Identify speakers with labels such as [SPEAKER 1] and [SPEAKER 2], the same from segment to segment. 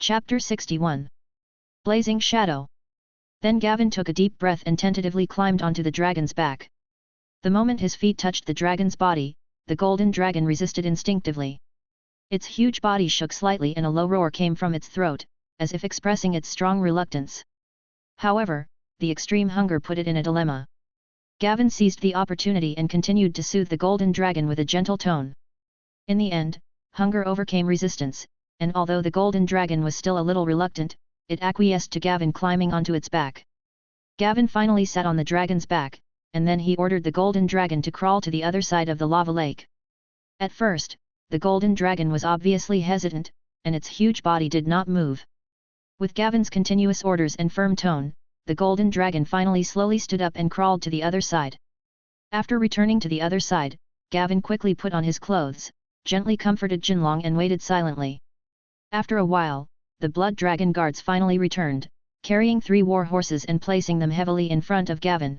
[SPEAKER 1] Chapter 61. Blazing Shadow. Then Gavin took a deep breath and tentatively climbed onto the dragon's back. The moment his feet touched the dragon's body, the golden dragon resisted instinctively. Its huge body shook slightly and a low roar came from its throat, as if expressing its strong reluctance. However, the extreme hunger put it in a dilemma. Gavin seized the opportunity and continued to soothe the golden dragon with a gentle tone. In the end, hunger overcame resistance, and although the golden dragon was still a little reluctant, it acquiesced to Gavin climbing onto its back. Gavin finally sat on the dragon's back, and then he ordered the golden dragon to crawl to the other side of the lava lake. At first, the golden dragon was obviously hesitant, and its huge body did not move. With Gavin's continuous orders and firm tone, the golden dragon finally slowly stood up and crawled to the other side. After returning to the other side, Gavin quickly put on his clothes, gently comforted Jinlong and waited silently. After a while, the blood dragon guards finally returned, carrying 3 war horses and placing them heavily in front of Gavin.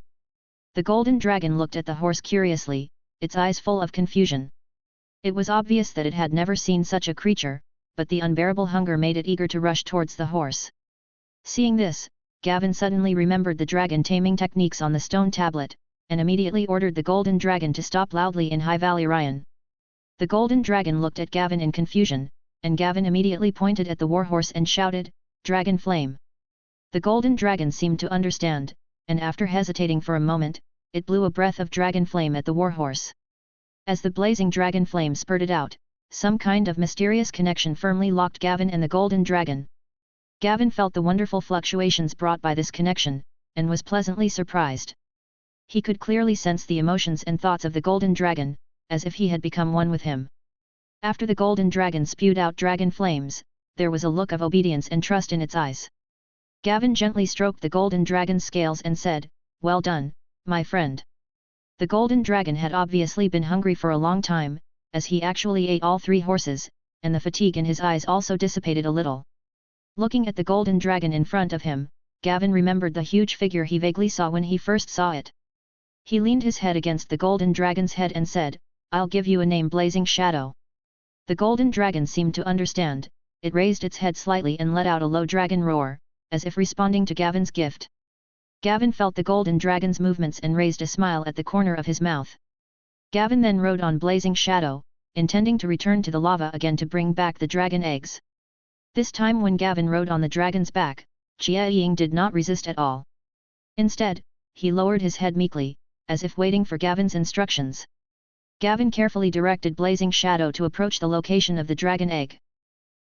[SPEAKER 1] The golden dragon looked at the horse curiously, its eyes full of confusion. It was obvious that it had never seen such a creature, but the unbearable hunger made it eager to rush towards the horse. Seeing this, Gavin suddenly remembered the dragon taming techniques on the stone tablet, and immediately ordered the golden dragon to stop loudly in High Valley Ryan. The golden dragon looked at Gavin in confusion, and Gavin immediately pointed at the warhorse and shouted, "Dragon Flame!" The golden dragon seemed to understand, and after hesitating for a moment, it blew a breath of dragon flame at the warhorse. As the blazing dragon flame spurted out, some kind of mysterious connection firmly locked Gavin and the golden dragon. Gavin felt the wonderful fluctuations brought by this connection, and was pleasantly surprised. He could clearly sense the emotions and thoughts of the golden dragon, as if he had become one with him. After the golden dragon spewed out dragon flames, there was a look of obedience and trust in its eyes. Gavin gently stroked the golden dragon's scales and said, "Well done, my friend." The golden dragon had obviously been hungry for a long time, as he actually ate all 3 horses, and the fatigue in his eyes also dissipated a little. Looking at the golden dragon in front of him, Gavin remembered the huge figure he vaguely saw when he first saw it. He leaned his head against the golden dragon's head and said, "I'll give you a name, Blazing Shadow." The golden dragon seemed to understand, it raised its head slightly and let out a low dragon roar, as if responding to Gavin's gift. Gavin felt the golden dragon's movements and raised a smile at the corner of his mouth. Gavin then rode on Blazing Shadow, intending to return to the lava again to bring back the dragon eggs. This time when Gavin rode on the dragon's back, Jia Ying did not resist at all. Instead, he lowered his head meekly, as if waiting for Gavin's instructions. Gavin carefully directed Blazing Shadow to approach the location of the dragon egg.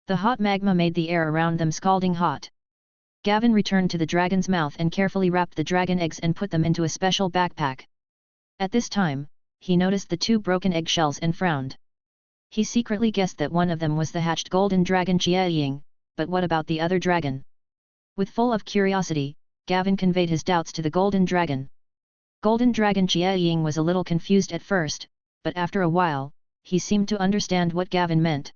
[SPEAKER 1] The hot magma made the air around them scalding hot. Gavin returned to the dragon's mouth and carefully wrapped the dragon eggs and put them into a special backpack. At this time, he noticed the 2 broken eggshells and frowned. He secretly guessed that one of them was the hatched golden dragon Jia Ying, but what about the other dragon? With full of curiosity, Gavin conveyed his doubts to the golden dragon. Golden dragon Jia Ying was a little confused at first, but after a while, he seemed to understand what Gavin meant.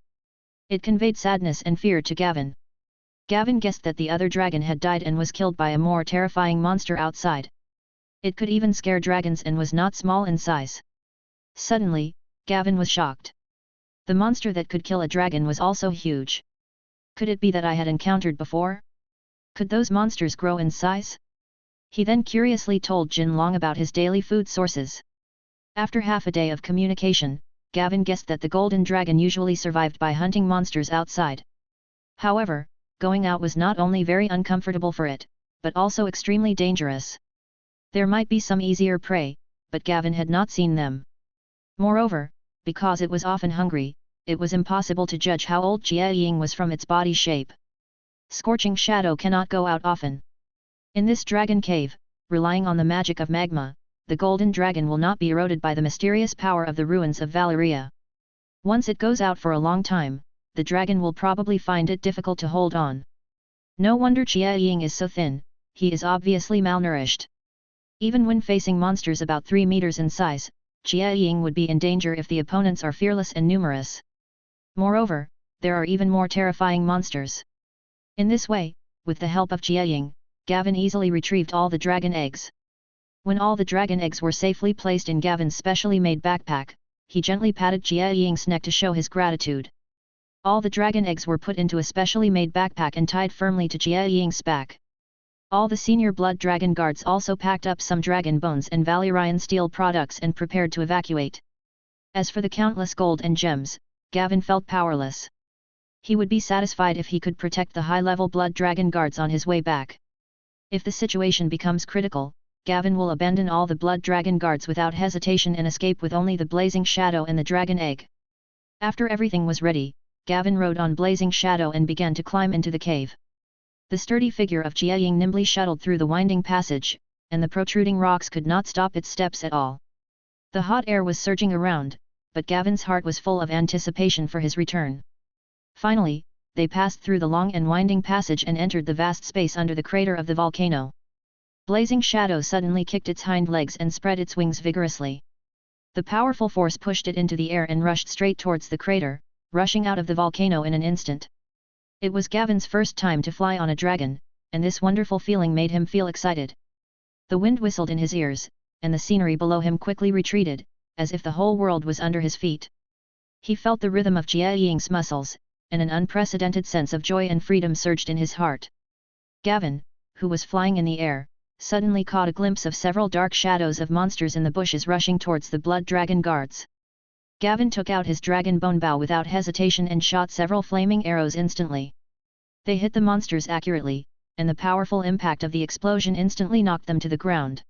[SPEAKER 1] It conveyed sadness and fear to Gavin. Gavin guessed that the other dragon had died and was killed by a more terrifying monster outside. It could even scare dragons and was not small in size. Suddenly, Gavin was shocked. The monster that could kill a dragon was also huge. Could it be that I had encountered before? Could those monsters grow in size? He then curiously told Jinlong about his daily food sources. After half a day of communication, Gavin guessed that the golden dragon usually survived by hunting monsters outside. However, going out was not only very uncomfortable for it, but also extremely dangerous. There might be some easier prey, but Gavin had not seen them. Moreover, because it was often hungry, it was impossible to judge how old Jia Ying was from its body shape. Scorching Shadow cannot go out often. In this dragon cave, relying on the magic of magma, the golden dragon will not be eroded by the mysterious power of the ruins of Valeria. Once it goes out for a long time, the dragon will probably find it difficult to hold on. No wonder Jia Ying is so thin, he is obviously malnourished. Even when facing monsters about 3 meters in size, Jia Ying would be in danger if the opponents are fearless and numerous. Moreover, there are even more terrifying monsters. In this way, with the help of Jia Ying, Gavin easily retrieved all the dragon eggs. When all the dragon eggs were safely placed in Gavin's specially made backpack, he gently patted Jia Ying's neck to show his gratitude. All the dragon eggs were put into a specially made backpack and tied firmly to Jia Ying's back. All the senior blood dragon guards also packed up some dragon bones and Valyrian steel products and prepared to evacuate. As for the countless gold and gems, Gavin felt powerless. He would be satisfied if he could protect the high-level blood dragon guards on his way back. If the situation becomes critical, Gavin will abandon all the blood dragon guards without hesitation and escape with only the blazing shadow and the dragon egg. After everything was ready, Gavin rode on blazing shadow and began to climb into the cave. The sturdy figure of Jia Ying nimbly shuttled through the winding passage, and the protruding rocks could not stop its steps at all. The hot air was surging around, but Gavin's heart was full of anticipation for his return. Finally, they passed through the long and winding passage and entered the vast space under the crater of the volcano. Blazing Shadow suddenly kicked its hind legs and spread its wings vigorously. The powerful force pushed it into the air and rushed straight towards the crater, rushing out of the volcano in an instant. It was Gavin's first time to fly on a dragon, and this wonderful feeling made him feel excited. The wind whistled in his ears, and the scenery below him quickly retreated, as if the whole world was under his feet. He felt the rhythm of Jia Ying's muscles, and an unprecedented sense of joy and freedom surged in his heart. Gavin, who was flying in the air, suddenly caught a glimpse of several dark shadows of monsters in the bushes rushing towards the blood dragon guards. Gavin took out his dragon bone bow without hesitation and shot several flaming arrows instantly. They hit the monsters accurately, and the powerful impact of the explosion instantly knocked them to the ground.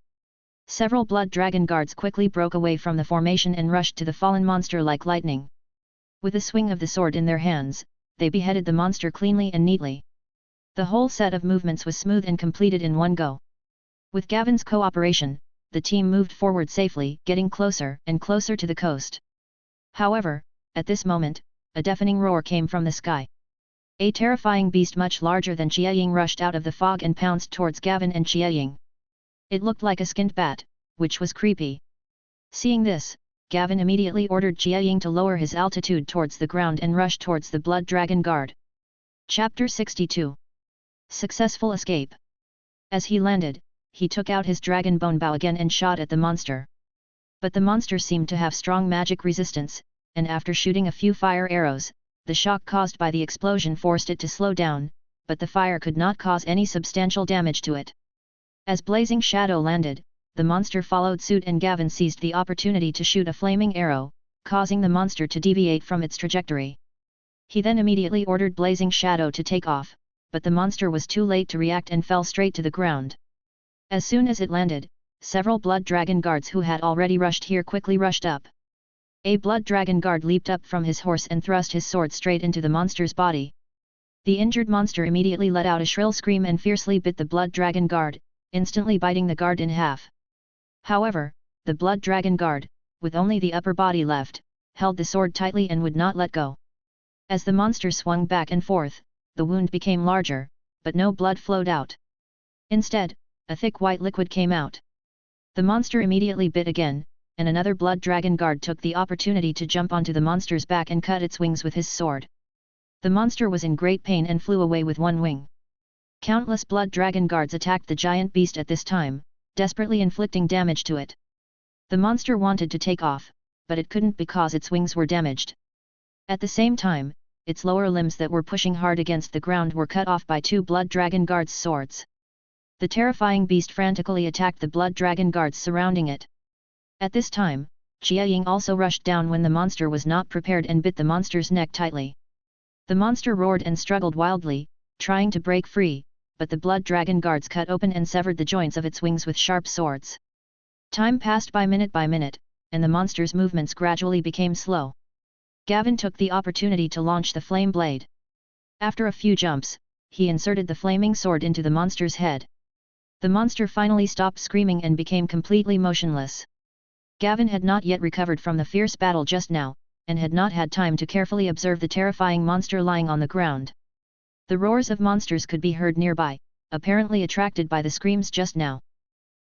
[SPEAKER 1] Several blood dragon guards quickly broke away from the formation and rushed to the fallen monster like lightning. With a swing of the sword in their hands, they beheaded the monster cleanly and neatly. The whole set of movements was smooth and completed in one go. With Gavin's cooperation, the team moved forward safely, getting closer and closer to the coast. However, at this moment, a deafening roar came from the sky. A terrifying beast much larger than Jia Ying rushed out of the fog and pounced towards Gavin and Jia Ying. It looked like a skinned bat, which was creepy. Seeing this, Gavin immediately ordered Jia Ying to lower his altitude towards the ground and rush towards the blood dragon guard. Chapter 62. Successful Escape. As he landed, he took out his dragon bone bow again and shot at the monster. But the monster seemed to have strong magic resistance, and after shooting a few fire arrows, the shock caused by the explosion forced it to slow down, but the fire could not cause any substantial damage to it. As Blazing Shadow landed, the monster followed suit and Gavin seized the opportunity to shoot a flaming arrow, causing the monster to deviate from its trajectory. He then immediately ordered Blazing Shadow to take off, but the monster was too late to react and fell straight to the ground. As soon as it landed, several blood dragon guards who had already rushed here quickly rushed up. A blood dragon guard leaped up from his horse and thrust his sword straight into the monster's body. The injured monster immediately let out a shrill scream and fiercely bit the blood dragon guard, instantly biting the guard in half. However, the blood dragon guard, with only the upper body left, held the sword tightly and would not let go. As the monster swung back and forth, the wound became larger, but no blood flowed out. Instead, a thick white liquid came out. The monster immediately bit again, and another blood dragon guard took the opportunity to jump onto the monster's back and cut its wings with his sword. The monster was in great pain and flew away with one wing. Countless blood dragon guards attacked the giant beast at this time, desperately inflicting damage to it. The monster wanted to take off, but it couldn't because its wings were damaged. At the same time, its lower limbs that were pushing hard against the ground were cut off by two blood dragon guards' swords. The terrifying beast frantically attacked the blood dragon guards surrounding it. At this time, Jia Ying also rushed down when the monster was not prepared and bit the monster's neck tightly. The monster roared and struggled wildly, trying to break free, but the blood dragon guards cut open and severed the joints of its wings with sharp swords. Time passed by minute, and the monster's movements gradually became slow. Gavin took the opportunity to launch the flame blade. After a few jumps, he inserted the flaming sword into the monster's head. The monster finally stopped screaming and became completely motionless. Gavin had not yet recovered from the fierce battle just now, and had not had time to carefully observe the terrifying monster lying on the ground. The roars of monsters could be heard nearby, apparently attracted by the screams just now.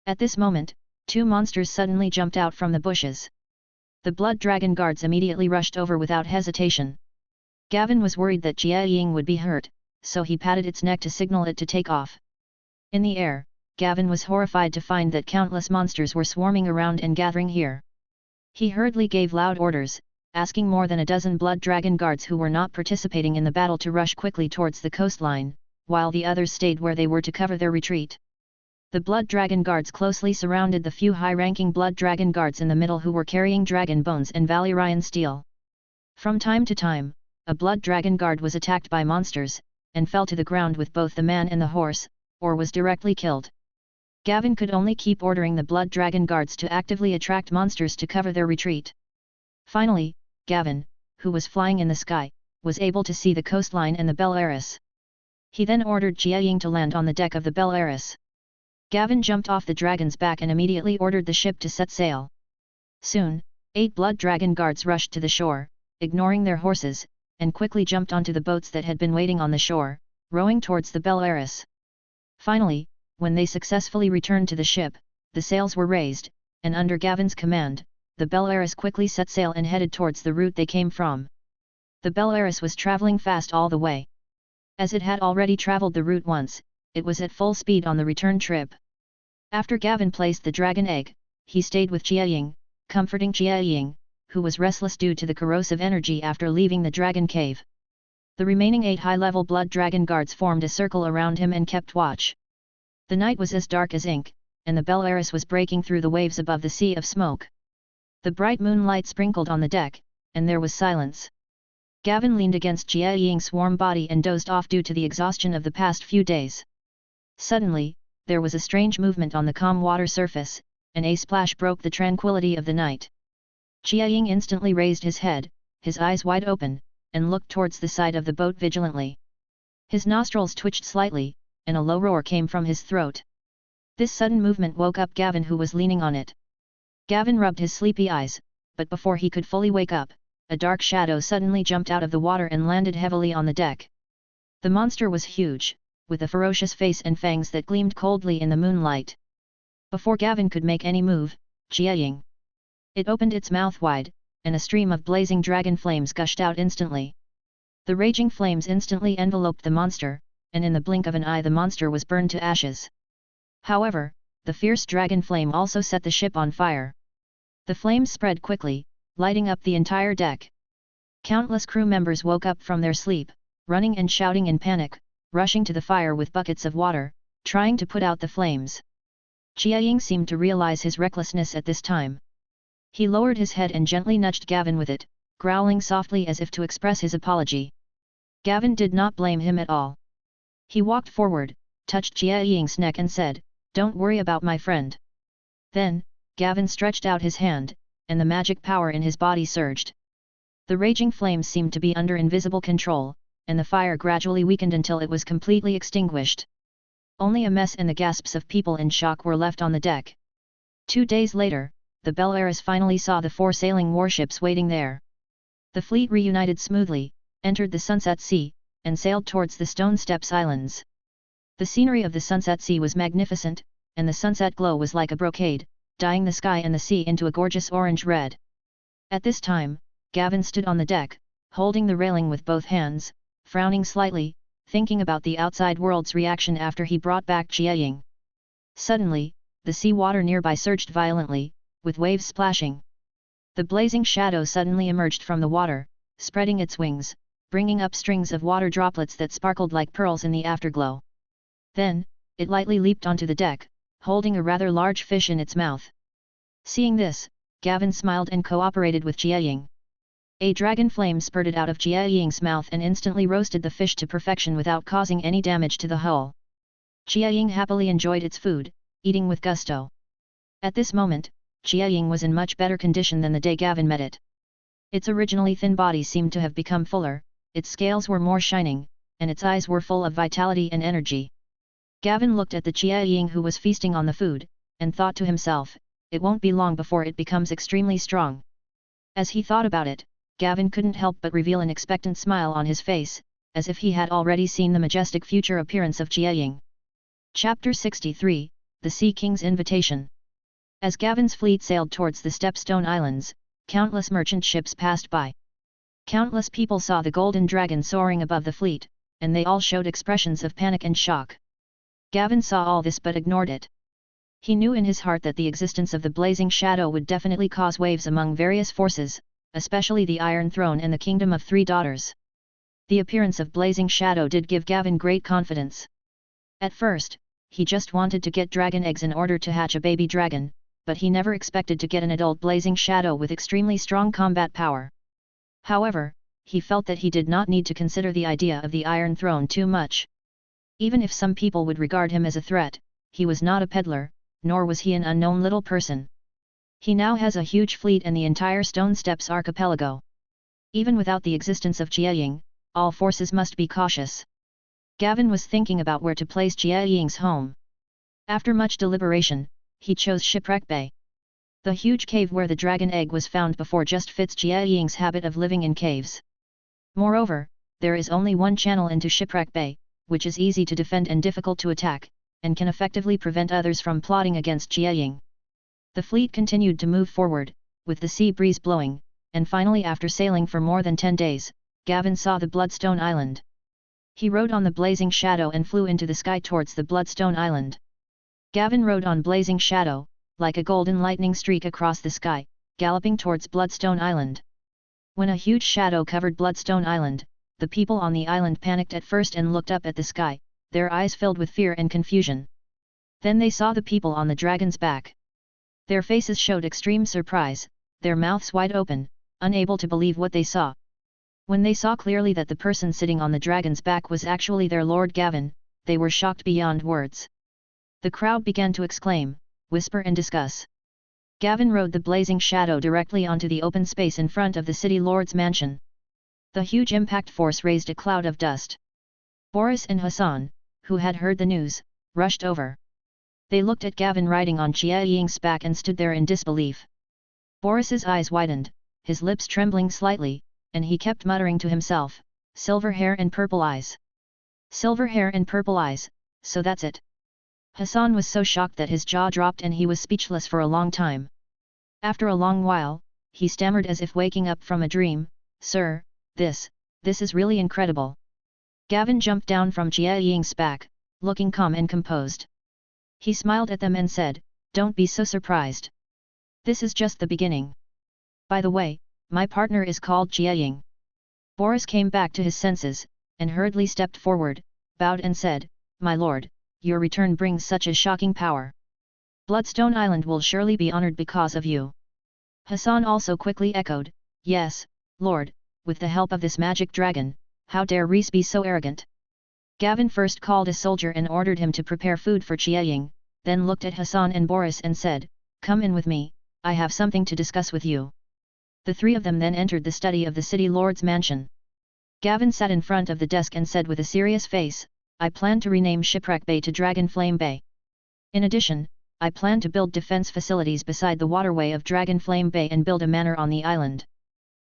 [SPEAKER 1] At this moment, two monsters suddenly jumped out from the bushes. The blood dragon guards immediately rushed over without hesitation. Gavin was worried that Jia Ying would be hurt, so he patted its neck to signal it to take off. In the air, Gavin was horrified to find that countless monsters were swarming around and gathering here. He hurriedly gave loud orders, asking more than a dozen blood dragon guards who were not participating in the battle to rush quickly towards the coastline, while the others stayed where they were to cover their retreat. The blood dragon guards closely surrounded the few high-ranking blood dragon guards in the middle who were carrying dragon bones and Valyrian steel. From time to time, a blood dragon guard was attacked by monsters, and fell to the ground with both the man and the horse, or was directly killed. Gavin could only keep ordering the blood dragon guards to actively attract monsters to cover their retreat. Finally, Gavin, who was flying in the sky, was able to see the coastline and the Bel Aris. He then ordered Jia Ying to land on the deck of the Bel Aris. Gavin jumped off the dragon's back and immediately ordered the ship to set sail. Soon, 8 blood dragon guards rushed to the shore, ignoring their horses, and quickly jumped onto the boats that had been waiting on the shore, rowing towards the Bel Aris. Finally, when they successfully returned to the ship, the sails were raised, and under Gavin's command, the Bel Aris quickly set sail and headed towards the route they came from. The Bel Aris was traveling fast all the way. As it had already traveled the route once, it was at full speed on the return trip. After Gavin placed the dragon egg, he stayed with Jia Ying, comforting Jia Ying, who was restless due to the corrosive energy after leaving the dragon cave. The remaining 8 high-level blood dragon guards formed a circle around him and kept watch. The night was as dark as ink, and the Bel Aris was breaking through the waves above the sea of smoke. The bright moonlight sprinkled on the deck, and there was silence. Gavin leaned against Jia Ying's warm body and dozed off due to the exhaustion of the past few days. Suddenly, there was a strange movement on the calm water surface, and a splash broke the tranquility of the night. Jia Ying instantly raised his head, his eyes wide open, and looked towards the side of the boat vigilantly. His nostrils twitched slightly, and a low roar came from his throat. This sudden movement woke up Gavin, who was leaning on it. Gavin rubbed his sleepy eyes, but before he could fully wake up, a dark shadow suddenly jumped out of the water and landed heavily on the deck. The monster was huge, with a ferocious face and fangs that gleamed coldly in the moonlight. Before Gavin could make any move, Jia Ying. It opened its mouth wide, and a stream of blazing dragon flames gushed out instantly. The raging flames instantly enveloped the monster, and in the blink of an eye the monster was burned to ashes. However, the fierce dragon flame also set the ship on fire. The flames spread quickly, lighting up the entire deck. Countless crew members woke up from their sleep, running and shouting in panic, rushing to the fire with buckets of water, trying to put out the flames. Jia Ying seemed to realize his recklessness at this time. He lowered his head and gently nudged Gavin with it, growling softly as if to express his apology. Gavin did not blame him at all. He walked forward, touched Jia Ying's neck and said, "Don't worry about my friend." Then, Gavin stretched out his hand, and the magic power in his body surged. The raging flames seemed to be under invisible control, and the fire gradually weakened until it was completely extinguished. Only a mess and the gasps of people in shock were left on the deck. 2 days later, the Bel Aris finally saw the 4 sailing warships waiting there. The fleet reunited smoothly, entered the Sunset Sea, and sailed towards the Stone Steps Islands. The scenery of the Sunset Sea was magnificent, and the sunset glow was like a brocade, dyeing the sky and the sea into a gorgeous orange-red. At this time, Gavin stood on the deck, holding the railing with both hands, frowning slightly, thinking about the outside world's reaction after he brought back Jia Ying. Suddenly, the sea water nearby surged violently, with waves splashing. The blazing shadow suddenly emerged from the water, spreading its wings, bringing up strings of water droplets that sparkled like pearls in the afterglow. Then, it lightly leaped onto the deck, holding a rather large fish in its mouth. Seeing this, Gavin smiled and cooperated with Jia Ying. A dragon flame spurted out of Jia Ying's mouth and instantly roasted the fish to perfection without causing any damage to the hull. Jia Ying happily enjoyed its food, eating with gusto. At this moment, Jia Ying was in much better condition than the day Gavin met it. Its originally thin body seemed to have become fuller, its scales were more shining, and its eyes were full of vitality and energy. Gavin looked at the Jia Ying who was feasting on the food, and thought to himself, it won't be long before it becomes extremely strong. As he thought about it, Gavin couldn't help but reveal an expectant smile on his face, as if he had already seen the majestic future appearance of Jia Ying. Chapter 63, The Sea King's Invitation. As Gavin's fleet sailed towards the Stepstone Islands, countless merchant ships passed by. Countless people saw the golden dragon soaring above the fleet, and they all showed expressions of panic and shock. Gavin saw all this but ignored it. He knew in his heart that the existence of the blazing shadow would definitely cause waves among various forces, especially the Iron Throne and the Kingdom of Three Daughters. The appearance of Blazing Shadow did give Gavin great confidence. At first, he just wanted to get dragon eggs in order to hatch a baby dragon, but he never expected to get an adult Blazing Shadow with extremely strong combat power. However, he felt that he did not need to consider the idea of the Iron Throne too much. Even if some people would regard him as a threat, he was not a peddler, nor was he an unknown little person. He now has a huge fleet and the entire Stone Steppes archipelago. Even without the existence of Jiaying, all forces must be cautious. Gavin was thinking about where to place Jiaying's home. After much deliberation, he chose Shipwreck Bay. The huge cave where the dragon egg was found before just fits Jiaying's habit of living in caves. Moreover, there is only one channel into Shipwreck Bay, which is easy to defend and difficult to attack, and can effectively prevent others from plotting against Jiaying. The fleet continued to move forward, with the sea breeze blowing, and finally after sailing for more than 10 days, Gavin saw the Bloodstone Island. He rode on the Blazing Shadow and flew into the sky towards the Bloodstone Island. Gavin rode on Blazing Shadow, like a golden lightning streak across the sky, galloping towards Bloodstone Island. When a huge shadow covered Bloodstone Island, the people on the island panicked at first and looked up at the sky, their eyes filled with fear and confusion. Then they saw the people on the dragon's back. Their faces showed extreme surprise, their mouths wide open, unable to believe what they saw. When they saw clearly that the person sitting on the dragon's back was actually their Lord Gavin, they were shocked beyond words. The crowd began to exclaim, whisper and discuss. Gavin rode the Blazing Shadow directly onto the open space in front of the city lord's mansion. The huge impact force raised a cloud of dust. Boris and Hassan, who had heard the news, rushed over. They looked at Gavin riding on Jiaying's back and stood there in disbelief. Boris's eyes widened, his lips trembling slightly, and he kept muttering to himself, "Silver hair and purple eyes. Silver hair and purple eyes, so that's it." Hassan was so shocked that his jaw dropped and he was speechless for a long time. After a long while, he stammered as if waking up from a dream, "Sir, this is really incredible." Gavin jumped down from Jiaying's back, looking calm and composed. He smiled at them and said, "Don't be so surprised. This is just the beginning. By the way, my partner is called Jiaying." Boris came back to his senses, and hurriedly stepped forward, bowed and said, "My lord, your return brings such a shocking power. Bloodstone Island will surely be honored because of you." Hassan also quickly echoed, "Yes, lord, with the help of this magic dragon, how dare Reese be so arrogant?" Gavin first called a soldier and ordered him to prepare food for Jiaying, then looked at Hassan and Boris and said, "Come in with me, I have something to discuss with you." The three of them then entered the study of the city lord's mansion. Gavin sat in front of the desk and said with a serious face, "I plan to rename Shipwreck Bay to Dragon Flame Bay. In addition, I plan to build defense facilities beside the waterway of Dragon Flame Bay and build a manor on the island.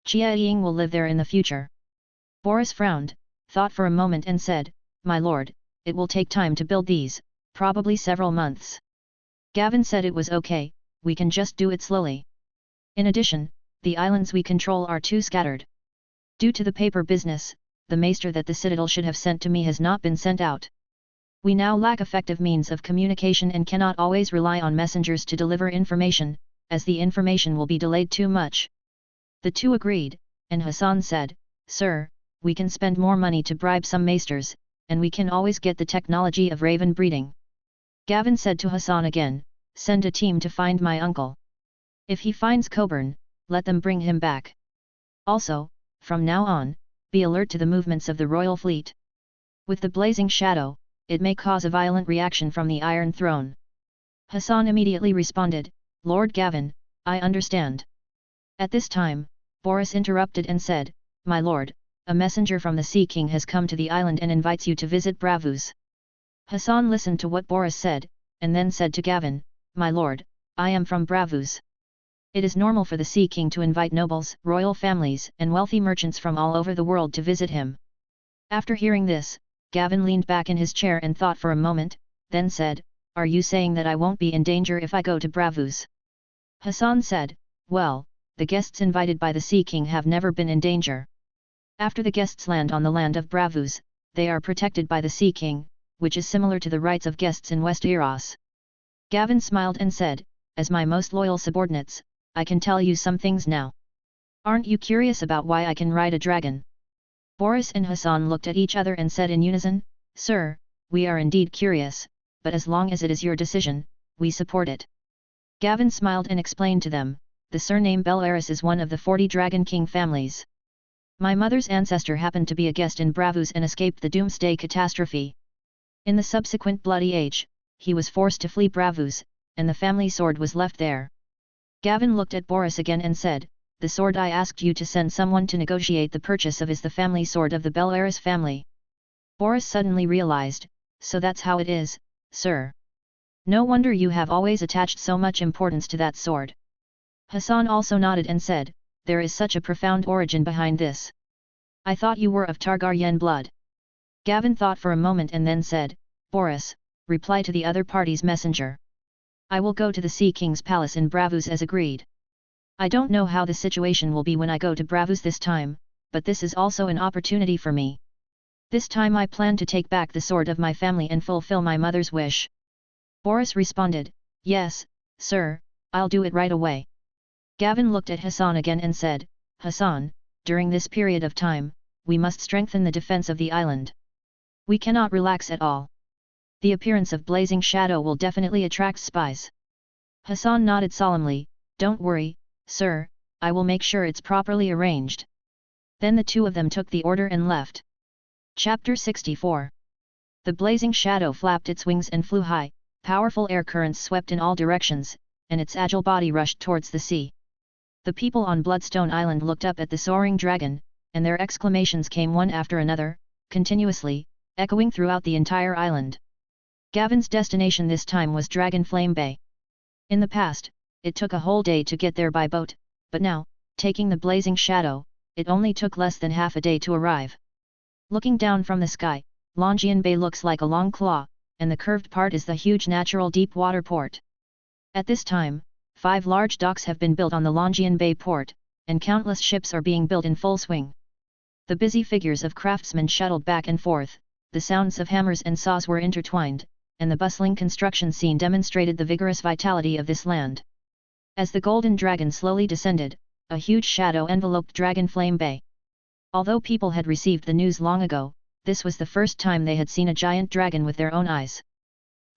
[SPEAKER 1] Jiaying will live there in the future." Boris frowned, thought for a moment and said, "My lord, it will take time to build these, probably several months." Gavin said it was okay, "We can just do it slowly. In addition, the islands we control are too scattered. Due to the paper business, the maester that the citadel should have sent to me has not been sent out. We now lack effective means of communication and cannot always rely on messengers to deliver information, as the information will be delayed too much." The two agreed, and Hassan said, "Sir, we can spend more money to bribe some maesters, and we can always get the technology of raven breeding." Gavin said to Hassan again, "Send a team to find my uncle. If he finds Coburn, let them bring him back. Also, from now on, be alert to the movements of the royal fleet. With the Blazing Shadow, it may cause a violent reaction from the Iron Throne." Hassan immediately responded, "Lord Gavin, I understand." At this time, Boris interrupted and said, "My lord, a messenger from the Sea King has come to the island and invites you to visit Bravus." Hassan listened to what Boris said, and then said to Gavin, "My lord, I am from Bravus. It is normal for the Sea King to invite nobles, royal families and wealthy merchants from all over the world to visit him." After hearing this, Gavin leaned back in his chair and thought for a moment, then said, "Are you saying that I won't be in danger if I go to Bravus?" Hassan said, "Well, the guests invited by the Sea King have never been in danger. After the guests land on the land of Bravus, they are protected by the Sea King, which is similar to the rights of guests in West Eros." Gavin smiled and said, "As my most loyal subordinates, I can tell you some things now. Aren't you curious about why I can ride a dragon? Boris and Hassan looked at each other and said in unison, Sir, we are indeed curious, but as long as it is your decision, we support it. Gavin smiled and explained to them, the surname Belaris is one of the 40 Dragon King families. My mother's ancestor happened to be a guest in Bravus and escaped the doomsday catastrophe. In the subsequent Bloody Age, he was forced to flee Bravus, and the family sword was left there. Gavin looked at Boris again and said, the sword I asked you to send someone to negotiate the purchase of is the family sword of the Belaris family. Boris suddenly realized, so that's how it is, sir. No wonder you have always attached so much importance to that sword. Hassan also nodded and said, there is such a profound origin behind this. I thought you were of Targaryen blood. Gavin thought for a moment and then said, Boris, reply to the other party's messenger. I will go to the Sea King's palace in Bravus as agreed. I don't know how the situation will be when I go to Bravus this time, but this is also an opportunity for me. This time I plan to take back the sword of my family and fulfill my mother's wish. Boris responded, yes, sir, I'll do it right away. Gavin looked at Hassan again and said, Hassan, during this period of time, we must strengthen the defense of the island. We cannot relax at all. The appearance of blazing shadow will definitely attract spies. Hassan nodded solemnly, don't worry, sir, I will make sure it's properly arranged. Then the two of them took the order and left. Chapter 64. The blazing shadow flapped its wings and flew high, powerful air currents swept in all directions, and its agile body rushed towards the sea. The people on Bloodstone Island looked up at the soaring dragon, and their exclamations came one after another, continuously, echoing throughout the entire island. Gavin's destination this time was Dragonflame Bay. In the past, it took a whole day to get there by boat, but now, taking the blazing shadow, it only took less than half a day to arrive. Looking down from the sky, Longyear Bay looks like a long claw, and the curved part is the huge natural deep water port. At this time, 5 large docks have been built on the Longyear Bay port, and countless ships are being built in full swing. The busy figures of craftsmen shuttled back and forth, the sounds of hammers and saws were intertwined, and the bustling construction scene demonstrated the vigorous vitality of this land. As the golden dragon slowly descended, a huge shadow enveloped Dragonflame Bay. Although people had received the news long ago, this was the first time they had seen a giant dragon with their own eyes.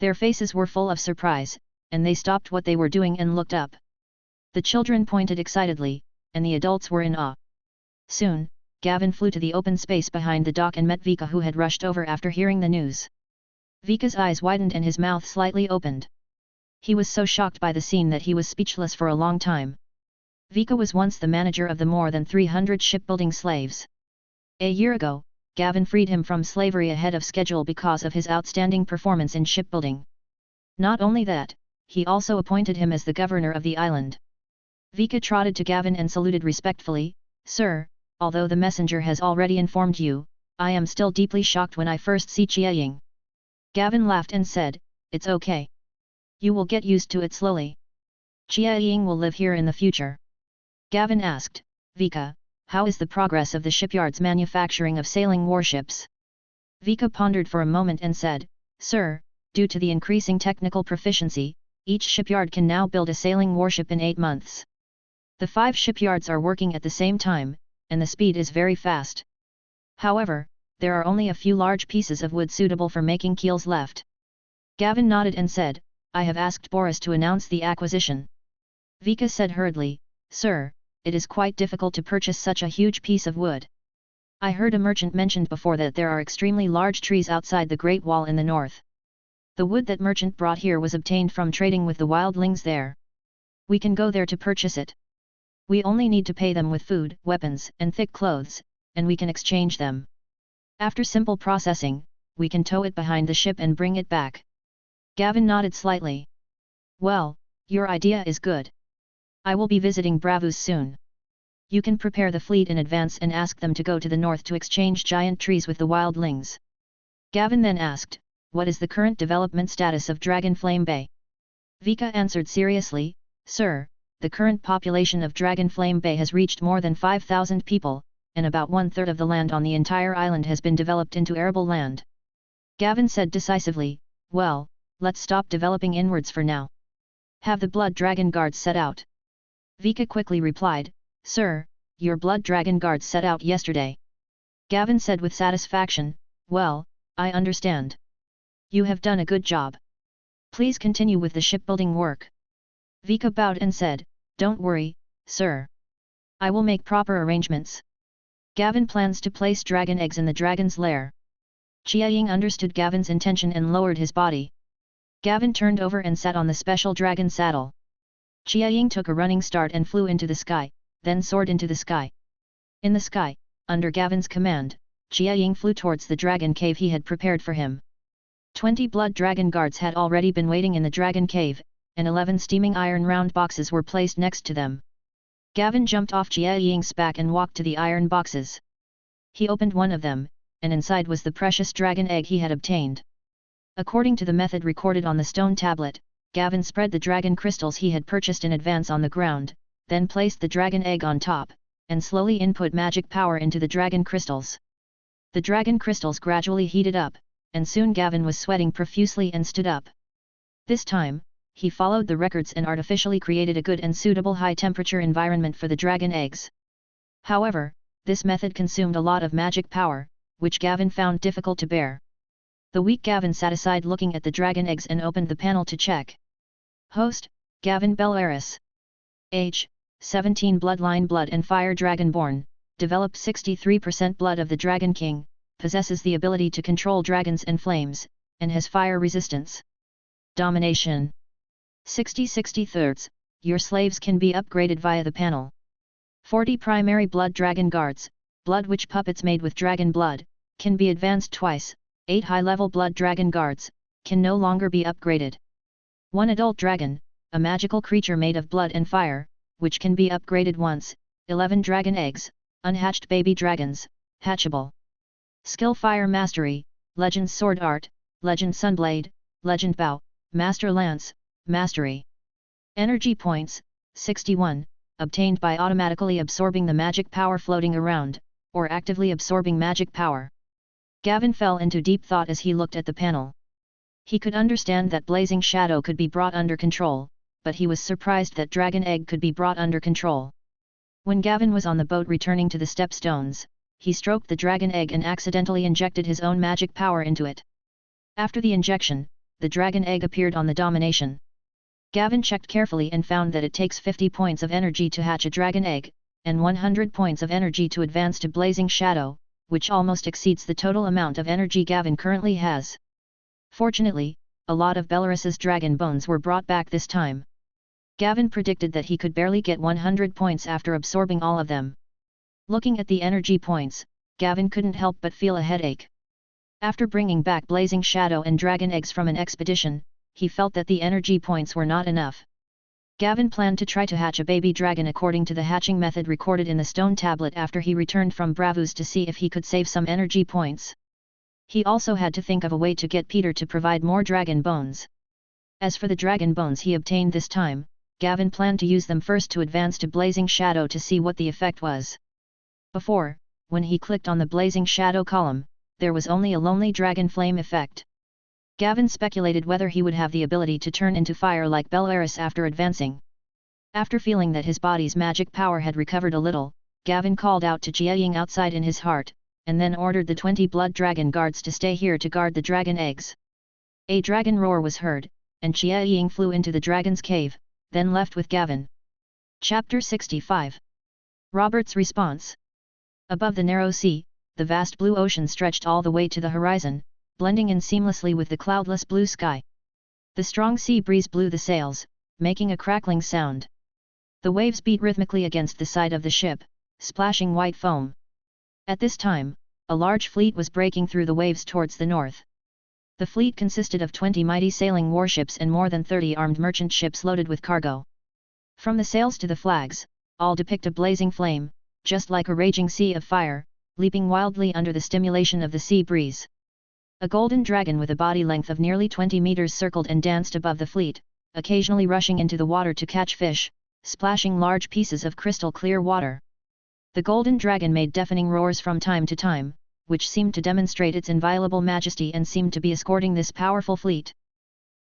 [SPEAKER 1] Their faces were full of surprise, and they stopped what they were doing and looked up. The children pointed excitedly, and the adults were in awe. Soon, Gavin flew to the open space behind the dock and met Vika, who had rushed over after hearing the news. Vika's eyes widened and his mouth slightly opened. He was so shocked by the scene that he was speechless for a long time. Vika was once the manager of the more than 300 shipbuilding slaves. A year ago, Gavin freed him from slavery ahead of schedule because of his outstanding performance in shipbuilding. Not only that, he also appointed him as the governor of the island. Vika trotted to Gavin and saluted respectfully, Sir, although the messenger has already informed you, I am still deeply shocked when I first see Chiaying. Gavin laughed and said, it's okay. You will get used to it slowly. Chiaying will live here in the future. Gavin asked, Vika, how is the progress of the shipyard's manufacturing of sailing warships? Vika pondered for a moment and said, Sir, due to the increasing technical proficiency, each shipyard can now build a sailing warship in 8 months. The 5 shipyards are working at the same time, and the speed is very fast. However, there are only a few large pieces of wood suitable for making keels left. Gavin nodded and said, I have asked Boris to announce the acquisition. Vika said hurriedly, Sir, it is quite difficult to purchase such a huge piece of wood. I heard a merchant mentioned before that there are extremely large trees outside the Great Wall in the north. The wood that merchant brought here was obtained from trading with the wildlings there. We can go there to purchase it. We only need to pay them with food, weapons, and thick clothes, and we can exchange them. After simple processing, we can tow it behind the ship and bring it back. Gavin nodded slightly. Well, your idea is good. I will be visiting Bravus soon. You can prepare the fleet in advance and ask them to go to the north to exchange giant trees with the wildlings. Gavin then asked, what is the current development status of Dragonflame Bay? Vika answered seriously, Sir, the current population of Dragonflame Bay has reached more than 5,000 people, and about 1/3 of the land on the entire island has been developed into arable land. Gavin said decisively, well, let's stop developing inwards for now. Have the Blood Dragon Guards set out. Vika quickly replied, Sir, your blood dragon guards set out yesterday. Gavin said with satisfaction, well, I understand. You have done a good job. Please continue with the shipbuilding work. Vika bowed and said, don't worry, sir. I will make proper arrangements. Gavin plans to place dragon eggs in the dragon's lair. Chiaying understood Gavin's intention and lowered his body. Gavin turned over and sat on the special dragon saddle. Chiaying took a running start and flew into the sky, then soared into the sky. In the sky, under Gavin's command, Chiaying flew towards the dragon cave he had prepared for him. 20 blood dragon guards had already been waiting in the dragon cave, and 11 steaming iron round boxes were placed next to them. Gavin jumped off Chiaying's back and walked to the iron boxes. He opened one of them, and inside was the precious dragon egg he had obtained. According to the method recorded on the stone tablet, Gavin spread the dragon crystals he had purchased in advance on the ground, then placed the dragon egg on top, and slowly input magic power into the dragon crystals. The dragon crystals gradually heated up, and soon Gavin was sweating profusely and stood up. This time, he followed the records and artificially created a good and suitable high-temperature environment for the dragon eggs. However, this method consumed a lot of magic power, which Gavin found difficult to bear. The weak Gavin sat aside looking at the dragon eggs and opened the panel to check. Host, Gavin Bellaris. Age, 17 Bloodline Blood and Fire Dragonborn, developed 63% Blood of the Dragon King, possesses the ability to control dragons and flames, and has fire resistance. Domination. 60/63, your slaves can be upgraded via the panel. 40 Primary Blood Dragon Guards, blood witch puppets made with dragon blood, can be advanced twice. 8 high-level blood dragon guards, can no longer be upgraded. 1 adult dragon, a magical creature made of blood and fire, which can be upgraded once. 11 dragon eggs, unhatched baby dragons, hatchable. Skill Fire Mastery, Legend Sword Art, Legend Sunblade, Legend Bow, Master Lance, Mastery. Energy Points, 61, obtained by automatically absorbing the magic power floating around, or actively absorbing magic power. Gavin fell into deep thought as he looked at the panel. He could understand that Blazing Shadow could be brought under control, but he was surprised that Dragon Egg could be brought under control. When Gavin was on the boat returning to the stepstones, he stroked the Dragon Egg and accidentally injected his own magic power into it. After the injection, the Dragon Egg appeared on the domination. Gavin checked carefully and found that it takes 50 points of energy to hatch a Dragon Egg, and 100 points of energy to advance to Blazing Shadow, which almost exceeds the total amount of energy Gavin currently has. Fortunately, a lot of Bellaris's dragon bones were brought back this time. Gavin predicted that he could barely get 100 points after absorbing all of them. Looking at the energy points, Gavin couldn't help but feel a headache. After bringing back Blazing Shadow and dragon eggs from an expedition, he felt that the energy points were not enough. Gavin planned to try to hatch a baby dragon according to the hatching method recorded in the stone tablet after he returned from Bravus to see if he could save some energy points. He also had to think of a way to get Peter to provide more dragon bones. As for the dragon bones he obtained this time, Gavin planned to use them first to advance to Blazing Shadow to see what the effect was. Before, when he clicked on the Blazing Shadow column, there was only a lonely dragon flame effect. Gavin speculated whether he would have the ability to turn into fire like Bellaris after advancing. After feeling that his body's magic power had recovered a little, Gavin called out to Jiaying outside in his heart, and then ordered the 20 blood dragon guards to stay here to guard the dragon eggs. A dragon roar was heard, and Jiaying flew into the dragon's cave, then left with Gavin. Chapter 65. Robert's response. Above the narrow sea, the vast blue ocean stretched all the way to the horizon, blending in seamlessly with the cloudless blue sky. The strong sea breeze blew the sails, making a crackling sound. The waves beat rhythmically against the side of the ship, splashing white foam. At this time, a large fleet was breaking through the waves towards the north. The fleet consisted of 20 mighty sailing warships and more than 30 armed merchant ships loaded with cargo. From the sails to the flags, all depict a blazing flame, just like a raging sea of fire, leaping wildly under the stimulation of the sea breeze. A golden dragon with a body length of nearly 20 meters circled and danced above the fleet, occasionally rushing into the water to catch fish, splashing large pieces of crystal clear water. The golden dragon made deafening roars from time to time, which seemed to demonstrate its inviolable majesty and seemed to be escorting this powerful fleet.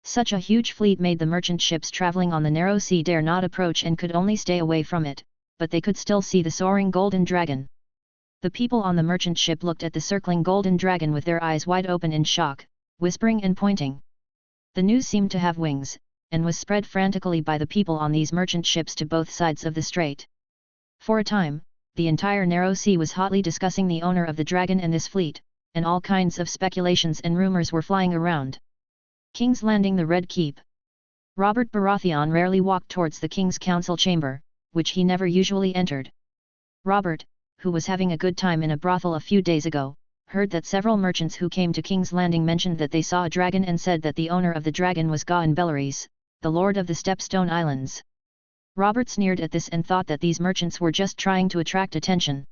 [SPEAKER 1] Such a huge fleet made the merchant ships traveling on the narrow sea dare not approach and could only stay away from it, but they could still see the soaring golden dragon. The people on the merchant ship looked at the circling golden dragon with their eyes wide open in shock, whispering and pointing. The news seemed to have wings, and was spread frantically by the people on these merchant ships to both sides of the strait. For a time, the entire narrow sea was hotly discussing the owner of the dragon and this fleet, and all kinds of speculations and rumors were flying around. King's Landing, the Red Keep. Robert Baratheon rarely walked towards the king's council chamber, which he never usually entered. Robert, who was having a good time in a brothel a few days ago, heard that several merchants who came to King's Landing mentioned that they saw a dragon and said that the owner of the dragon was Gawain Bellerys, the lord of the Stepstone Islands. Robert sneered at this and thought that these merchants were just trying to attract attention.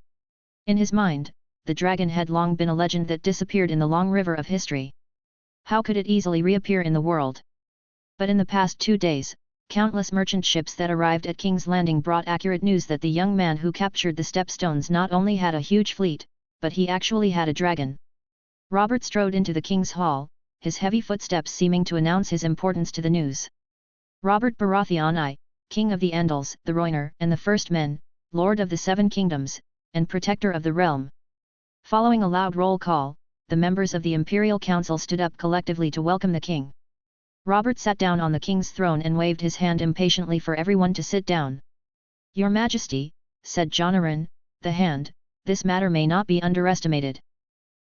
[SPEAKER 1] In his mind, the dragon had long been a legend that disappeared in the long river of history. How could it easily reappear in the world? But in the past 2 days, countless merchant ships that arrived at King's Landing brought accurate news that the young man who captured the Stepstones not only had a huge fleet, but he actually had a dragon. Robert strode into the king's hall, his heavy footsteps seeming to announce his importance to the news. Robert Baratheon I, King of the Andals, the Rhoynar, and the First Men, Lord of the Seven Kingdoms, and Protector of the Realm. Following a loud roll call, the members of the Imperial Council stood up collectively to welcome the king. Robert sat down on the king's throne and waved his hand impatiently for everyone to sit down. Your Majesty, said Jonaran, the Hand, this matter may not be underestimated.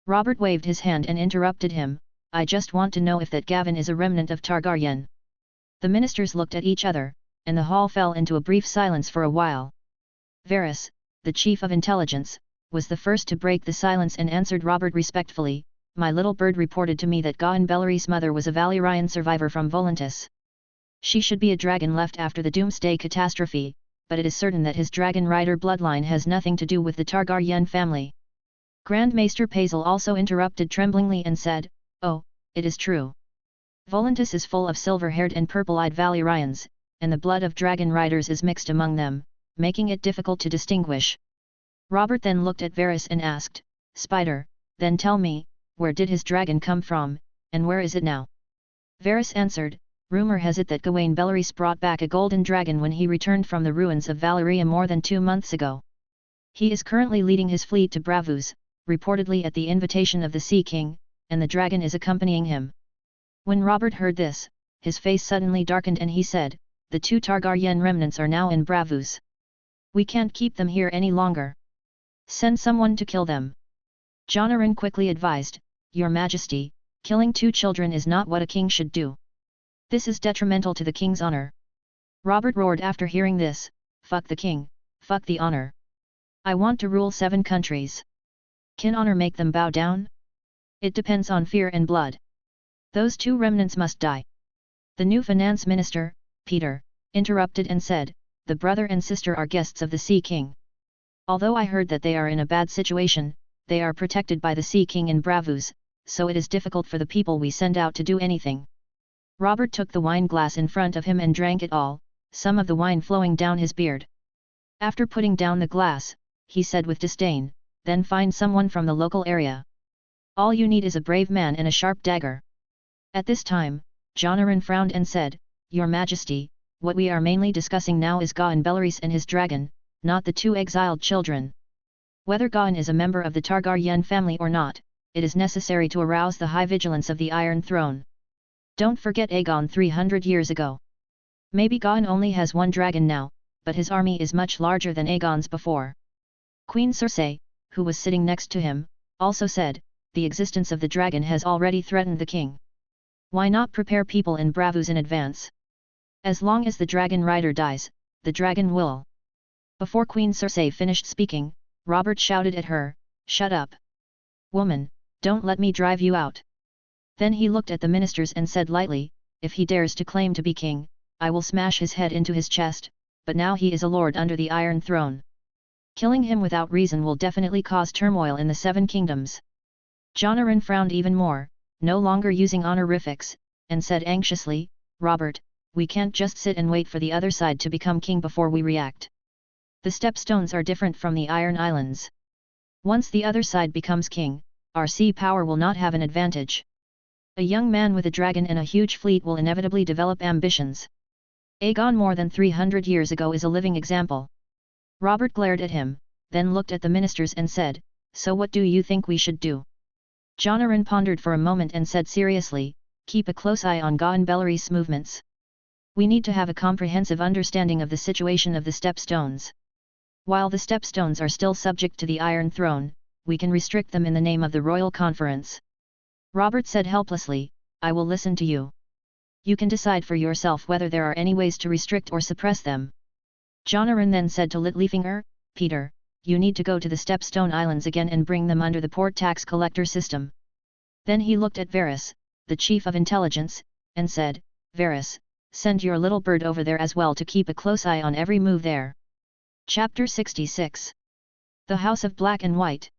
[SPEAKER 1] Robert waved his hand and interrupted him, I just want to know if that Gavin is a remnant of Targaryen. The ministers looked at each other, and the hall fell into a brief silence for a while. Varys, the chief of intelligence, was the first to break the silence and answered Robert respectfully, my little bird reported to me that Gawain Bellerys' mother was a Valyrian survivor from Volantis. She should be a dragon left after the Doomsday catastrophe, but it is certain that his dragon rider bloodline has nothing to do with the Targaryen family. Grand Maester Pazel also interrupted tremblingly and said, oh, it is true. Volantis is full of silver-haired and purple-eyed Valyrians, and the blood of dragon riders is mixed among them, making it difficult to distinguish. Robert then looked at Varys and asked, Spider, then tell me, where did his dragon come from, and where is it now? Varys answered, rumor has it that Gawain Bellerys brought back a golden dragon when he returned from the ruins of Valyria more than 2 months ago. He is currently leading his fleet to Braavos, reportedly at the invitation of the Sea King, and the dragon is accompanying him. When Robert heard this, his face suddenly darkened and he said, the 2 Targaryen remnants are now in Braavos. We can't keep them here any longer. Send someone to kill them. Jonaran quickly advised, Your Majesty, killing 2 children is not what a king should do. This is detrimental to the king's honor. Robert roared after hearing this, fuck the king, fuck the honor. I want to rule 7 countries. Can honor make them bow down? It depends on fear and blood. Those 2 remnants must die. The new finance minister, Peter, interrupted and said, the brother and sister are guests of the Sea King. Although I heard that they are in a bad situation, they are protected by the Sea King in Braavos, so it is difficult for the people we send out to do anything. Robert took the wine glass in front of him and drank it all, some of the wine flowing down his beard. After putting down the glass, he said with disdain, then find someone from the local area. All you need is a brave man and a sharp dagger. At this time, Jonaran frowned and said, Your Majesty, what we are mainly discussing now is Gawain Bellerys and his dragon, not the 2 exiled children. Whether Gawain is a member of the Targaryen family or not, it is necessary to arouse the high vigilance of the Iron Throne. Don't forget Aegon 300 years ago. Maybe Gawain only has 1 dragon now, but his army is much larger than Aegon's before. Queen Cersei, who was sitting next to him, also said, the existence of the dragon has already threatened the king. Why not prepare people in Braavos in advance? As long as the dragon rider dies, the dragon will. Before Queen Cersei finished speaking, Robert shouted at her, shut up. Woman, don't let me drive you out. Then he looked at the ministers and said lightly, if he dares to claim to be king, I will smash his head into his chest, but now he is a lord under the Iron Throne. Killing him without reason will definitely cause turmoil in the 7 kingdoms. Jonaran frowned even more, no longer using honorifics, and said anxiously, Robert, we can't just sit and wait for the other side to become king before we react. The Stepstones are different from the Iron Islands. Once the other side becomes king, our sea power will not have an advantage. A young man with a dragon and a huge fleet will inevitably develop ambitions. Aegon more than 300 years ago is a living example. Robert glared at him, then looked at the ministers and said, "So what do you think we should do?" Jonaran pondered for a moment and said seriously, "Keep a close eye on Gawain Bellery's movements. We need to have a comprehensive understanding of the situation of the stepstones. While the stepstones are still subject to the Iron Throne, we can restrict them in the name of the Royal Conference." Robert said helplessly, "I will listen to you. You can decide for yourself whether there are any ways to restrict or suppress them." Jonaran then said to Littlefinger, "Peter, you need to go to the Stepstone Islands again and bring them under the port tax collector system." Then he looked at Varys, the chief of intelligence, and said, "Varys, send your little bird over there as well to keep a close eye on every move there." Chapter 66. The House of Black and White.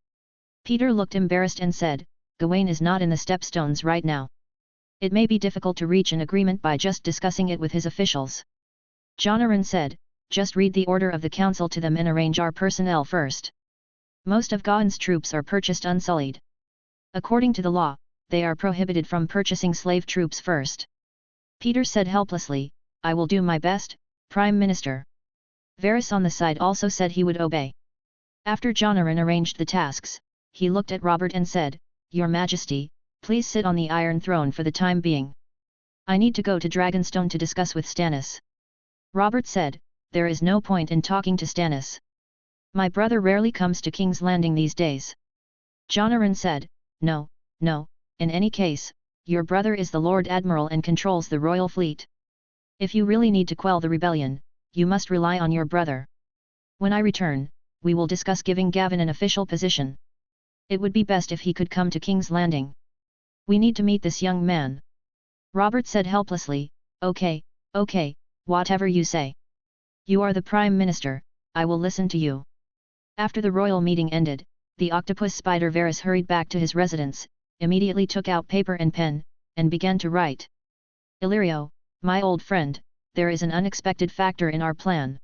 [SPEAKER 1] Peter looked embarrassed and said, "Gawain is not in the Stepstones right now. It may be difficult to reach an agreement by just discussing it with his officials." Jonaran said, "Just read the order of the council to them and arrange our personnel first. Most of Gawain's troops are purchased unsullied. According to the law, they are prohibited from purchasing slave troops first." Peter said helplessly, "I will do my best, Prime Minister." Varys on the side also said he would obey. After Jonaran arranged the tasks, he looked at Robert and said, "Your Majesty, please sit on the Iron Throne for the time being. I need to go to Dragonstone to discuss with Stannis." Robert said, "There is no point in talking to Stannis. My brother rarely comes to King's Landing these days." Jonaran said, No, in any case, your brother is the Lord Admiral and controls the royal fleet. If you really need to quell the rebellion, you must rely on your brother. When I return, we will discuss giving Gavin an official position. It would be best if he could come to King's Landing. We need to meet this young man." Robert said helplessly, Okay, whatever you say. You are the Prime Minister, I will listen to you." After the royal meeting ended, the octopus spider Varys hurried back to his residence, immediately took out paper and pen, and began to write. "Illyrio, my old friend, there is an unexpected factor in our plan.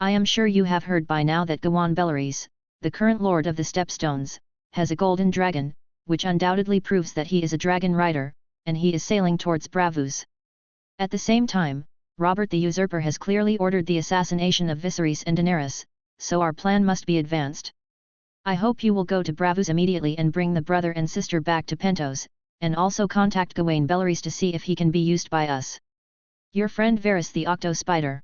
[SPEAKER 1] I am sure you have heard by now that Gawain Bellerys, the current lord of the Stepstones, has a golden dragon, which undoubtedly proves that he is a dragon rider, and he is sailing towards Braavos. At the same time, Robert the Usurper has clearly ordered the assassination of Viserys and Daenerys, so our plan must be advanced. I hope you will go to Braavos immediately and bring the brother and sister back to Pentos, and also contact Gawain Bellerys to see if he can be used by us. Your friend Varys the Octo Spider."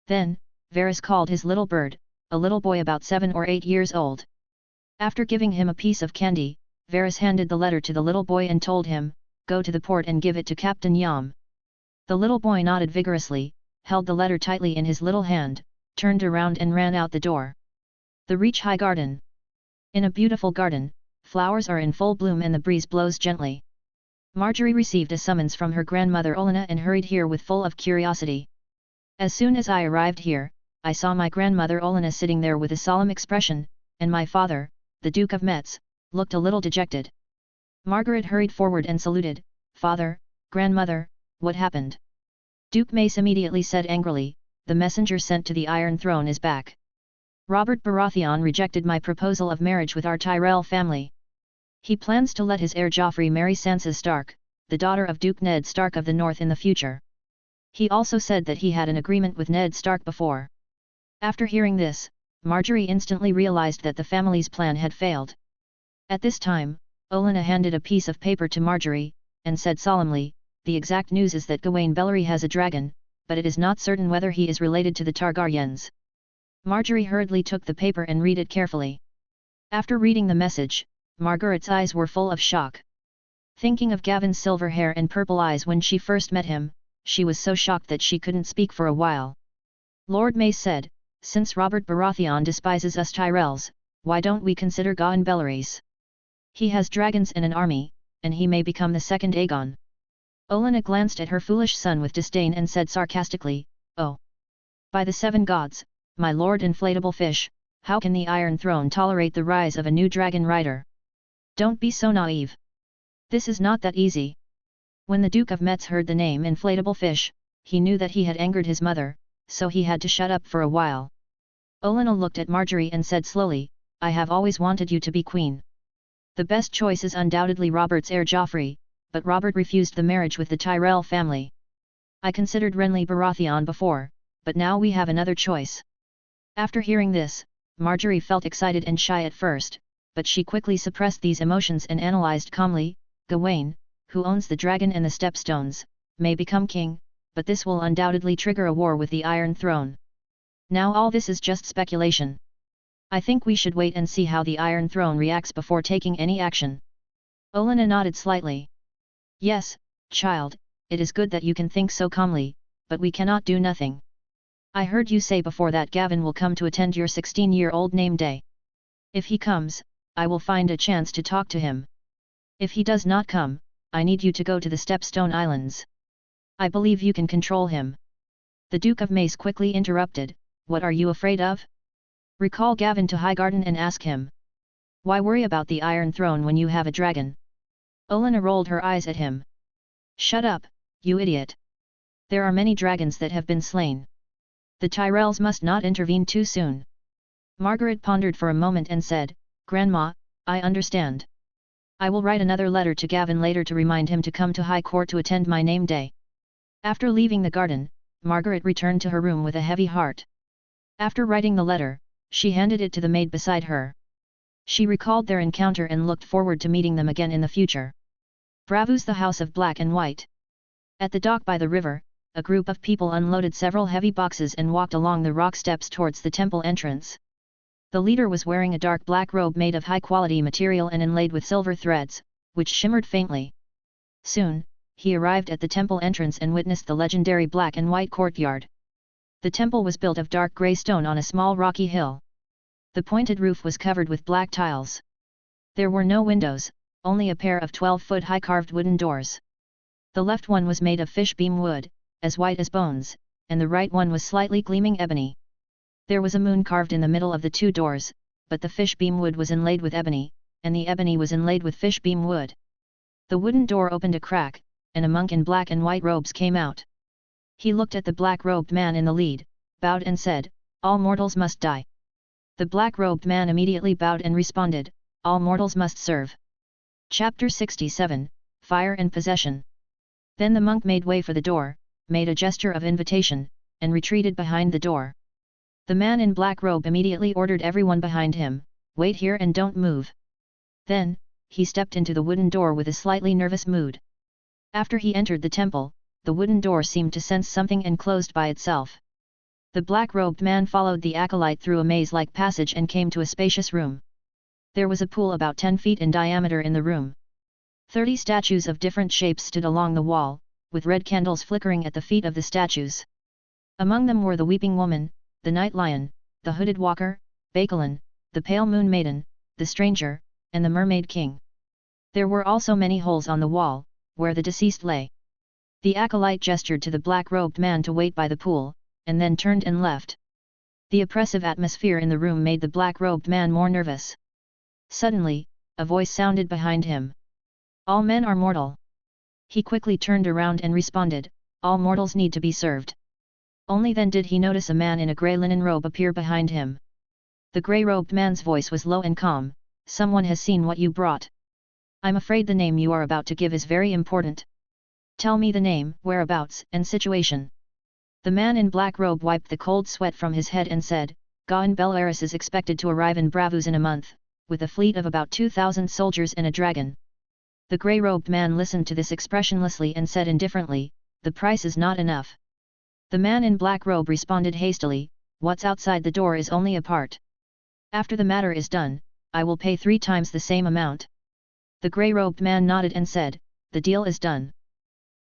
[SPEAKER 1] Then, Varys called his little bird, a little boy about 7 or 8 years old. After giving him a piece of candy, Varys handed the letter to the little boy and told him, "Go to the port and give it to Captain Yam." The little boy nodded vigorously, held the letter tightly in his little hand, turned around and ran out the door. The Reach High Garden. In a beautiful garden, flowers are in full bloom and the breeze blows gently. Marjorie received a summons from her grandmother Olenna and hurried here with full of curiosity. As soon as I arrived here, I saw my grandmother Olenna sitting there with a solemn expression, and my father, the Duke of Metz, looked a little dejected. Margaret hurried forward and saluted, "Father, grandmother, what happened?" Duke Mace immediately said angrily, "The messenger sent to the Iron Throne is back. Robert Baratheon rejected my proposal of marriage with our Tyrell family. He plans to let his heir Joffrey marry Sansa Stark, the daughter of Duke Ned Stark of the North in the future. He also said that he had an agreement with Ned Stark before." After hearing this, Marjorie instantly realized that the family's plan had failed. At this time, Olenna handed a piece of paper to Marjorie, and said solemnly, "The exact news is that Gawain Bellery has a dragon, but it is not certain whether he is related to the Targaryens." Marjorie hurriedly took the paper and read it carefully. After reading the message, Margaret's eyes were full of shock. Thinking of Gavin's silver hair and purple eyes when she first met him, she was so shocked that she couldn't speak for a while. Lord Mace said, "Since Robert Baratheon despises us Tyrells, why don't we consider Gawain Bellerys? He has dragons and an army, and he may become the second Aegon." Olenna glanced at her foolish son with disdain and said sarcastically, "Oh! By the 7 gods, my lord inflatable fish, how can the Iron Throne tolerate the rise of a new dragon rider? Don't be so naive. This is not that easy." When the Duke of Metz heard the name inflatable fish, he knew that he had angered his mother, so he had to shut up for a while. Olenna looked at Marjorie and said slowly, "I have always wanted you to be queen. The best choice is undoubtedly Robert's heir Joffrey, but Robert refused the marriage with the Tyrell family. I considered Renly Baratheon before, but now we have another choice. After hearing this, Marjorie felt excited and shy at first, but she quickly suppressed these emotions and analyzed calmly. Gawain, who owns the dragon and the stepstones, may become king, but this will undoubtedly trigger a war with the Iron Throne. Now all this is just speculation. I think we should wait and see how the Iron Throne reacts before taking any action. Olenna nodded slightly. Yes, child, it is good that you can think so calmly, but we cannot do nothing. I heard you say before that Gavin will come to attend your 16-year-old name day. If he comes, I will find a chance to talk to him. If he does not come, I need you to go to the Stepstone Islands. I believe you can control him. The Duke of Mace quickly interrupted. What are you afraid of? Recall Gavin to Highgarden and ask him. Why worry about the Iron Throne when you have a dragon? Olenna rolled her eyes at him. Shut up, you idiot. There are many dragons that have been slain. The Tyrells must not intervene too soon. Margaret pondered for a moment and said, Grandma, I understand. I will write another letter to Gavin later to remind him to come to High Court to attend my name day. After leaving the garden, Margaret returned to her room with a heavy heart. After writing the letter, she handed it to the maid beside her. She recalled their encounter and looked forward to meeting them again in the future. Bravus, the House of Black and White. At the dock by the river, a group of people unloaded several heavy boxes and walked along the rock steps towards the temple entrance. The leader was wearing a dark black robe made of high-quality material and inlaid with silver threads, which shimmered faintly. Soon, he arrived at the temple entrance and witnessed the legendary black and white courtyard. The temple was built of dark grey stone on a small rocky hill. The pointed roof was covered with black tiles. There were no windows, only a pair of 12-foot high carved wooden doors. The left one was made of fish beam wood, as white as bones, and the right one was slightly gleaming ebony. There was a moon carved in the middle of the two doors, but the fish beam wood was inlaid with ebony, and the ebony was inlaid with fish beam wood. The wooden door opened a crack, and a monk in black and white robes came out. He looked at the black-robed man in the lead, bowed and said, All mortals must die. The black-robed man immediately bowed and responded, All mortals must serve. Chapter 67, Fire and Possession. Then the monk made way for the door, made a gesture of invitation, and retreated behind the door. The man in black robe immediately ordered everyone behind him, Wait here and don't move. Then, he stepped into the wooden door with a slightly nervous mood. After he entered the temple, the wooden door seemed to sense something and closed by itself. The black-robed man followed the acolyte through a maze-like passage and came to a spacious room. There was a pool about 10 feet in diameter in the room. 30 statues of different shapes stood along the wall, with red candles flickering at the feet of the statues. Among them were the Weeping Woman, the Night Lion, the Hooded Walker, Bakelin, the Pale Moon Maiden, the Stranger, and the Mermaid King. There were also many holes on the wall, where the deceased lay. The acolyte gestured to the black-robed man to wait by the pool, and then turned and left. The oppressive atmosphere in the room made the black-robed man more nervous. Suddenly, a voice sounded behind him. All men are mortal. He quickly turned around and responded, All mortals need to be served. Only then did he notice a man in a grey linen robe appear behind him. The grey-robed man's voice was low and calm, Someone has seen what you brought. I'm afraid the name you are about to give is very important. Tell me the name, whereabouts, and situation. The man in black robe wiped the cold sweat from his head and said, Gawain Belleris is expected to arrive in Bravus in a month, with a fleet of about 2,000 soldiers and a dragon. The grey-robed man listened to this expressionlessly and said indifferently, The price is not enough. The man in black robe responded hastily, What's outside the door is only a part. After the matter is done, I will pay 3 times the same amount. The grey-robed man nodded and said, The deal is done.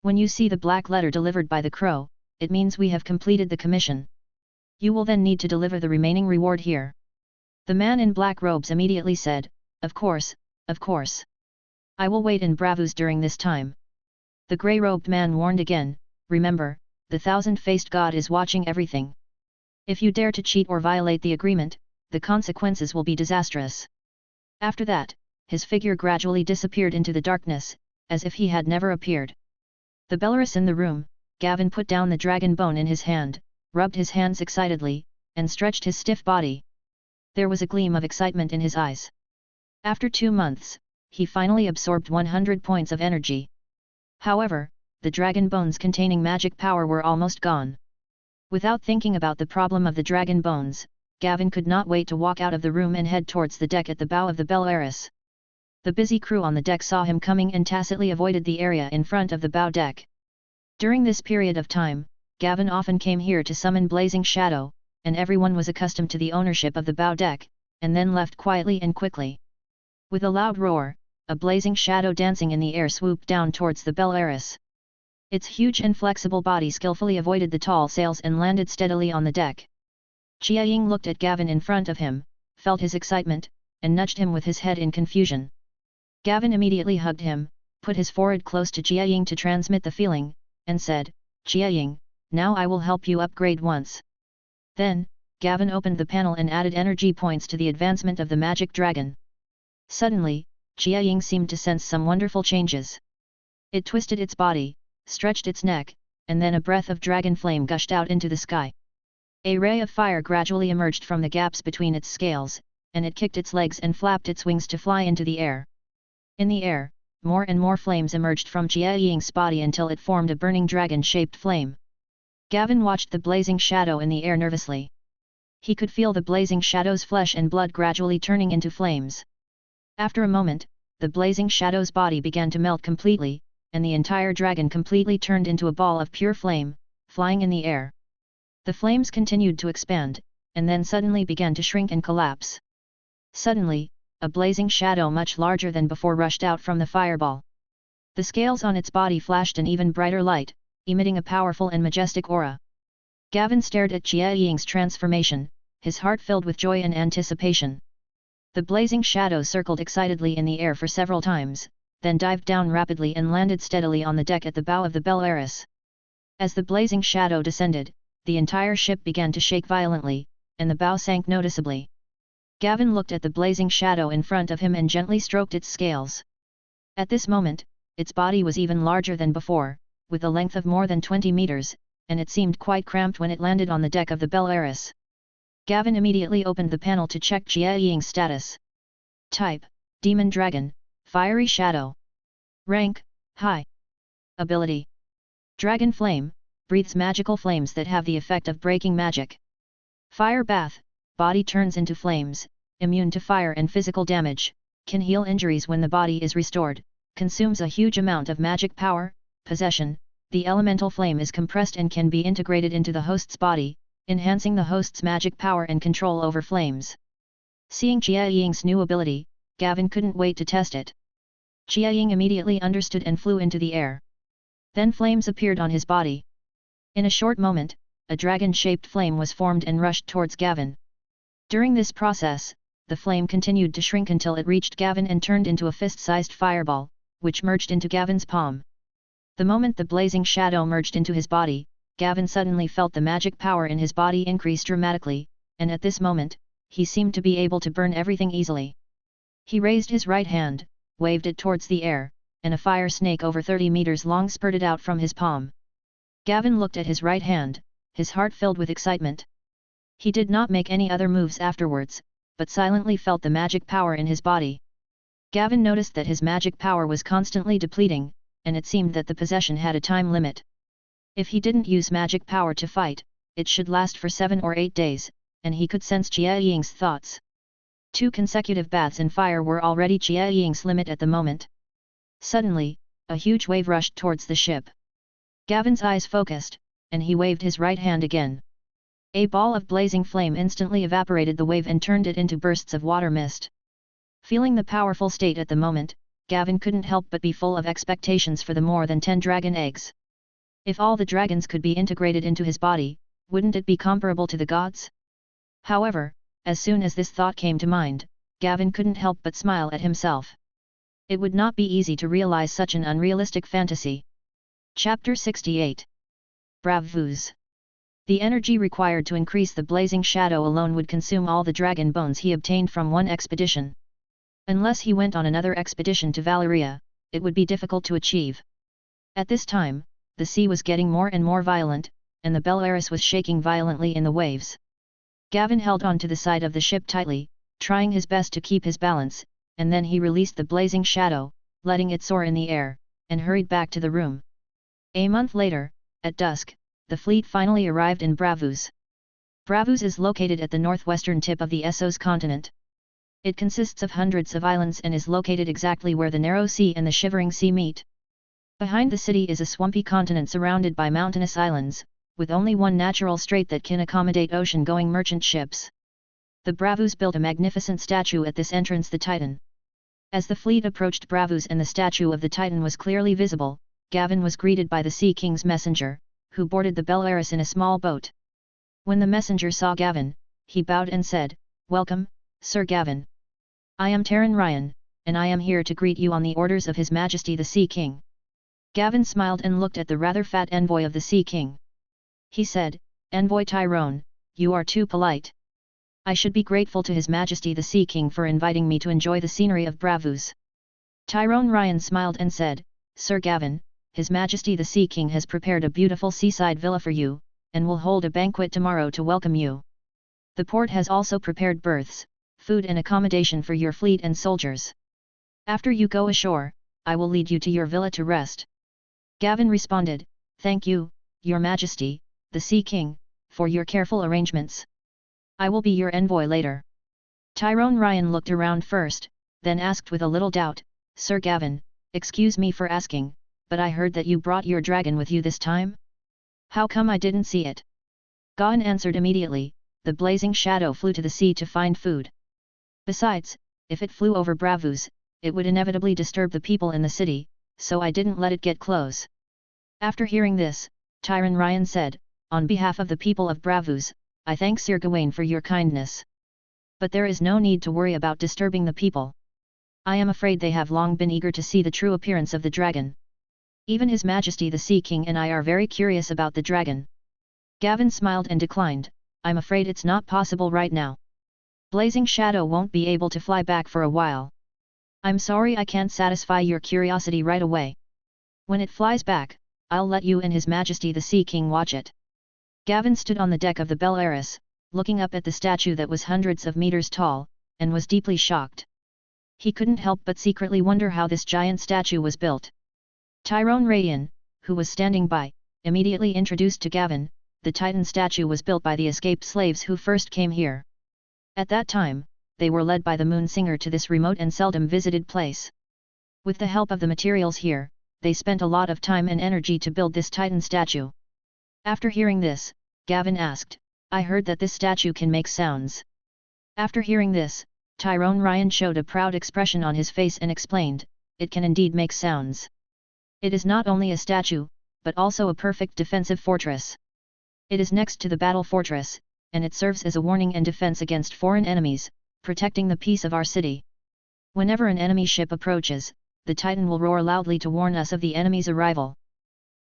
[SPEAKER 1] When you see the black letter delivered by the crow, it means we have completed the commission. You will then need to deliver the remaining reward here. The man in black robes immediately said, Of course, of course. I will wait in Bravus during this time. The grey-robed man warned again, Remember, the thousand-faced god is watching everything. If you dare to cheat or violate the agreement, the consequences will be disastrous. After that, his figure gradually disappeared into the darkness, as if he had never appeared. The Belleris in the room, Gavin put down the dragon bone in his hand, rubbed his hands excitedly, and stretched his stiff body. There was a gleam of excitement in his eyes. After 2 months, he finally absorbed 100 points of energy. However, the dragon bones containing magic power were almost gone. Without thinking about the problem of the dragon bones, Gavin could not wait to walk out of the room and head towards the deck at the bow of the Belarus. The busy crew on the deck saw him coming and tacitly avoided the area in front of the bow deck. During this period of time, Gavin often came here to summon Blazing Shadow, and everyone was accustomed to the ownership of the bow deck, and then left quietly and quickly. With a loud roar, a blazing shadow dancing in the air swooped down towards the Belarus. Its huge and flexible body skillfully avoided the tall sails and landed steadily on the deck. Jiaying looked at Gavin in front of him, felt his excitement, and nudged him with his head in confusion. Gavin immediately hugged him, put his forehead close to Jiaying to transmit the feeling, and said, "Jiaying, now I will help you upgrade once." Then, Gavin opened the panel and added energy points to the advancement of the magic dragon. Suddenly, Jiaying seemed to sense some wonderful changes. It twisted its body, stretched its neck, and then a breath of dragon flame gushed out into the sky. A ray of fire gradually emerged from the gaps between its scales, and it kicked its legs and flapped its wings to fly into the air. In the air, more and more flames emerged from Jiaying's body until it formed a burning dragon-shaped flame. Gavin watched the blazing shadow in the air nervously. He could feel the blazing shadow's flesh and blood gradually turning into flames. After a moment, the blazing shadow's body began to melt completely, and the entire dragon completely turned into a ball of pure flame, flying in the air. The flames continued to expand, and then suddenly began to shrink and collapse. Suddenly, a blazing shadow much larger than before rushed out from the fireball. The scales on its body flashed an even brighter light, emitting a powerful and majestic aura. Gavin stared at Jiaying's transformation, his heart filled with joy and anticipation. The blazing shadow circled excitedly in the air for several times, then dived down rapidly and landed steadily on the deck at the bow of the Belarus. As the blazing shadow descended, the entire ship began to shake violently, and the bow sank noticeably. Gavin looked at the blazing shadow in front of him and gently stroked its scales. At this moment, its body was even larger than before, with a length of more than 20 meters, and it seemed quite cramped when it landed on the deck of the Belarus. Gavin immediately opened the panel to check Jiaying's status. Type: Demon Dragon, Fiery Shadow. Rank: High. Ability: Dragon Flame, breathes magical flames that have the effect of breaking magic. Fire Bath, body turns into flames, immune to fire and physical damage, can heal injuries when the body is restored, consumes a huge amount of magic power. Possession: the elemental flame is compressed and can be integrated into the host's body, enhancing the host's magic power and control over flames. Seeing Jiaying's new ability, Gavin couldn't wait to test it. Jiaying immediately understood and flew into the air. Then flames appeared on his body. In a short moment, a dragon-shaped flame was formed and rushed towards Gavin. During this process, the flame continued to shrink until it reached Gavin and turned into a fist-sized fireball, which merged into Gavin's palm. The moment the blazing shadow merged into his body, Gavin suddenly felt the magic power in his body increase dramatically, and at this moment, he seemed to be able to burn everything easily. He raised his right hand, waved it towards the air, and a fire snake over 30 meters long spurted out from his palm. Gavin looked at his right hand, his heart filled with excitement. He did not make any other moves afterwards, but silently felt the magic power in his body. Gavin noticed that his magic power was constantly depleting, and it seemed that the possession had a time limit. If he didn't use magic power to fight, it should last for 7 or 8 days, and he could sense Jiaying's thoughts. 2 consecutive baths in fire were already Jiaying's limit at the moment. Suddenly, a huge wave rushed towards the ship. Gavin's eyes focused, and he waved his right hand again. A ball of blazing flame instantly evaporated the wave and turned it into bursts of water mist. Feeling the powerful state at the moment, Gavin couldn't help but be full of expectations for the more than 10 dragon eggs. If all the dragons could be integrated into his body, wouldn't it be comparable to the gods? However, as soon as this thought came to mind, Gavin couldn't help but smile at himself. It would not be easy to realize such an unrealistic fantasy. Chapter 68. Bravos. The energy required to increase the blazing shadow alone would consume all the dragon bones he obtained from one expedition. Unless he went on another expedition to Valeria, it would be difficult to achieve. At this time, the sea was getting more and more violent, and the Belarus was shaking violently in the waves. Gavin held on to the side of the ship tightly, trying his best to keep his balance, and then he released the blazing shadow, letting it soar in the air, and hurried back to the room. A month later, at dusk, the fleet finally arrived in Bravos. Bravus is located at the northwestern tip of the Essos continent. It consists of hundreds of islands and is located exactly where the narrow sea and the shivering sea meet. Behind the city is a swampy continent surrounded by mountainous islands, with only one natural strait that can accommodate ocean-going merchant ships. The Bravus built a magnificent statue at this entrance, the Titan. As the fleet approached Bravus and the statue of the Titan was clearly visible, Gavin was greeted by the Sea King's messenger, who boarded the Belleris in a small boat. When the messenger saw Gavin, he bowed and said, "Welcome, Sir Gavin. I am Taran Ryan, and I am here to greet you on the orders of His Majesty the Sea King." Gavin smiled and looked at the rather fat envoy of the Sea King. He said, "Envoy Tyrone, you are too polite. I should be grateful to His Majesty the Sea King for inviting me to enjoy the scenery of Bravus." Tyrone Ryan smiled and said, "Sir Gavin, His Majesty the Sea King has prepared a beautiful seaside villa for you, and will hold a banquet tomorrow to welcome you. The port has also prepared berths, food and accommodation for your fleet and soldiers. After you go ashore, I will lead you to your villa to rest." Gavin responded, "Thank you, Your Majesty, the Sea King, for your careful arrangements. I will be your envoy later." Tyrone Ryan looked around first, then asked with a little doubt, "Sir Gavin, excuse me for asking, but I heard that you brought your dragon with you this time? How come I didn't see it?" Gavin answered immediately, "The blazing shadow flew to the sea to find food. Besides, if it flew over Bravus, it would inevitably disturb the people in the city, so I didn't let it get close." After hearing this, Tyrone Ryan said, "On behalf of the people of Bravus, I thank Sir Gawain for your kindness. But there is no need to worry about disturbing the people. I am afraid they have long been eager to see the true appearance of the dragon. Even His Majesty the Sea King and I are very curious about the dragon." Gavin smiled and declined, "I'm afraid it's not possible right now. Blazing Shadow won't be able to fly back for a while. I'm sorry I can't satisfy your curiosity right away. When it flies back, I'll let you and His Majesty the Sea King watch it." Gavin stood on the deck of the Belleris, looking up at the statue that was hundreds of meters tall, and was deeply shocked. He couldn't help but secretly wonder how this giant statue was built. Tyrone Ryan, who was standing by, immediately introduced to Gavin, "The Titan statue was built by the escaped slaves who first came here. At that time, they were led by the Moon Singer to this remote and seldom visited place. With the help of the materials here, they spent a lot of time and energy to build this Titan statue." After hearing this, Gavin asked, "I heard that this statue can make sounds." After hearing this, Tyrone Ryan showed a proud expression on his face and explained, "It can indeed make sounds. It is not only a statue, but also a perfect defensive fortress. It is next to the battle fortress, and it serves as a warning and defense against foreign enemies, protecting the peace of our city. Whenever an enemy ship approaches, the Titan will roar loudly to warn us of the enemy's arrival."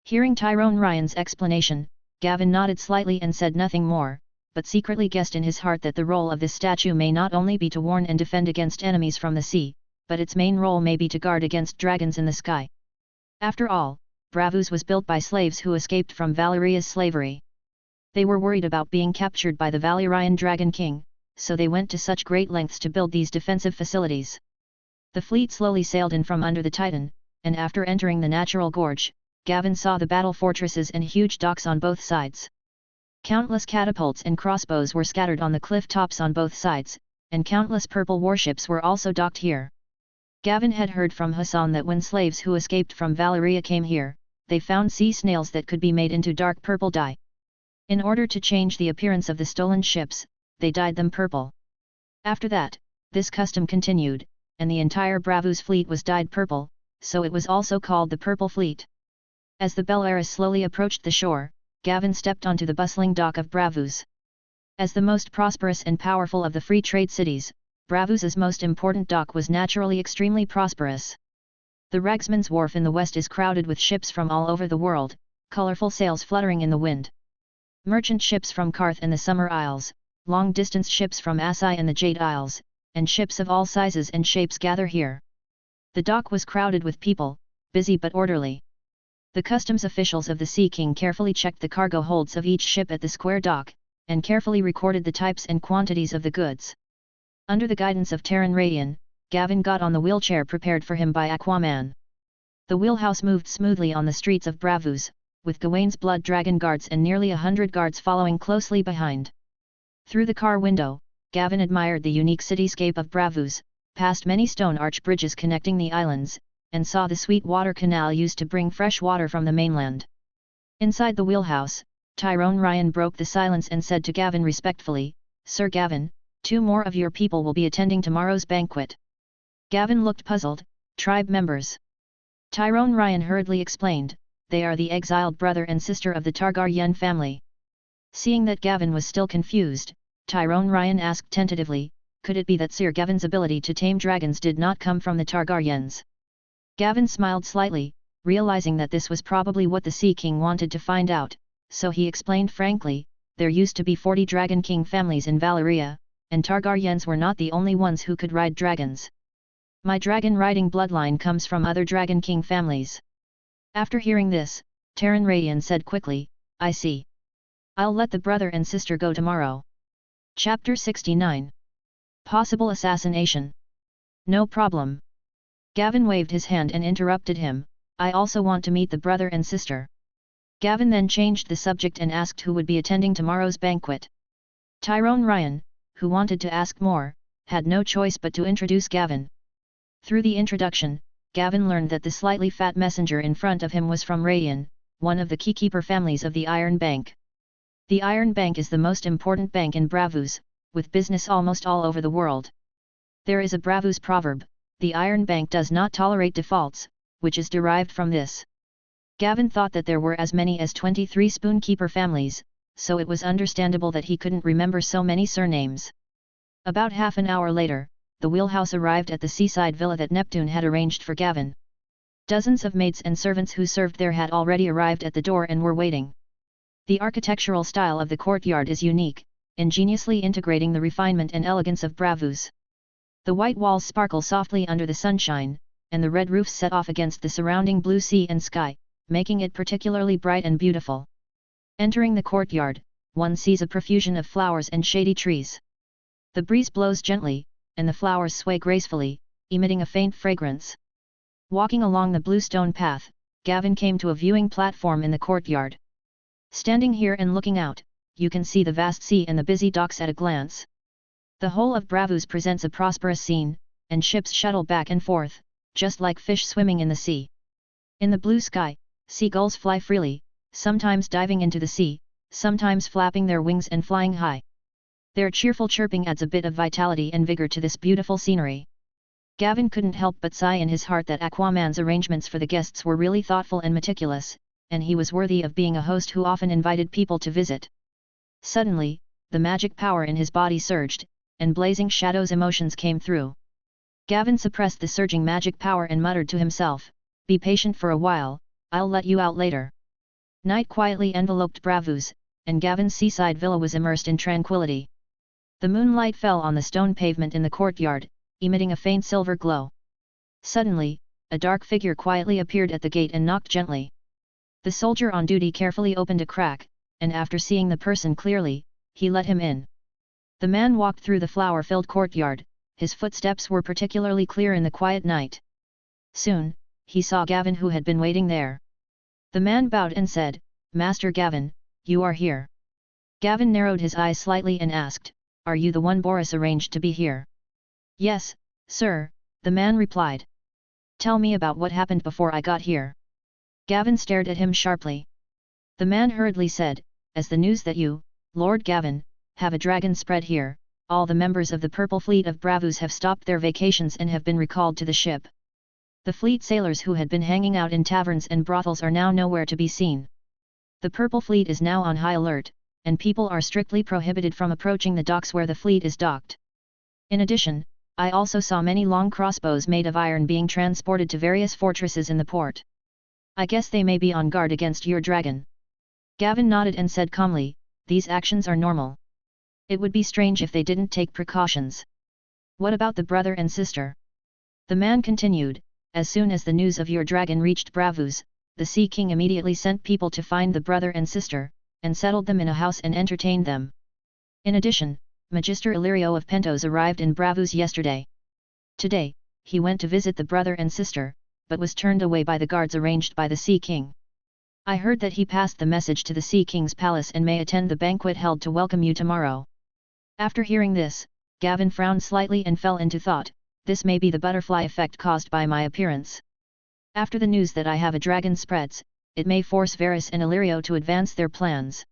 [SPEAKER 1] Hearing Tyrone Ryan's explanation, Gavin nodded slightly and said nothing more, but secretly guessed in his heart that the role of this statue may not only be to warn and defend against enemies from the sea, but its main role may be to guard against dragons in the sky. After all, Bravus was built by slaves who escaped from Valeria's slavery. They were worried about being captured by the Valerian Dragon King, so they went to such great lengths to build these defensive facilities. The fleet slowly sailed in from under the Titan, and after entering the natural gorge, Gavin saw the battle fortresses and huge docks on both sides. Countless catapults and crossbows were scattered on the cliff tops on both sides, and countless purple warships were also docked here. Gavin had heard from Hassan that when slaves who escaped from Valeria came here, they found sea snails that could be made into dark purple dye. In order to change the appearance of the stolen ships, they dyed them purple. After that, this custom continued, and the entire Bravus fleet was dyed purple, so it was also called the Purple Fleet. As the Belleris slowly approached the shore, Gavin stepped onto the bustling dock of Bravus. As the most prosperous and powerful of the free trade cities, Bravus's most important dock was naturally extremely prosperous. The Ragsman's Wharf in the west is crowded with ships from all over the world, colorful sails fluttering in the wind. Merchant ships from Karth and the Summer Isles, long-distance ships from Asai and the Jade Isles, and ships of all sizes and shapes gather here. The dock was crowded with people, busy but orderly. The customs officials of the Sea King carefully checked the cargo holds of each ship at the square dock, and carefully recorded the types and quantities of the goods. Under the guidance of Taran Radian, Gavin got on the wheelchair prepared for him by Aquaman. The wheelhouse moved smoothly on the streets of Bravus, with Gawain's blood dragon guards and nearly 100 guards following closely behind. Through the car window, Gavin admired the unique cityscape of Bravus, passed many stone arch bridges connecting the islands, and saw the sweet water canal used to bring fresh water from the mainland. Inside the wheelhouse, Tyrone Ryan broke the silence and said to Gavin respectfully, "Sir Gavin, 2 more of your people will be attending tomorrow's banquet." Gavin looked puzzled. "Tribe members?" Tyrone Ryan hurriedly explained, "They are the exiled brother and sister of the Targaryen family." Seeing that Gavin was still confused, Tyrone Ryan asked tentatively, "Could it be that Sir Gavin's ability to tame dragons did not come from the Targaryens?" Gavin smiled slightly, realizing that this was probably what the Sea King wanted to find out, so he explained frankly, "There used to be 40 Dragon King families in Valyria, and Targaryens were not the only ones who could ride dragons. My dragon-riding bloodline comes from other Dragon King families." After hearing this, Taran Rayan said quickly, "I see. I'll let the brother and sister go tomorrow." Chapter 69. Possible assassination. "No problem." Gavin waved his hand and interrupted him, "I also want to meet the brother and sister." Gavin then changed the subject and asked who would be attending tomorrow's banquet. Tyrone Ryan, who wanted to ask more, had no choice but to introduce Gavin. Through the introduction, Gavin learned that the slightly fat messenger in front of him was from Rayan, one of the keykeeper families of the Iron Bank. The Iron Bank is the most important bank in Bravus, with business almost all over the world. There is a Bravus proverb, "The Iron Bank does not tolerate defaults," which is derived from this. Gavin thought that there were as many as 23 spoonkeeper families, so it was understandable that he couldn't remember so many surnames. About half an hour later, the wheelhouse arrived at the seaside villa that Neptune had arranged for Gavin. Dozens of maids and servants who served there had already arrived at the door and were waiting. The architectural style of the courtyard is unique, ingeniously integrating the refinement and elegance of Bravus. The white walls sparkle softly under the sunshine, and the red roofs set off against the surrounding blue sea and sky, making it particularly bright and beautiful. Entering the courtyard, one sees a profusion of flowers and shady trees. The breeze blows gently, and the flowers sway gracefully, emitting a faint fragrance. Walking along the blue stone path, Gavin came to a viewing platform in the courtyard. Standing here and looking out, you can see the vast sea and the busy docks at a glance. The whole of Bravus presents a prosperous scene, and ships shuttle back and forth, just like fish swimming in the sea. In the blue sky, seagulls fly freely, sometimes diving into the sea, sometimes flapping their wings and flying high. Their cheerful chirping adds a bit of vitality and vigor to this beautiful scenery. Gavin couldn't help but sigh in his heart that Aquaman's arrangements for the guests were really thoughtful and meticulous, and he was worthy of being a host who often invited people to visit. Suddenly, the magic power in his body surged, and blazing shadows emotions came through. Gavin suppressed the surging magic power and muttered to himself, "Be patient for a while, I'll let you out later." Night quietly enveloped Bravus, and Gavin's seaside villa was immersed in tranquility. The moonlight fell on the stone pavement in the courtyard, emitting a faint silver glow. Suddenly, a dark figure quietly appeared at the gate and knocked gently. The soldier on duty carefully opened a crack, and after seeing the person clearly, he let him in. The man walked through the flower-filled courtyard, his footsteps were particularly clear in the quiet night. Soon, he saw Gavin who had been waiting there. The man bowed and said, "Master Gavin, you are here." Gavin narrowed his eyes slightly and asked, "Are you the one Boris arranged to be here?" "Yes, sir," the man replied. "Tell me about what happened before I got here." Gavin stared at him sharply. The man hurriedly said, "As the news that you, Lord Gavin, have a dragon spread here, all the members of the Purple Fleet of Bravus have stopped their vacations and have been recalled to the ship. The fleet sailors who had been hanging out in taverns and brothels are now nowhere to be seen. The Purple Fleet is now on high alert, and people are strictly prohibited from approaching the docks where the fleet is docked. In addition, I also saw many long crossbows made of iron being transported to various fortresses in the port. I guess they may be on guard against your dragon." Gavin nodded and said calmly, "These actions are normal. It would be strange if they didn't take precautions." "What about the brother and sister?" The man continued, "As soon as the news of your dragon reached Bravus, the Sea King immediately sent people to find the brother and sister, and settled them in a house and entertained them. In addition, Magister Illyrio of Pentos arrived in Bravus yesterday. Today, he went to visit the brother and sister, but was turned away by the guards arranged by the Sea King. I heard that he passed the message to the Sea King's palace and may attend the banquet held to welcome you tomorrow." After hearing this, Gavin frowned slightly and fell into thought, this may be the butterfly effect caused by my appearance. After the news that I have a dragon spreads, it may force Varys and Illyrio to advance their plans.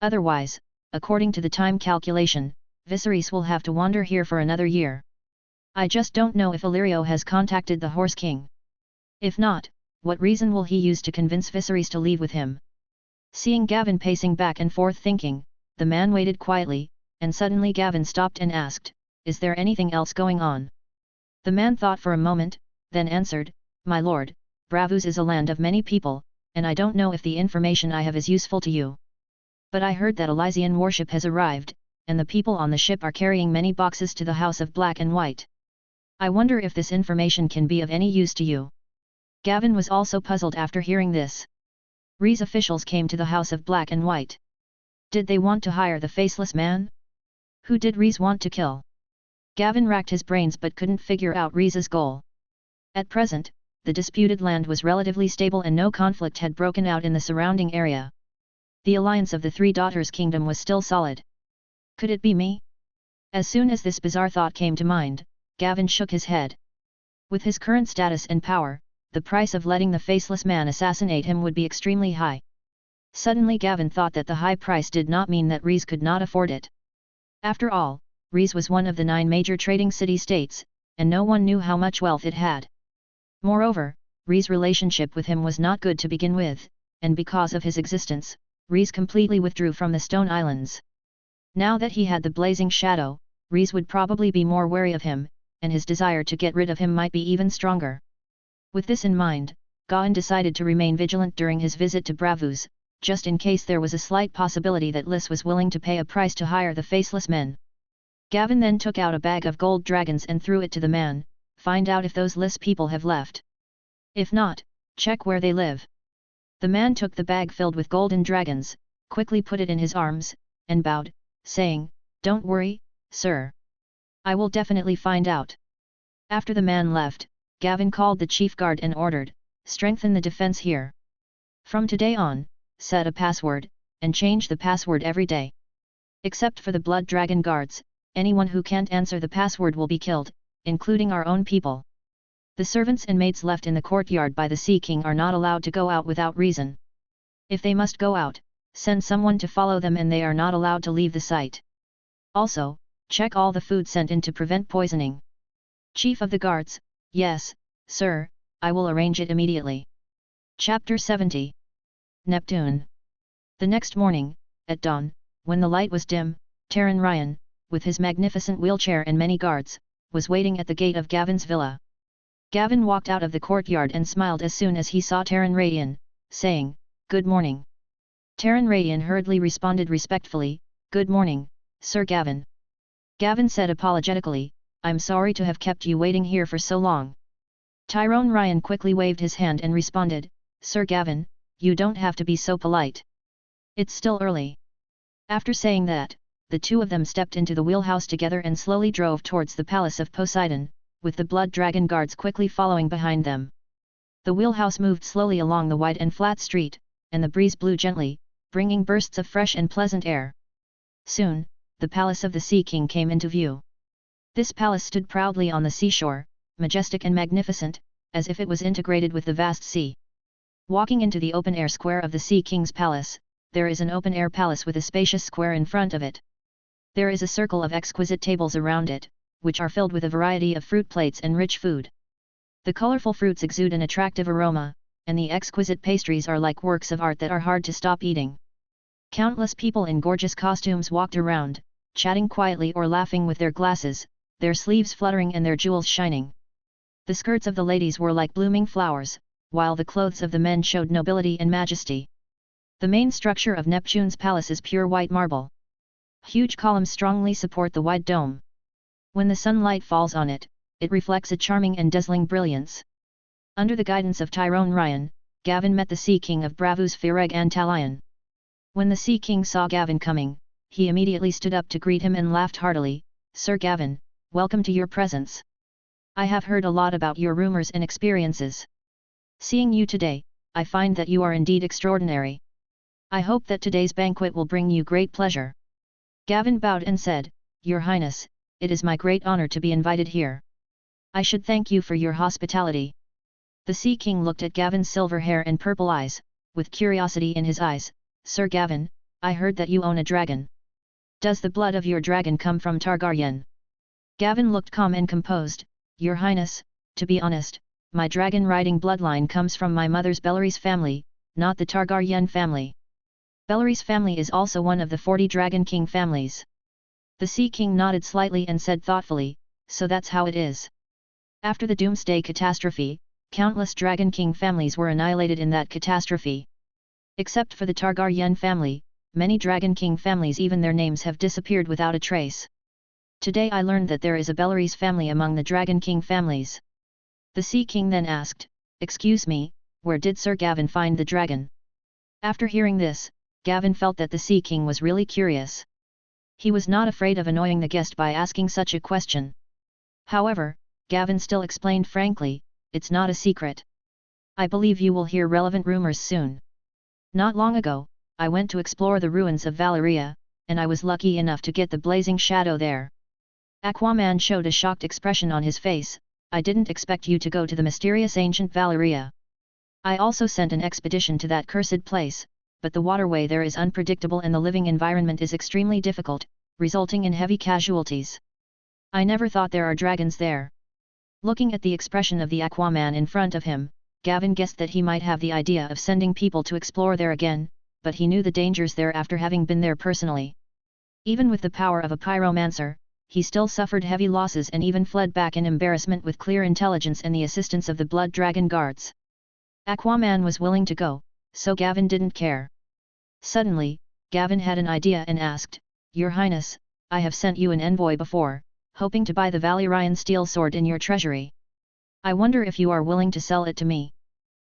[SPEAKER 1] Otherwise, according to the time calculation, Viserys will have to wander here for another year. I just don't know if Illyrio has contacted the Horse King. If not, what reason will he use to convince Viserys to leave with him? Seeing Gavin pacing back and forth thinking, the man waited quietly, and suddenly Gavin stopped and asked, "Is there anything else going on?" The man thought for a moment, then answered, "My lord, Braavos is a land of many people, and I don't know if the information I have is useful to you. But I heard that Elysian warship has arrived, and the people on the ship are carrying many boxes to the House of Black and White. I wonder if this information can be of any use to you." Gavin was also puzzled after hearing this. Rhys officials came to the House of Black and White. Did they want to hire the faceless man? Who did Rhys want to kill? Gavin racked his brains but couldn't figure out Rhys's goal. At present, the disputed land was relatively stable and no conflict had broken out in the surrounding area. The alliance of the Three Daughters Kingdom was still solid. Could it be me? As soon as this bizarre thought came to mind, Gavin shook his head. With his current status and power, the price of letting the faceless man assassinate him would be extremely high. Suddenly Gavin thought that the high price did not mean that Rhys could not afford it. After all, Rhys was one of the 9 major trading city-states, and no one knew how much wealth it had. Moreover, Rhys' relationship with him was not good to begin with, and because of his existence, Rhys completely withdrew from the Stone Islands. Now that he had the Blazing Shadow, Rhys would probably be more wary of him, and his desire to get rid of him might be even stronger. With this in mind, Gavin decided to remain vigilant during his visit to Braavos, just in case there was a slight possibility that Lys was willing to pay a price to hire the faceless men. Gavin then took out a bag of gold dragons and threw it to the man, "Find out if those Lys people have left. If not, check where they live." The man took the bag filled with golden dragons, quickly put it in his arms, and bowed, saying, "Don't worry, sir. I will definitely find out." After the man left, Gavin called the chief guard and ordered, "Strengthen the defense here. From today on, set a password, and change the password every day. Except for the blood dragon guards, anyone who can't answer the password will be killed, including our own people. The servants and maids left in the courtyard by the Sea King are not allowed to go out without reason. If they must go out, send someone to follow them and they are not allowed to leave the site. Also, check all the food sent in to prevent poisoning." Chief of the Guards, "Yes, sir, I will arrange it immediately." Chapter 70. Neptune. The next morning, at dawn, when the light was dim, Taron Ryan, with his magnificent wheelchair and many guards, was waiting at the gate of Gavin's villa. Gavin walked out of the courtyard and smiled as soon as he saw Taron Ryan, saying, "Good morning." Taron Ryan hurriedly responded respectfully, "Good morning, Sir Gavin." Gavin said apologetically, "I'm sorry to have kept you waiting here for so long." Tyrone Ryan quickly waved his hand and responded, "Sir Gavin, you don't have to be so polite. It's still early." After saying that, the two of them stepped into the wheelhouse together and slowly drove towards the palace of Poseidon, with the blood dragon guards quickly following behind them. The wheelhouse moved slowly along the wide and flat street, and the breeze blew gently, bringing bursts of fresh and pleasant air. Soon, the palace of the Sea King came into view. This palace stood proudly on the seashore, majestic and magnificent, as if it was integrated with the vast sea. Walking into the open-air square of the Sea King's palace, there is an open-air palace with a spacious square in front of it. There is a circle of exquisite tables around it, which are filled with a variety of fruit plates and rich food. The colorful fruits exude an attractive aroma, and the exquisite pastries are like works of art that are hard to stop eating. Countless people in gorgeous costumes walked around, chatting quietly or laughing with their glasses, their sleeves fluttering and their jewels shining. The skirts of the ladies were like blooming flowers, while the clothes of the men showed nobility and majesty. The main structure of Neptune's palace is pure white marble. Huge columns strongly support the wide dome. When the sunlight falls on it, it reflects a charming and dazzling brilliance. Under the guidance of Tyrone Ryan, Gavin met the Sea King of Braavos Fireg Antalion. When the Sea King saw Gavin coming, he immediately stood up to greet him and laughed heartily, "Sir Gavin, welcome to your presence. I have heard a lot about your rumors and experiences. Seeing you today, I find that you are indeed extraordinary. I hope that today's banquet will bring you great pleasure." Gavin bowed and said, Your Highness, it is my great honor to be invited here. I should thank you for your hospitality. The Sea King looked at Gavin's silver hair and purple eyes, with curiosity in his eyes. Sir Gavin, I heard that you own a dragon. Does the blood of your dragon come from Targaryen? Gavin looked calm and composed. Your Highness, to be honest, my dragon-riding bloodline comes from my mother's Bellarese family, not the Targaryen family. Bellarese family is also one of the 40 Dragon King families. The Sea King nodded slightly and said thoughtfully, so that's how it is. After the Doomsday catastrophe, countless Dragon King families were annihilated in that catastrophe. Except for the Targaryen family, many Dragon King families, even their names have disappeared without a trace. Today I learned that there is a Bellarese family among the Dragon King families. The Sea King then asked, excuse me, where did Sir Gavin find the dragon? After hearing this, Gavin felt that the Sea King was really curious. He was not afraid of annoying the guest by asking such a question. However, Gavin still explained frankly, it's not a secret. I believe you will hear relevant rumors soon. Not long ago, I went to explore the ruins of Valyria, and I was lucky enough to get the blazing shadow there. Aquaman showed a shocked expression on his face. I didn't expect you to go to the mysterious ancient Valyria. I also sent an expedition to that cursed place, but the waterway there is unpredictable and the living environment is extremely difficult, resulting in heavy casualties. I never thought there are dragons there. Looking at the expression of the Aquaman in front of him, Gavin guessed that he might have the idea of sending people to explore there again, but he knew the dangers there after having been there personally. Even with the power of a pyromancer, he still suffered heavy losses and even fled back in embarrassment with clear intelligence and the assistance of the Blood Dragon guards. Aquaman was willing to go, so Gavin didn't care. Suddenly, Gavin had an idea and asked, Your Highness, I have sent you an envoy before, hoping to buy the Valyrian steel sword in your treasury. I wonder if you are willing to sell it to me.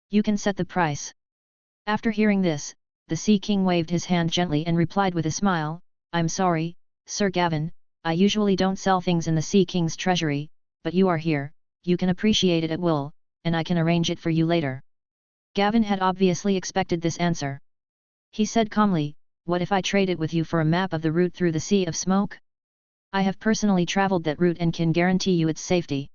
[SPEAKER 1] You can set the price. After hearing this, the Sea King waved his hand gently and replied with a smile, I'm sorry, Sir Gavin, I usually don't sell things in the Sea King's treasury, but you are here, you can appreciate it at will, and I can arrange it for you later. Gavin had obviously expected this answer. He said calmly, what if I trade it with you for a map of the route through the Sea of Smoke? I have personally traveled that route and can guarantee you its safety.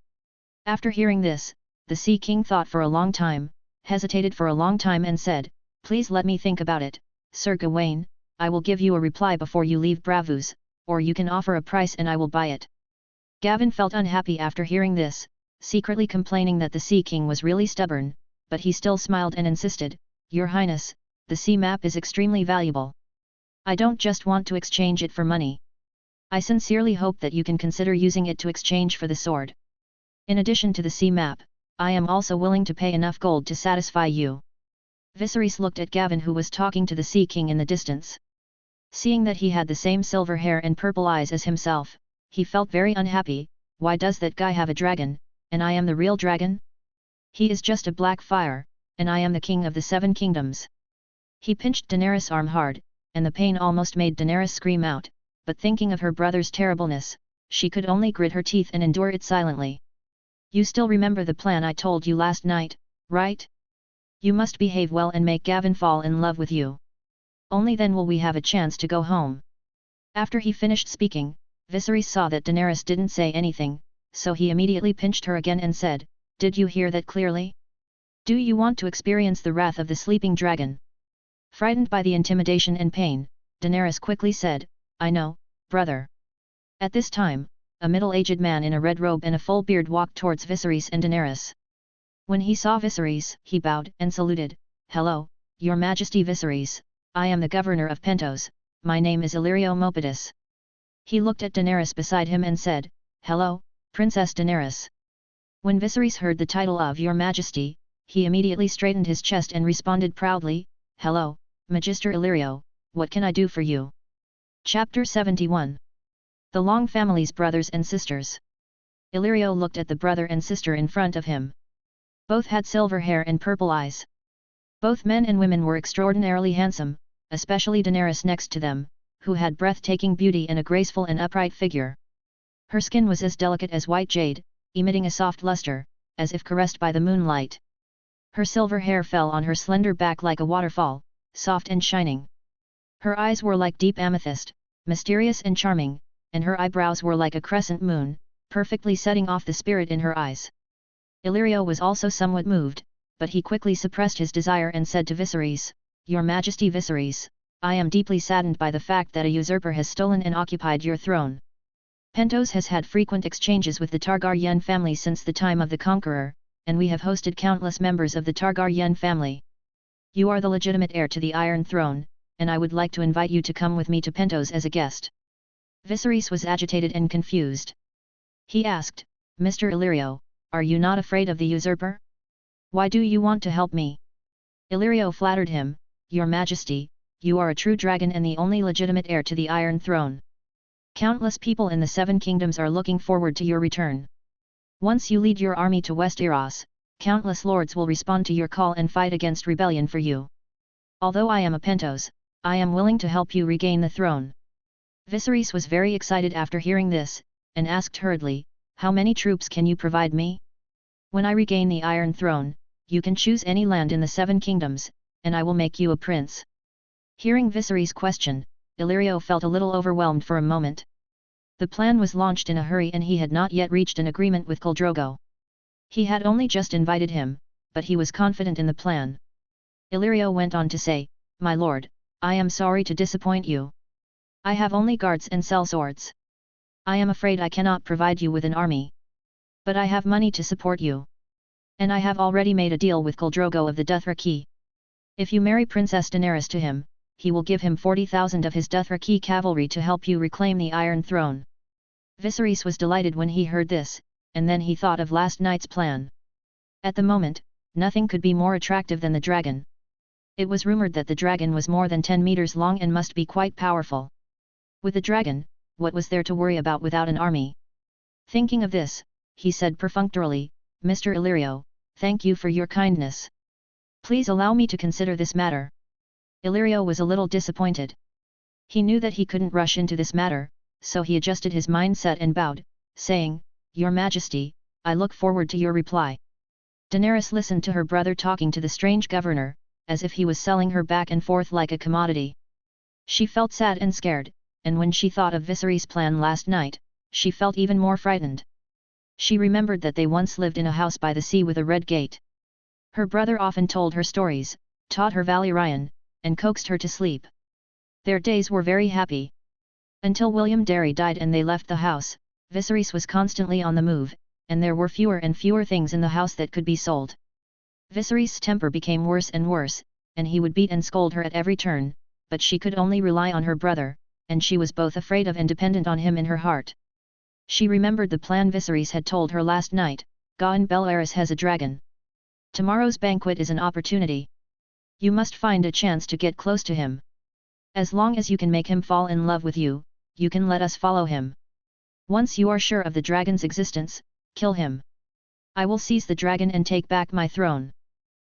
[SPEAKER 1] After hearing this, the Sea King thought for a long time, hesitated for a long time and said, Please let me think about it, Sir Gawain, I will give you a reply before you leave Bravos, or you can offer a price and I will buy it. Gavin felt unhappy after hearing this, secretly complaining that the Sea King was really stubborn, but he still smiled and insisted, Your Highness, the sea map is extremely valuable. I don't just want to exchange it for money. I sincerely hope that you can consider using it to exchange for the sword. In addition to the sea map, I am also willing to pay enough gold to satisfy you. Viserys looked at Gavin, who was talking to the Sea King in the distance. Seeing that he had the same silver hair and purple eyes as himself, he felt very unhappy. Why does that guy have a dragon, and I am the real dragon? He is just a black fire, and I am the king of the 7 kingdoms. He pinched Daenerys' arm hard, and the pain almost made Daenerys scream out, but thinking of her brother's terribleness, she could only grit her teeth and endure it silently. You still remember the plan I told you last night, right? You must behave well and make Gavin fall in love with you. Only then will we have a chance to go home. After he finished speaking, Viserys saw that Daenerys didn't say anything, so he immediately pinched her again and said, Did you hear that clearly? Do you want to experience the wrath of the sleeping dragon? Frightened by the intimidation and pain, Daenerys quickly said, I know, brother. At this time, a middle-aged man in a red robe and a full beard walked towards Viserys and Daenerys. When he saw Viserys, he bowed and saluted, Hello, Your Majesty Viserys, I am the governor of Pentos, my name is Illyrio Mopedus. He looked at Daenerys beside him and said, Hello, Princess Daenerys. When Viserys heard the title of Your Majesty, he immediately straightened his chest and responded proudly, Hello, Magister Illyrio, what can I do for you? Chapter 71. The Long Family's Brothers and Sisters. Illyrio looked at the brother and sister in front of him. Both had silver hair and purple eyes. Both men and women were extraordinarily handsome, especially Daenerys next to them, who had breathtaking beauty and a graceful and upright figure. Her skin was as delicate as white jade, emitting a soft luster, as if caressed by the moonlight. Her silver hair fell on her slender back like a waterfall, soft and shining. Her eyes were like deep amethyst, mysterious and charming, and her eyebrows were like a crescent moon, perfectly setting off the spirit in her eyes. Illyrio was also somewhat moved, but he quickly suppressed his desire and said to Viserys, "Your Majesty Viserys, I am deeply saddened by the fact that a usurper has stolen and occupied your throne. Pentos has had frequent exchanges with the Targaryen family since the time of the Conqueror, and we have hosted countless members of the Targaryen family. You are the legitimate heir to the Iron Throne, and I would like to invite you to come with me to Pentos as a guest." Viserys was agitated and confused. He asked, "Mr. Illyrio, are you not afraid of the usurper? Why do you want to help me?" Illyrio flattered him, "Your Majesty, you are a true dragon and the only legitimate heir to the Iron Throne. Countless people in the Seven Kingdoms are looking forward to your return. Once you lead your army to Westeros, countless lords will respond to your call and fight against rebellion for you. Although I am a Pentos, I am willing to help you regain the throne." Viserys was very excited after hearing this, and asked hurriedly, "How many troops can you provide me? When I regain the Iron Throne, you can choose any land in the Seven Kingdoms, and I will make you a prince." Hearing Viserys' question, Illyrio felt a little overwhelmed for a moment. The plan was launched in a hurry and he had not yet reached an agreement with Khal Drogo. He had only just invited him, but he was confident in the plan. Illyrio went on to say, "My lord, I am sorry to disappoint you. I have only guards and sellswords. I am afraid I cannot provide you with an army. But I have money to support you. And I have already made a deal with Khal Drogo of the Dothraki. If you marry Princess Daenerys to him, he will give him 40,000 of his Dothraki cavalry to help you reclaim the Iron Throne." Viserys was delighted when he heard this, and then he thought of last night's plan. At the moment, nothing could be more attractive than the dragon. It was rumored that the dragon was more than 10 meters long and must be quite powerful. With the dragon, what was there to worry about without an army? Thinking of this, he said perfunctorily, "Mr. Illyrio, thank you for your kindness. Please allow me to consider this matter." Illyrio was a little disappointed. He knew that he couldn't rush into this matter, so he adjusted his mindset and bowed, saying, "Your Majesty, I look forward to your reply." Daenerys listened to her brother talking to the strange governor, as if he was selling her back and forth like a commodity. She felt sad and scared, and when she thought of Viserys' plan last night, she felt even more frightened. She remembered that they once lived in a house by the sea with a red gate. Her brother often told her stories, taught her Valyrian, and coaxed her to sleep. Their days were very happy. Until William Darry died and they left the house, Viserys was constantly on the move, and there were fewer and fewer things in the house that could be sold. Viserys' temper became worse and worse, and he would beat and scold her at every turn, but she could only rely on her brother, and she was both afraid of and dependent on him in her heart. She remembered the plan Viserys had told her last night, "Gawain Bellerys has a dragon. Tomorrow's banquet is an opportunity. You must find a chance to get close to him. As long as you can make him fall in love with you, you can let us follow him. Once you are sure of the dragon's existence, kill him. I will seize the dragon and take back my throne."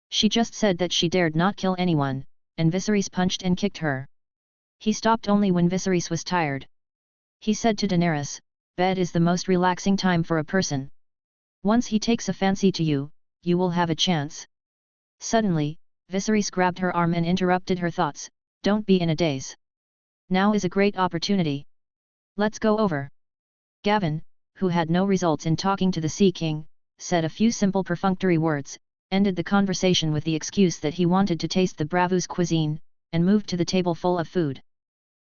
[SPEAKER 1] She just said that she dared not kill anyone, and Viserys punched and kicked her. He stopped only when Viserys was tired. He said to Daenerys, "Bed is the most relaxing time for a person. Once he takes a fancy to you, you will have a chance." Suddenly, Viserys grabbed her arm and interrupted her thoughts, "Don't be in a daze. Now is a great opportunity. Let's go over." Gavin, who had no results in talking to the Sea King, said a few simple perfunctory words, ended the conversation with the excuse that he wanted to taste the Bravos cuisine, and moved to the table full of food.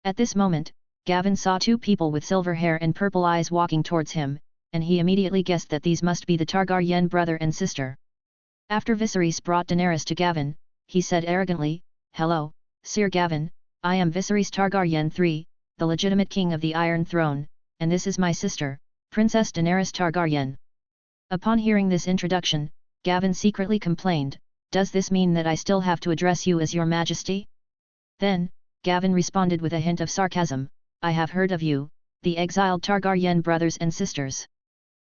[SPEAKER 1] At this moment, Gavin saw two people with silver hair and purple eyes walking towards him, and he immediately guessed that these must be the Targaryen brother and sister. After Viserys brought Daenerys to Gavin, he said arrogantly, "Hello, Sir Gavin, I am Viserys Targaryen III, the legitimate king of the Iron Throne, and this is my sister, Princess Daenerys Targaryen." Upon hearing this introduction, Gavin secretly complained, "Does this mean that I still have to address you as your Majesty?" Then, Gavin responded with a hint of sarcasm, "I have heard of you, the exiled Targaryen brothers and sisters."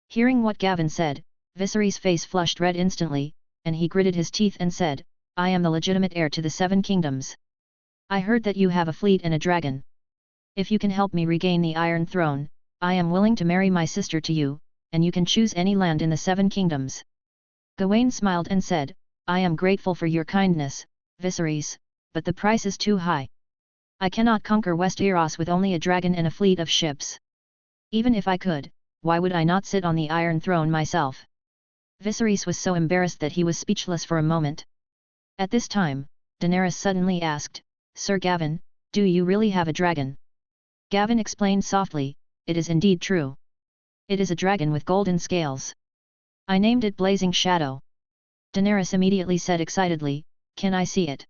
[SPEAKER 1] Hearing what Gavin said, Viserys' face flushed red instantly, and he gritted his teeth and said, "I am the legitimate heir to the Seven Kingdoms. I heard that you have a fleet and a dragon. If you can help me regain the Iron Throne, I am willing to marry my sister to you, and you can choose any land in the Seven Kingdoms." Gawain smiled and said, "I am grateful for your kindness, Viserys, but the price is too high. I cannot conquer Westeros with only a dragon and a fleet of ships. Even if I could, why would I not sit on the Iron Throne myself? Viserys was so embarrassed that he was speechless for a moment. At this time, Daenerys suddenly asked, Sir Gavin, do you really have a dragon? Gavin explained softly, it is indeed true. It is a dragon with golden scales. I named it Blazing Shadow. Daenerys immediately said excitedly, can I see it?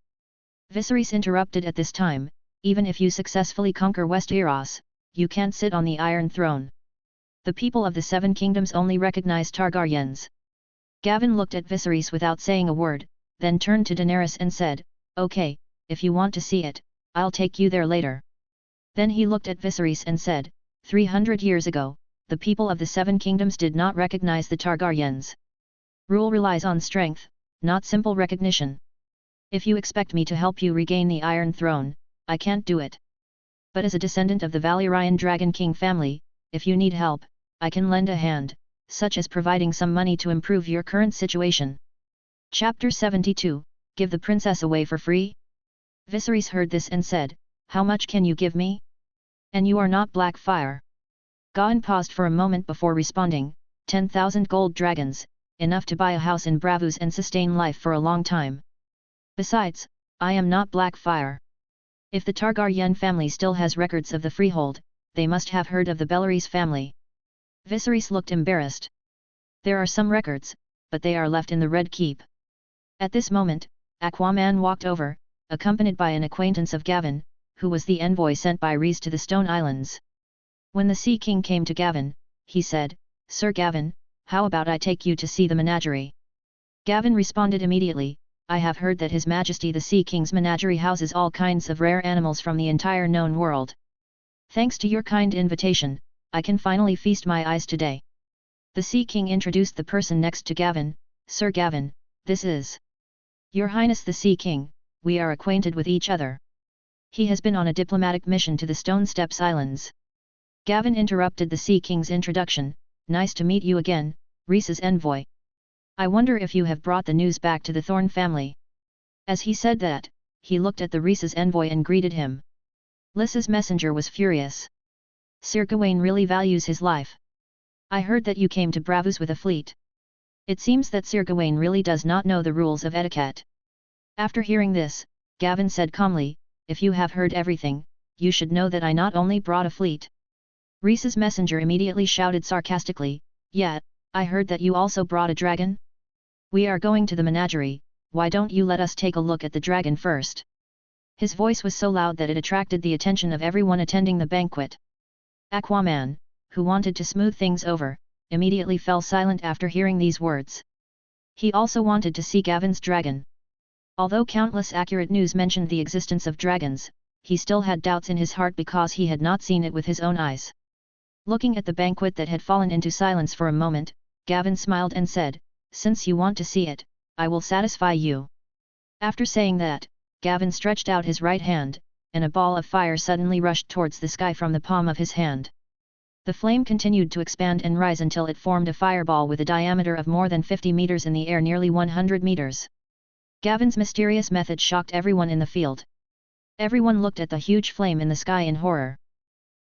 [SPEAKER 1] Viserys interrupted at this time, even if you successfully conquer Westeros, you can't sit on the Iron Throne. The people of the Seven Kingdoms only recognize Targaryens. Gavin looked at Viserys without saying a word, then turned to Daenerys and said, okay, if you want to see it, I'll take you there later. Then he looked at Viserys and said, 300 years ago, the people of the Seven Kingdoms did not recognize the Targaryens. Rule relies on strength, not simple recognition. If you expect me to help you regain the Iron Throne, I can't do it. But as a descendant of the Valyrian Dragon King family, if you need help, I can lend a hand, such as providing some money to improve your current situation. Chapter 72, Give the Princess Away for Free? Viserys heard this and said, how much can you give me? And you are not Blackfyre. Gawain paused for a moment before responding, 10,000 gold dragons, enough to buy a house in Braavos and sustain life for a long time. Besides, I am not Blackfyre. If the Targaryen family still has records of the freehold, they must have heard of the Bellarese family. Viserys looked embarrassed. There are some records, but they are left in the Red Keep. At this moment, Aquaman walked over, accompanied by an acquaintance of Gavin, who was the envoy sent by Rhys to the Stone Islands. When the Sea King came to Gavin, he said, Sir Gavin, how about I take you to see the menagerie? Gavin responded immediately, I have heard that His Majesty the Sea King's menagerie houses all kinds of rare animals from the entire known world. Thanks to your kind invitation, I can finally feast my eyes today. The Sea King introduced the person next to Gavin, Sir Gavin, this is Your Highness the Sea King, we are acquainted with each other. He has been on a diplomatic mission to the Stone Steps Islands. Gavin interrupted the Sea King's introduction, nice to meet you again, Rhys's envoy. I wonder if you have brought the news back to the Thorne family. As he said that, he looked at the Rhys's envoy and greeted him. Lys's messenger was furious. Sir Gawain really values his life. I heard that you came to Braavos with a fleet. It seems that Sir Gawain really does not know the rules of etiquette. After hearing this, Gavin said calmly, if you have heard everything, you should know that I not only brought a fleet. Rhys's messenger immediately shouted sarcastically, yeah, I heard that you also brought a dragon? We are going to the menagerie, why don't you let us take a look at the dragon first? His voice was so loud that it attracted the attention of everyone attending the banquet. Aquaman, who wanted to smooth things over, immediately fell silent after hearing these words. He also wanted to see Gavin's dragon. Although countless accurate news mentioned the existence of dragons, he still had doubts in his heart because he had not seen it with his own eyes. Looking at the banquet that had fallen into silence for a moment, Gavin smiled and said, since you want to see it, I will satisfy you. After saying that, Gavin stretched out his right hand, and a ball of fire suddenly rushed towards the sky from the palm of his hand. The flame continued to expand and rise until it formed a fireball with a diameter of more than 50 meters in the air, nearly 100 meters. Gavin's mysterious method shocked everyone in the field. Everyone looked at the huge flame in the sky in horror.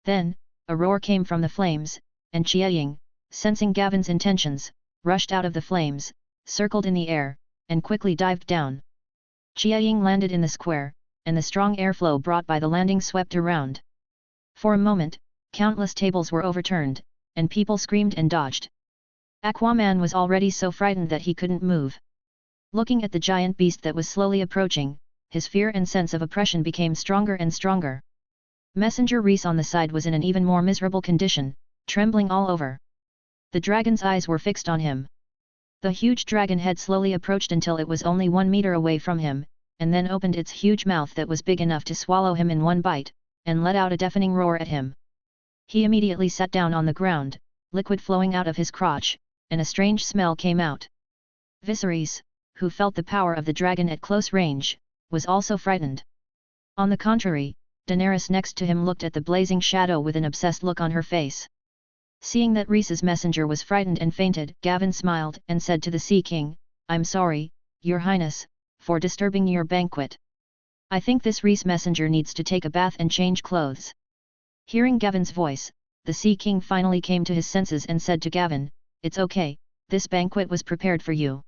[SPEAKER 1] Then, a roar came from the flames, and Chiaying, sensing Gavin's intentions, rushed out of the flames, circled in the air, and quickly dived down. Chiaying landed in the square, and the strong airflow brought by the landing swept around. For a moment, countless tables were overturned, and people screamed and dodged. Aquaman was already so frightened that he couldn't move. Looking at the giant beast that was slowly approaching, his fear and sense of oppression became stronger and stronger. Messenger Rhys on the side was in an even more miserable condition, trembling all over. The dragon's eyes were fixed on him. The huge dragon head slowly approached until it was only 1 meter away from him, and then opened its huge mouth that was big enough to swallow him in one bite, and let out a deafening roar at him. He immediately sat down on the ground, liquid flowing out of his crotch, and a strange smell came out. Viserys, who felt the power of the dragon at close range, was also frightened. On the contrary, Daenerys next to him looked at the blazing shadow with an obsessed look on her face. Seeing that Rhys's messenger was frightened and fainted, Gavin smiled and said to the Sea King, I'm sorry, Your Highness, for disturbing your banquet. I think this Rhys messenger needs to take a bath and change clothes. Hearing Gavin's voice, the Sea King finally came to his senses and said to Gavin, "It's okay, this banquet was prepared for you."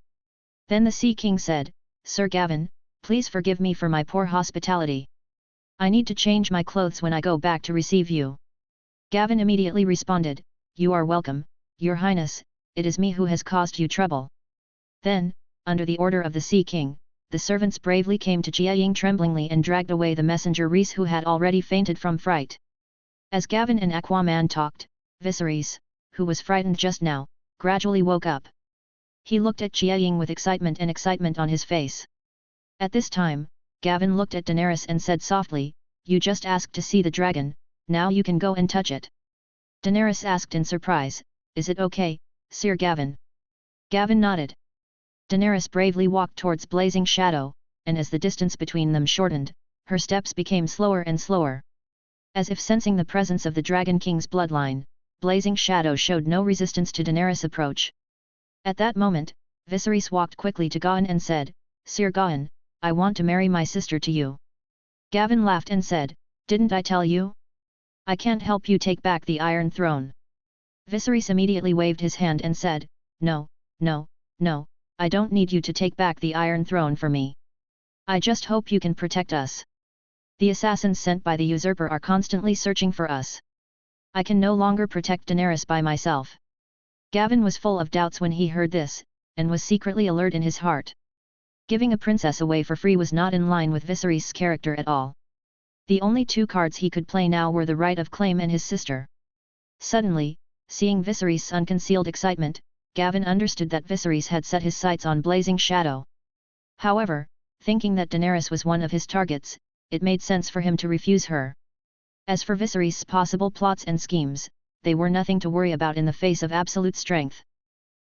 [SPEAKER 1] Then the Sea King said, "Sir Gavin, please forgive me for my poor hospitality. I need to change my clothes when I go back to receive you." Gavin immediately responded, "You are welcome, Your Highness, it is me who has caused you trouble." Then, under the order of the Sea King, the servants bravely came to Jiaying tremblingly and dragged away the messenger Reese who had already fainted from fright. As Gavin and Aquaman talked, Viserys, who was frightened just now, gradually woke up. He looked at Jiaying with excitement on his face. At this time, Gavin looked at Daenerys and said softly, "You just asked to see the dragon, now you can go and touch it." Daenerys asked in surprise, "Is it okay, Sir Gavin?" Gavin nodded. Daenerys bravely walked towards Blazing Shadow, and as the distance between them shortened, her steps became slower and slower. As if sensing the presence of the Dragon King's bloodline, Blazing Shadow showed no resistance to Daenerys' approach. At that moment, Viserys walked quickly to Gawain and said, "Sir Gawain, I want to marry my sister to you." Gavin laughed and said, "Didn't I tell you? I can't help you take back the Iron Throne." Viserys immediately waved his hand and said, "No, no, no, I don't need you to take back the Iron Throne for me. I just hope you can protect us. The assassins sent by the usurper are constantly searching for us. I can no longer protect Daenerys by myself." Gavin was full of doubts when he heard this, and was secretly alert in his heart. Giving a princess away for free was not in line with Viserys' character at all. The only two cards he could play now were the right of claim and his sister. Suddenly, seeing Viserys' unconcealed excitement, Gavin understood that Viserys had set his sights on Blazing Shadow. However, thinking that Daenerys was one of his targets, it made sense for him to refuse her. As for Viserys' possible plots and schemes, they were nothing to worry about in the face of absolute strength.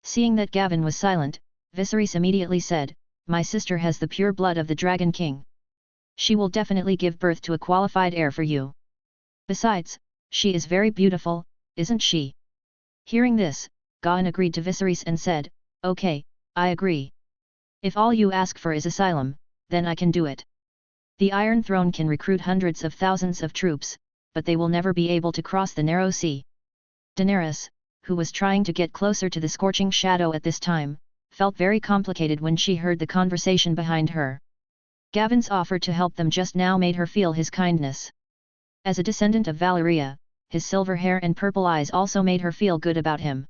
[SPEAKER 1] Seeing that Gavin was silent, Viserys immediately said, "My sister has the pure blood of the Dragon King. She will definitely give birth to a qualified heir for you. Besides, she is very beautiful, isn't she?" Hearing this, Gawain agreed to Viserys and said, "Okay, I agree. If all you ask for is asylum, then I can do it. The Iron Throne can recruit hundreds of thousands of troops, but they will never be able to cross the narrow sea." Daenerys, who was trying to get closer to the scorching shadow at this time, felt very complicated when she heard the conversation behind her. Gavin's offer to help them just now made her feel his kindness. As a descendant of Valyria, his silver hair and purple eyes also made her feel good about him.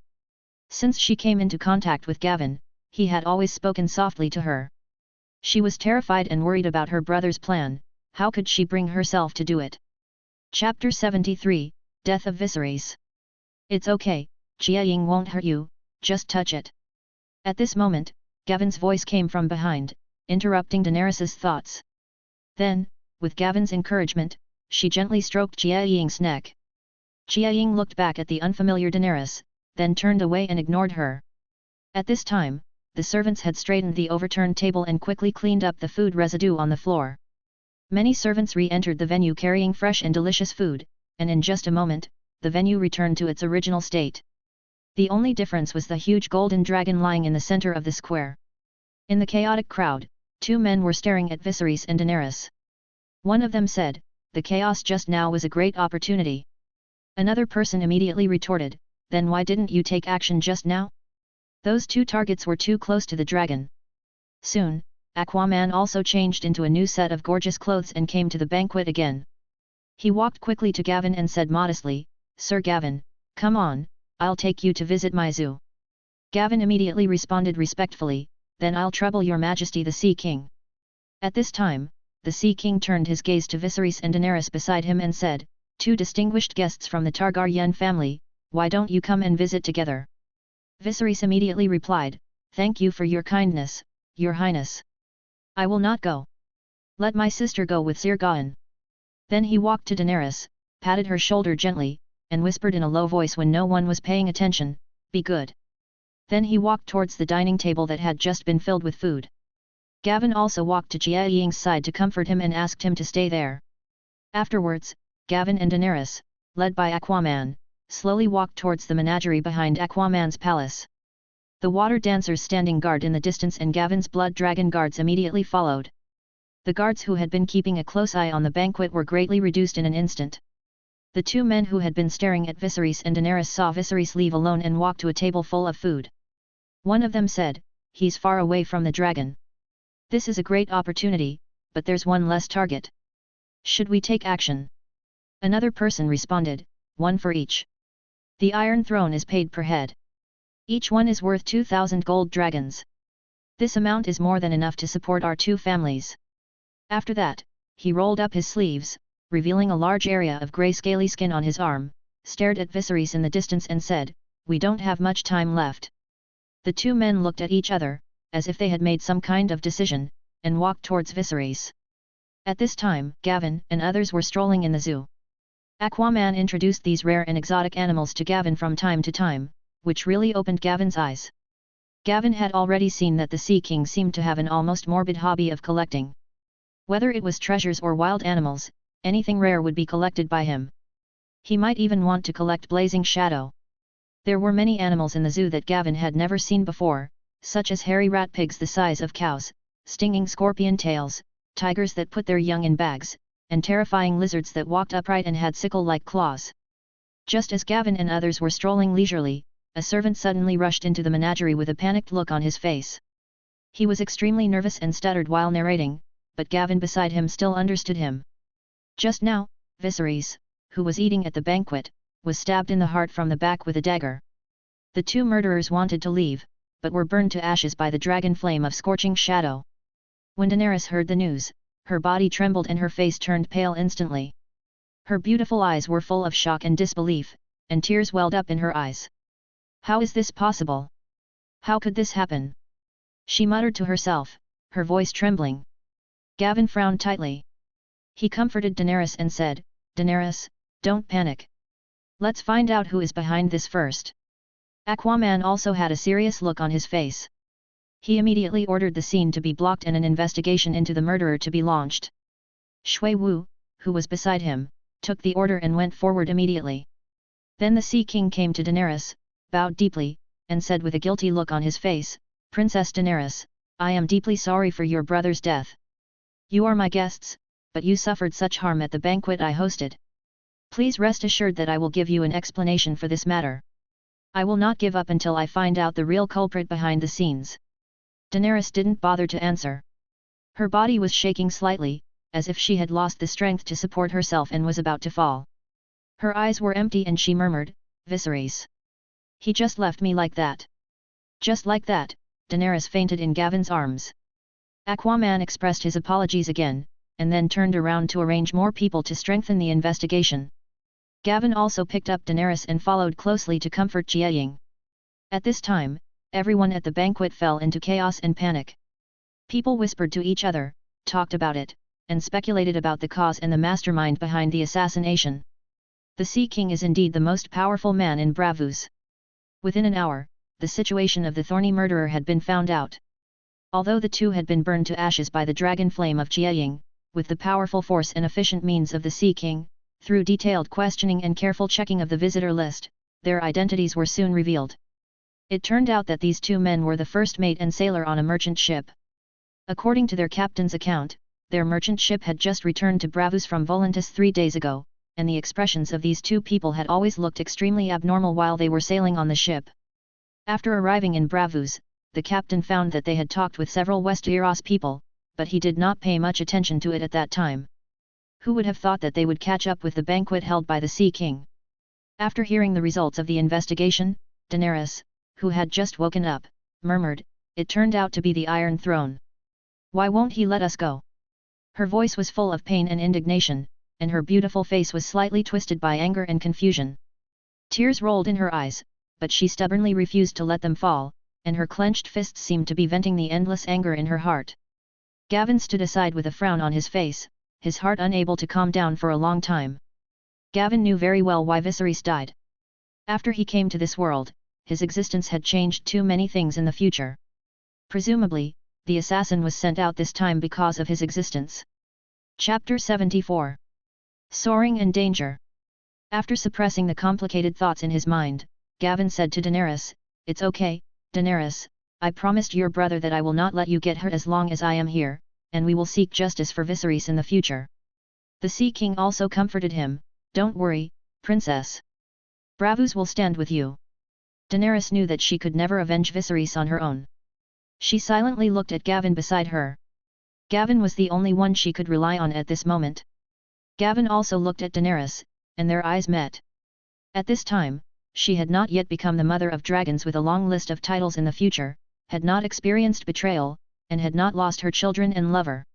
[SPEAKER 1] Since she came into contact with Gavin, he had always spoken softly to her. She was terrified and worried about her brother's plan. How could she bring herself to do it? Chapter 73, Death of Viserys. "It's okay, Jiaying won't hurt you, just touch it." At this moment, Gavin's voice came from behind, interrupting Daenerys' thoughts. Then, with Gavin's encouragement, she gently stroked Jiaying's neck. Jiaying looked back at the unfamiliar Daenerys, then turned away and ignored her. At this time, the servants had straightened the overturned table and quickly cleaned up the food residue on the floor. Many servants re-entered the venue carrying fresh and delicious food, and in just a moment, the venue returned to its original state. The only difference was the huge golden dragon lying in the center of the square. In the chaotic crowd, two men were staring at Viserys and Daenerys. One of them said, "The chaos just now was a great opportunity." Another person immediately retorted, "Then why didn't you take action just now? Those two targets were too close to the dragon." Soon, Aquaman also changed into a new set of gorgeous clothes and came to the banquet again. He walked quickly to Gavin and said modestly, "Sir Gavin, come on, I'll take you to visit my zoo." Gavin immediately responded respectfully, "Then I'll trouble your majesty the Sea King." At this time, the Sea King turned his gaze to Viserys and Daenerys beside him and said, "Two distinguished guests from the Targaryen family, why don't you come and visit together?" Viserys immediately replied, "Thank you for your kindness, Your Highness. I will not go. Let my sister go with Sir Gawain." Then he walked to Daenerys, patted her shoulder gently, and whispered in a low voice when no one was paying attention, "Be good." Then he walked towards the dining table that had just been filled with food. Gavin also walked to Jiaying's side to comfort him and asked him to stay there. Afterwards, Gavin and Daenerys, led by Aquaman, slowly walked towards the menagerie behind Aquaman's palace. The water dancers standing guard in the distance and Gavin's blood dragon guards immediately followed. The guards who had been keeping a close eye on the banquet were greatly reduced in an instant. The two men who had been staring at Viserys and Daenerys saw Viserys leave alone and walk to a table full of food. One of them said, "He's far away from the dragon. This is a great opportunity, but there's one less target. Should we take action?" Another person responded, "One for each. The Iron Throne is paid per head. Each one is worth 2,000 gold dragons. This amount is more than enough to support our two families." After that, he rolled up his sleeves, revealing a large area of grey scaly skin on his arm, stared at Viserys in the distance and said, "We don't have much time left." The two men looked at each other, as if they had made some kind of decision, and walked towards Viserys. At this time, Gavin and others were strolling in the zoo. Aquaman introduced these rare and exotic animals to Gavin from time to time, which really opened Gavin's eyes. Gavin had already seen that the Sea King seemed to have an almost morbid hobby of collecting. Whether it was treasures or wild animals, anything rare would be collected by him. He might even want to collect Blazing Shadow. There were many animals in the zoo that Gavin had never seen before, such as hairy rat pigs the size of cows, stinging scorpion tails, tigers that put their young in bags, and terrifying lizards that walked upright and had sickle-like claws. Just as Gavin and others were strolling leisurely, a servant suddenly rushed into the menagerie with a panicked look on his face. He was extremely nervous and stuttered while narrating, but Gavin beside him still understood him. Just now, Viserys, who was eating at the banquet, was stabbed in the heart from the back with a dagger. The two murderers wanted to leave, but were burned to ashes by the dragon flame of scorching shadow. When Daenerys heard the news, her body trembled and her face turned pale instantly. Her beautiful eyes were full of shock and disbelief, and tears welled up in her eyes. "How is this possible? How could this happen?" she muttered to herself, her voice trembling. Gavin frowned tightly. He comforted Daenerys and said, "Daenerys, don't panic. Let's find out who is behind this first." Aquaman also had a serious look on his face. He immediately ordered the scene to be blocked and an investigation into the murderer to be launched. Shui Wu, who was beside him, took the order and went forward immediately. Then the Sea King came to Daenerys, bowed deeply, and said with a guilty look on his face, "Princess Daenerys, I am deeply sorry for your brother's death. You are my guests, but you suffered such harm at the banquet I hosted. Please rest assured that I will give you an explanation for this matter. I will not give up until I find out the real culprit behind the scenes." Daenerys didn't bother to answer. Her body was shaking slightly, as if she had lost the strength to support herself and was about to fall. Her eyes were empty and she murmured, "Viserys. He just left me like that." Just like that, Daenerys fainted in Gavin's arms. Aquaman expressed his apologies again, and then turned around to arrange more people to strengthen the investigation. Gavin also picked up Daenerys and followed closely to comfort Jiaying. At this time, everyone at the banquet fell into chaos and panic. People whispered to each other, talked about it, and speculated about the cause and the mastermind behind the assassination. The Sea King is indeed the most powerful man in Braavos. Within an hour, the situation of the thorny murderer had been found out. Although the two had been burned to ashes by the dragon flame of Jiaying, with the powerful force and efficient means of the Sea King, through detailed questioning and careful checking of the visitor list, their identities were soon revealed. It turned out that these two men were the first mate and sailor on a merchant ship. According to their captain's account, their merchant ship had just returned to Braavos from Volantis 3 days ago, and the expressions of these two people had always looked extremely abnormal while they were sailing on the ship. After arriving in Braavos, the captain found that they had talked with several Westeros people, but he did not pay much attention to it at that time. Who would have thought that they would catch up with the banquet held by the Sea King? After hearing the results of the investigation, Daenerys, who had just woken up, murmured, "It turned out to be the Iron Throne. Why won't he let us go?" Her voice was full of pain and indignation, and her beautiful face was slightly twisted by anger and confusion. Tears rolled in her eyes, but she stubbornly refused to let them fall, and her clenched fists seemed to be venting the endless anger in her heart. Gavin stood aside with a frown on his face, his heart unable to calm down for a long time. Gavin knew very well why Viserys died. After he came to this world, his existence had changed too many things in the future. Presumably, the assassin was sent out this time because of his existence. Chapter 74. Soaring and Danger. After suppressing the complicated thoughts in his mind, Gavin said to Daenerys, "It's okay, Daenerys, I promised your brother that I will not let you get hurt as long as I am here, and we will seek justice for Viserys in the future." The Sea King also comforted him, "Don't worry, Princess. Bravos will stand with you. Daenerys knew that she could never avenge Viserys on her own. She silently looked at Gavin beside her. Gavin was the only one she could rely on at this moment. Gavin also looked at Daenerys, and their eyes met. At this time, she had not yet become the mother of dragons with a long list of titles in the future, had not experienced betrayal, and had not lost her children and lover.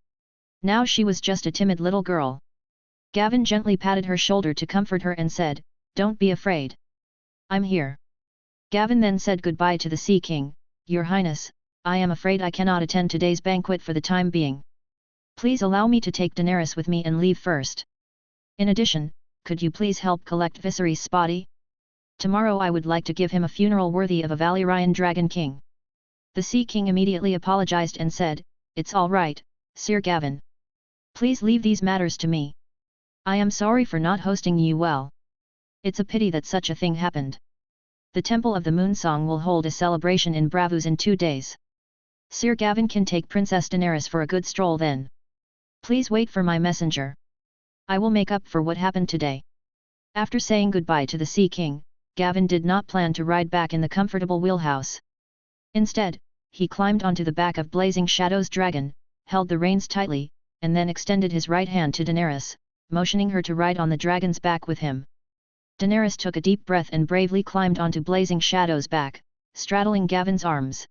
[SPEAKER 1] Now she was just a timid little girl. Gavin gently patted her shoulder to comfort her and said, "Don't be afraid. I'm here." Gavin then said goodbye to the Sea King. "Your Highness, I am afraid I cannot attend today's banquet for the time being. Please allow me to take Daenerys with me and leave first. In addition, could you please help collect Viserys' body? Tomorrow I would like to give him a funeral worthy of a Valyrian Dragon King." The Sea King immediately apologized and said, "It's all right, Sir Gavin. Please leave these matters to me. I am sorry for not hosting you well. It's a pity that such a thing happened. The Temple of the Moonsong will hold a celebration in Bravos in 2 days. Sir Gavin can take Princess Daenerys for a good stroll then. Please wait for my messenger. I will make up for what happened today." After saying goodbye to the Sea King, Gavin did not plan to ride back in the comfortable wheelhouse. Instead, he climbed onto the back of Blazing Shadow's dragon, held the reins tightly, and then extended his right hand to Daenerys, motioning her to ride on the dragon's back with him. Daenerys took a deep breath and bravely climbed onto Blazing Shadow's back, straddling Gavin's arms.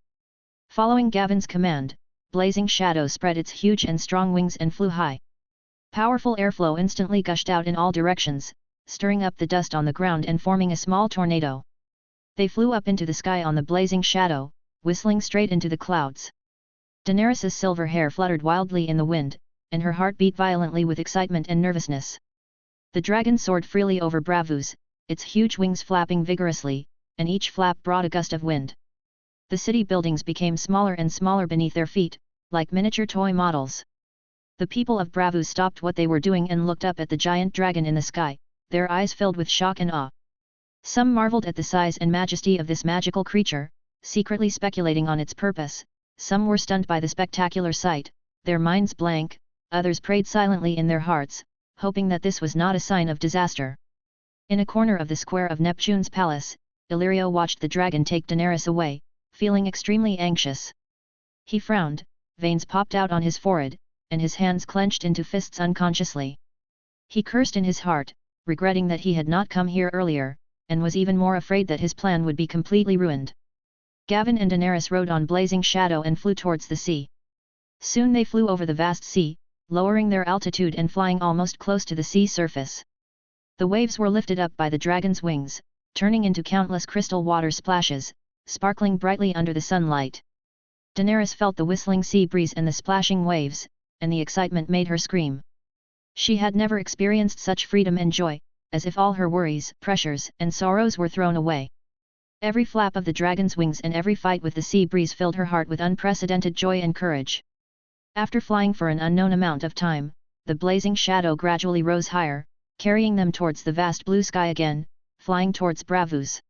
[SPEAKER 1] Following Gavin's command, Blazing Shadow spread its huge and strong wings and flew high. Powerful airflow instantly gushed out in all directions, stirring up the dust on the ground and forming a small tornado. They flew up into the sky on the Blazing Shadow, whistling straight into the clouds. Daenerys' silver hair fluttered wildly in the wind, and her heart beat violently with excitement and nervousness. The dragon soared freely over Bravos, its huge wings flapping vigorously, and each flap brought a gust of wind. The city buildings became smaller and smaller beneath their feet, like miniature toy models. The people of Bravos stopped what they were doing and looked up at the giant dragon in the sky, their eyes filled with shock and awe. Some marveled at the size and majesty of this magical creature, secretly speculating on its purpose. Some were stunned by the spectacular sight, their minds blank. Others prayed silently in their hearts, hoping that this was not a sign of disaster. In a corner of the square of Neptune's palace, Illyrio watched the dragon take Daenerys away, feeling extremely anxious. He frowned, veins popped out on his forehead, and his hands clenched into fists unconsciously. He cursed in his heart, regretting that he had not come here earlier, and was even more afraid that his plan would be completely ruined. Gavin and Daenerys rode on Blazing Shadow and flew towards the sea. Soon they flew over the vast sea, lowering their altitude and flying almost close to the sea surface. The waves were lifted up by the dragon's wings, turning into countless crystal water splashes, sparkling brightly under the sunlight. Daenerys felt the whistling sea breeze and the splashing waves, and the excitement made her scream. She had never experienced such freedom and joy, as if all her worries, pressures, and sorrows were thrown away. Every flap of the dragon's wings and every fight with the sea breeze filled her heart with unprecedented joy and courage. After flying for an unknown amount of time, the Blazing Shadow gradually rose higher, carrying them towards the vast blue sky again, flying towards Bravos.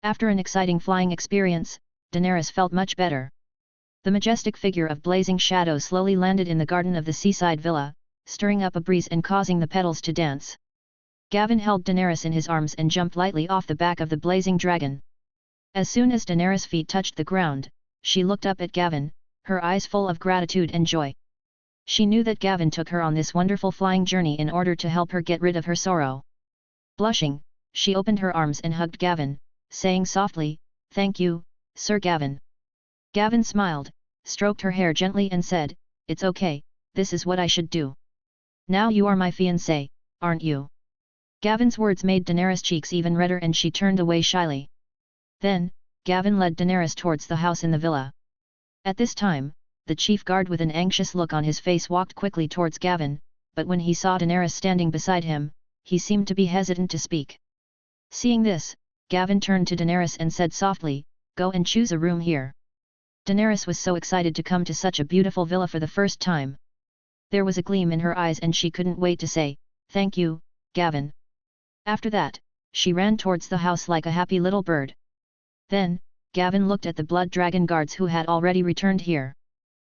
[SPEAKER 1] After an exciting flying experience, Daenerys felt much better. The majestic figure of Blazing Shadow slowly landed in the garden of the seaside villa, stirring up a breeze and causing the petals to dance. Gavin held Daenerys in his arms and jumped lightly off the back of the blazing dragon. As soon as Daenerys' feet touched the ground, she looked up at Gavin, her eyes full of gratitude and joy. She knew that Gavin took her on this wonderful flying journey in order to help her get rid of her sorrow. Blushing, she opened her arms and hugged Gavin, saying softly, "Thank you, Sir Gavin." Gavin smiled, stroked her hair gently and said, "It's okay, this is what I should do. Now you are my fiancé, aren't you?" Gavin's words made Daenerys' cheeks even redder and she turned away shyly. Then, Gavin led Daenerys towards the house in the villa. At this time, the chief guard with an anxious look on his face walked quickly towards Gavin, but when he saw Daenerys standing beside him, he seemed to be hesitant to speak. Seeing this, Gavin turned to Daenerys and said softly, "Go and choose a room here." Daenerys was so excited to come to such a beautiful villa for the first time. There was a gleam in her eyes and she couldn't wait to say, "Thank you, Gavin." After that, she ran towards the house like a happy little bird. Then, Gavin looked at the blood dragon guards who had already returned here.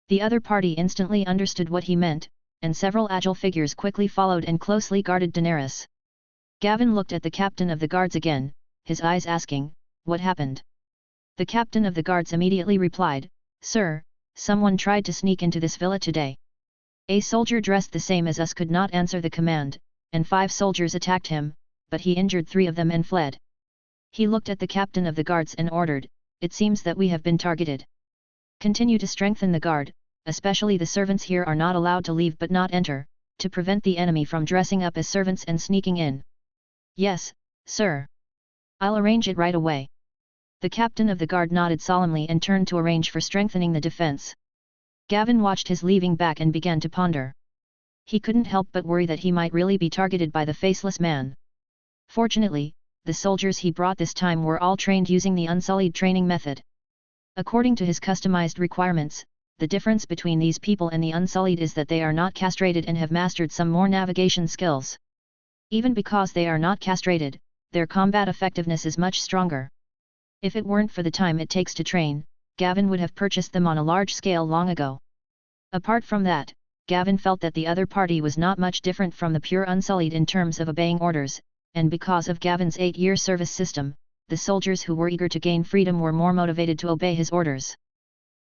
[SPEAKER 1] The other party instantly understood what he meant, and several agile figures quickly followed and closely guarded Daenerys. Gavin looked at the captain of the guards again, his eyes asking, "What happened?" The captain of the guards immediately replied, "Sir, someone tried to sneak into this villa today. A soldier dressed the same as us could not answer the command, and 5 soldiers attacked him, but he injured 3 of them and fled." He looked at the captain of the guards and ordered, "It seems that we have been targeted. Continue to strengthen the guard, especially the servants here are not allowed to leave but not enter, to prevent the enemy from dressing up as servants and sneaking in." "Yes, sir. I'll arrange it right away." The captain of the guard nodded solemnly and turned to arrange for strengthening the defense. Gavin watched his leaving back and began to ponder. He couldn't help but worry that he might really be targeted by the faceless man. Fortunately, the soldiers he brought this time were all trained using the unsullied training method. According to his customized requirements, the difference between these people and the unsullied is that they are not castrated and have mastered some more navigation skills. Even because they are not castrated, their combat effectiveness is much stronger. If it weren't for the time it takes to train, Gavin would have purchased them on a large scale long ago. Apart from that, Gavin felt that the other party was not much different from the pure unsullied in terms of obeying orders, and because of Gavin's 8-year service system, the soldiers who were eager to gain freedom were more motivated to obey his orders.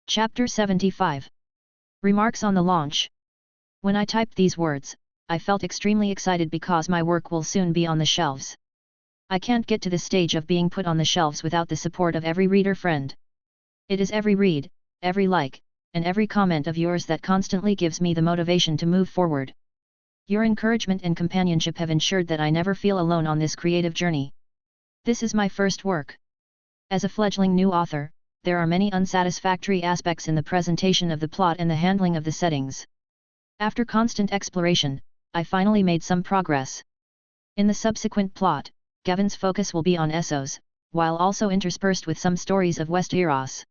[SPEAKER 1] Chapter 75. Remarks on the launch. When I typed these words, I felt extremely excited because my work will soon be on the shelves. I can't get to the stage of being put on the shelves without the support of every reader friend. It is every read, every like, and every comment of yours that constantly gives me the motivation to move forward. Your encouragement and companionship have ensured that I never feel alone on this creative journey. This is my first work. As a fledgling new author, there are many unsatisfactory aspects in the presentation of the plot and the handling of the settings. After constant exploration, I finally made some progress. In the subsequent plot, Gavin's focus will be on Essos, while also interspersed with some stories of Westeros.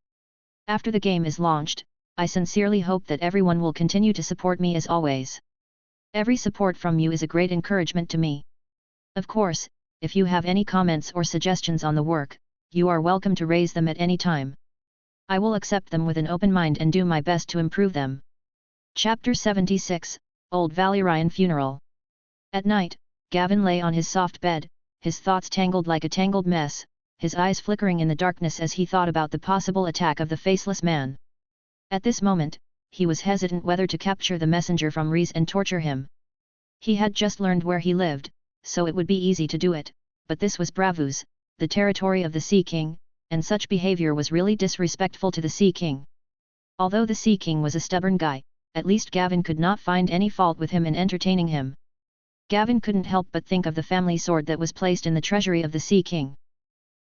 [SPEAKER 1] After the game is launched, I sincerely hope that everyone will continue to support me as always. Every support from you is a great encouragement to me. Of course, if you have any comments or suggestions on the work, you are welcome to raise them at any time. I will accept them with an open mind and do my best to improve them. Chapter 76, Old Valyrian Funeral. At night, Gavin lay on his soft bed, his thoughts tangled like a tangled mess, his eyes flickering in the darkness as he thought about the possible attack of the faceless man. At this moment, he was hesitant whether to capture the messenger from Rhys and torture him. He had just learned where he lived, so it would be easy to do it, but this was Braavos, the territory of the Sea King, and such behavior was really disrespectful to the Sea King. Although the Sea King was a stubborn guy, at least Gavin could not find any fault with him in entertaining him. Gavin couldn't help but think of the family sword that was placed in the treasury of the Sea King.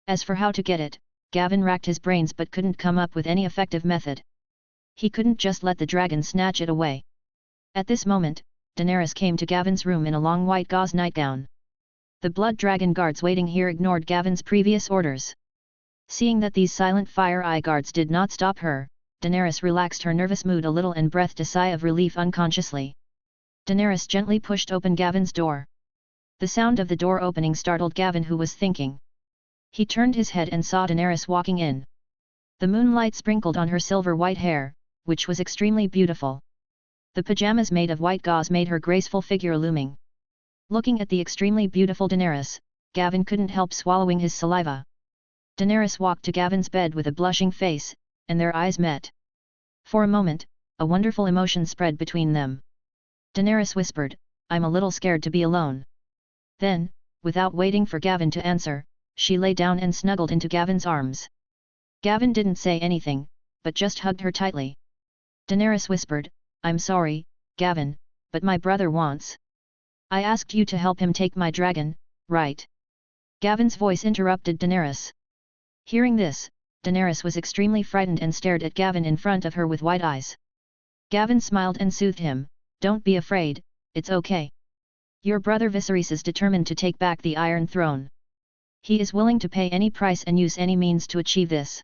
[SPEAKER 1] As for how to get it, Gavin racked his brains but couldn't come up with any effective method. He couldn't just let the dragon snatch it away. At this moment, Daenerys came to Gavin's room in a long white gauze nightgown. The blood dragon guards waiting here ignored Gavin's previous orders. Seeing that these silent fire eye guards did not stop her, Daenerys relaxed her nervous mood a little and breathed a sigh of relief unconsciously. Daenerys gently pushed open Gavin's door. The sound of the door opening startled Gavin, who was thinking. He turned his head and saw Daenerys walking in. The moonlight sprinkled on her silver white hair, which was extremely beautiful. The pajamas made of white gauze made her graceful figure looming. Looking at the extremely beautiful Daenerys, Gavin couldn't help swallowing his saliva. Daenerys walked to Gavin's bed with a blushing face, and their eyes met. For a moment, a wonderful emotion spread between them. Daenerys whispered, "I'm a little scared to be alone." Then, without waiting for Gavin to answer, she lay down and snuggled into Gavin's arms. Gavin didn't say anything, but just hugged her tightly. Daenerys whispered, "I'm sorry, Gavin, but my brother wants. I asked you to help him take my dragon, right?" Gavin's voice interrupted Daenerys. Hearing this, Daenerys was extremely frightened and stared at Gavin in front of her with wide eyes. Gavin smiled and soothed him, "Don't be afraid, it's okay. Your brother Viserys is determined to take back the Iron Throne. He is willing to pay any price and use any means to achieve this.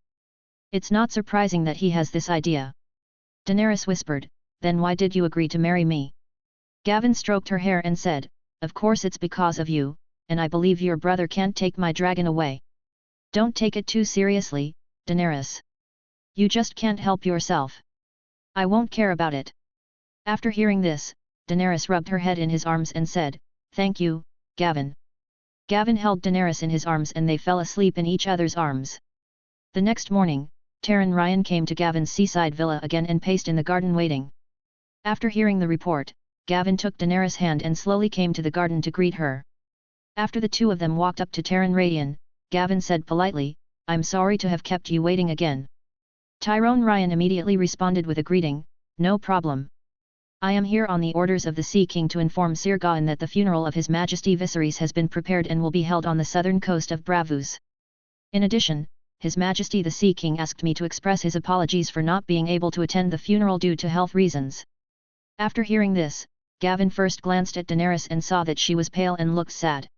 [SPEAKER 1] It's not surprising that he has this idea." Daenerys whispered, "Then why did you agree to marry me?" Gavin stroked her hair and said, "Of course it's because of you, and I believe your brother can't take my dragon away. Don't take it too seriously, Daenerys. You just can't help yourself. I won't care about it." After hearing this, Daenerys rubbed her head in his arms and said, "Thank you, Gavin. Gavin held Daenerys in his arms and they fell asleep in each other's arms. The next morning, Taran Ryan came to Gavin's seaside villa again and paced in the garden waiting. After hearing the report, Gavin took Daenerys' hand and slowly came to the garden to greet her. After the two of them walked up to Taran Ryan, Gavin said politely, "I'm sorry to have kept you waiting again." Tyrone Ryan immediately responded with a greeting, "No problem. I am here on the orders of the Sea King to inform Sir Gawain that the funeral of His Majesty Viserys has been prepared and will be held on the southern coast of Braavos. In addition, His Majesty the Sea King asked me to express his apologies for not being able to attend the funeral due to health reasons." After hearing this, Gavin first glanced at Daenerys and saw that she was pale and looked sad.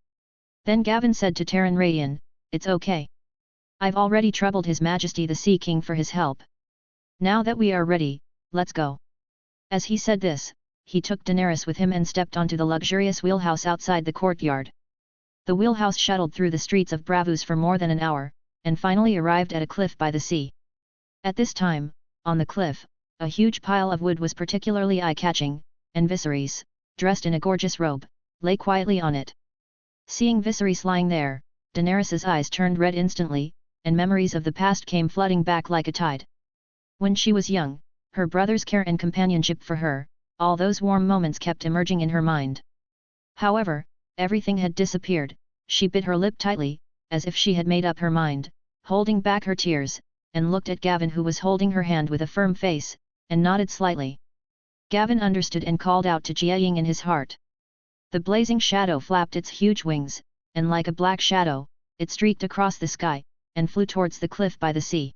[SPEAKER 1] Then Gavin said to Taran Ryan, "It's okay. I've already troubled His Majesty the Sea King for his help. Now that we are ready, let's go." As he said this, he took Daenerys with him and stepped onto the luxurious wheelhouse outside the courtyard. The wheelhouse shuttled through the streets of Braavos for more than an hour, and finally arrived at a cliff by the sea. At this time, on the cliff, a huge pile of wood was particularly eye-catching, and Viserys, dressed in a gorgeous robe, lay quietly on it. Seeing Viserys lying there, Daenerys' eyes turned red instantly, and memories of the past came flooding back like a tide. When she was young, her brother's care and companionship for her, all those warm moments kept emerging in her mind. However, everything had disappeared. She bit her lip tightly, as if she had made up her mind, holding back her tears, and looked at Gavin who was holding her hand with a firm face, and nodded slightly. Gavin understood and called out to Jiaying in his heart. The blazing shadow flapped its huge wings, and like a black shadow, it streaked across the sky, and flew towards the cliff by the sea.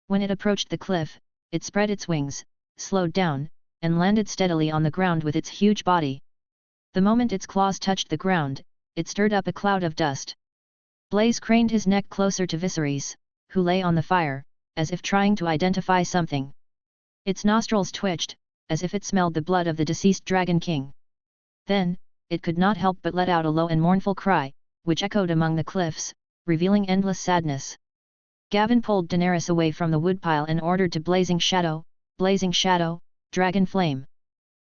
[SPEAKER 1] When it approached the cliff, it spread its wings, slowed down, and landed steadily on the ground with its huge body. The moment its claws touched the ground, it stirred up a cloud of dust. Blaze craned his neck closer to Viserys, who lay on the fire, as if trying to identify something. Its nostrils twitched, as if it smelled the blood of the deceased Dragon King. Then, it could not help but let out a low and mournful cry, which echoed among the cliffs, revealing endless sadness. Gavin pulled Daenerys away from the woodpile and ordered to Blazing Shadow, Dragon Flame.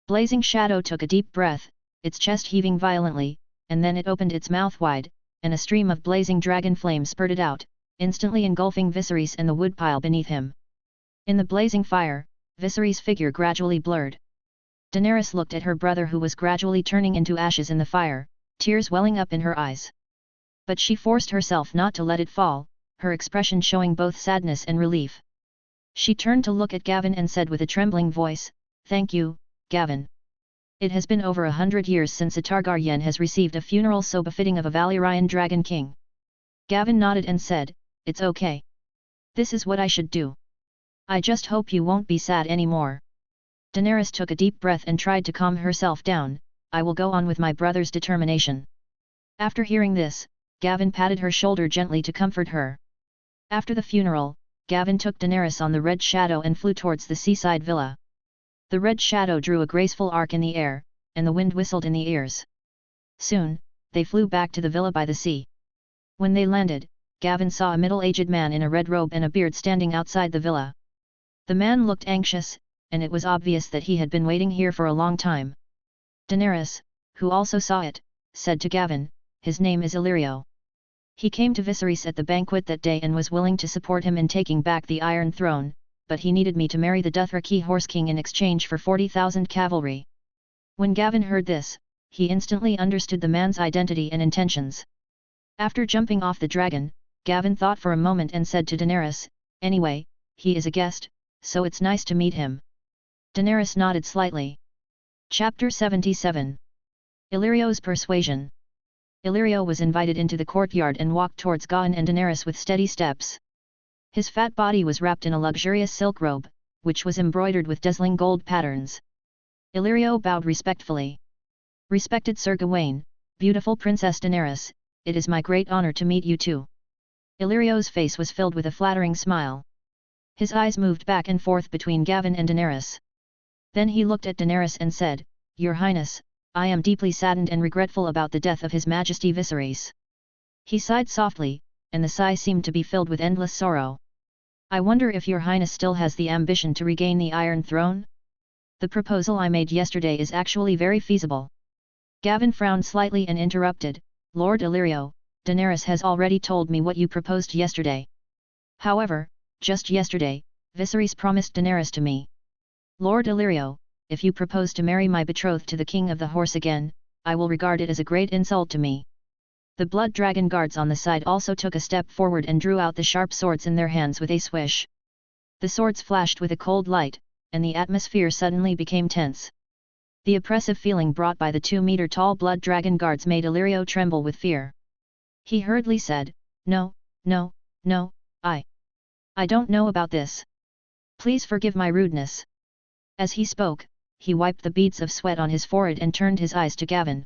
[SPEAKER 1] Blazing Shadow took a deep breath, its chest heaving violently, and then it opened its mouth wide, and a stream of blazing dragon flame spurted out, instantly engulfing Viserys and the woodpile beneath him. In the blazing fire, Viserys' figure gradually blurred. Daenerys looked at her brother who was gradually turning into ashes in the fire, tears welling up in her eyes. But she forced herself not to let it fall, her expression showing both sadness and relief. She turned to look at Gavin and said with a trembling voice, "Thank you, Gavin. It has been over 100 years since a Targaryen has received a funeral so befitting of a Valyrian Dragon King." Gavin nodded and said, "It's okay. This is what I should do. I just hope you won't be sad anymore." Daenerys took a deep breath and tried to calm herself down. "I will go on with my brother's determination." After hearing this, Gavin patted her shoulder gently to comfort her. After the funeral, Gavin took Daenerys on the Red Shadow and flew towards the seaside villa. The Red Shadow drew a graceful arc in the air, and the wind whistled in the ears. Soon, they flew back to the villa by the sea. When they landed, Gavin saw a middle-aged man in a red robe and a beard standing outside the villa. The man looked anxious, and it was obvious that he had been waiting here for a long time. Daenerys, who also saw it, said to Gavin, "His name is Illyrio. He came to Viserys at the banquet that day and was willing to support him in taking back the Iron Throne, but he needed me to marry the Dothraki Horse King in exchange for 40,000 cavalry." When Gavin heard this, he instantly understood the man's identity and intentions. After jumping off the dragon, Gavin thought for a moment and said to Daenerys, "Anyway, he is a guest, so it's nice to meet him." Daenerys nodded slightly. Chapter 77. Illyrio's Persuasion. Illyrio was invited into the courtyard and walked towards Gawain and Daenerys with steady steps. His fat body was wrapped in a luxurious silk robe, which was embroidered with dazzling gold patterns. Illyrio bowed respectfully. "Respected Sir Gawain, beautiful Princess Daenerys, it is my great honor to meet you too." Illyrio's face was filled with a flattering smile. His eyes moved back and forth between Gavin and Daenerys. Then he looked at Daenerys and said, "Your Highness, I am deeply saddened and regretful about the death of His Majesty Viserys." He sighed softly, and the sigh seemed to be filled with endless sorrow. "I wonder if your Highness still has the ambition to regain the Iron Throne? The proposal I made yesterday is actually very feasible." Gavin frowned slightly and interrupted, Lord Illyrio, Daenerys has already told me what you proposed yesterday. However, just yesterday, Viserys promised Daenerys to me. Lord Illyrio, if you propose to marry my betrothed to the King of the Horse again, I will regard it as a great insult to me. The blood dragon guards on the side also took a step forward and drew out the sharp swords in their hands with a swish. The swords flashed with a cold light, and the atmosphere suddenly became tense. The oppressive feeling brought by the 2-meter-tall blood dragon guards made Illyrio tremble with fear. He hurriedly said, "No, no, no, I don't know about this. Please forgive my rudeness." As he spoke, he wiped the beads of sweat on his forehead and turned his eyes to Gavin.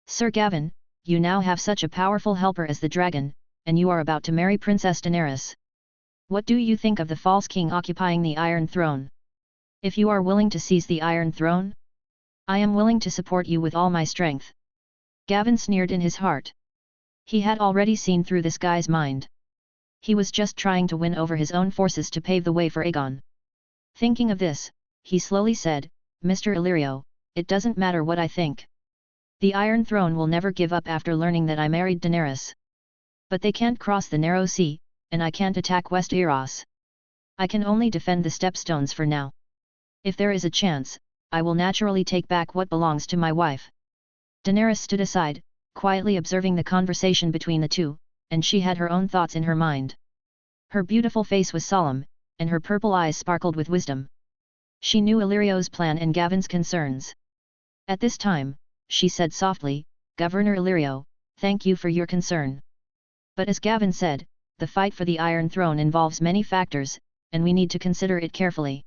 [SPEAKER 1] "Sir Gavin, you now have such a powerful helper as the dragon, and you are about to marry Princess Daenerys. What do you think of the false king occupying the Iron Throne? If you are willing to seize the Iron Throne, I am willing to support you with all my strength." Gavin sneered in his heart. He had already seen through this guy's mind. He was just trying to win over his own forces to pave the way for Aegon. Thinking of this, he slowly said, "Mr. Illyrio, it doesn't matter what I think. The Iron Throne will never give up after learning that I married Daenerys. But they can't cross the narrow sea, and I can't attack Westeros. I can only defend the stepstones for now. If there is a chance, I will naturally take back what belongs to my wife." Daenerys stood aside, quietly observing the conversation between the two, and she had her own thoughts in her mind. Her beautiful face was solemn, and her purple eyes sparkled with wisdom. She knew Illyrio's plan and Gavin's concerns. At this time, she said softly, "Governor Illyrio, thank you for your concern. But as Gavin said, the fight for the Iron Throne involves many factors, and we need to consider it carefully."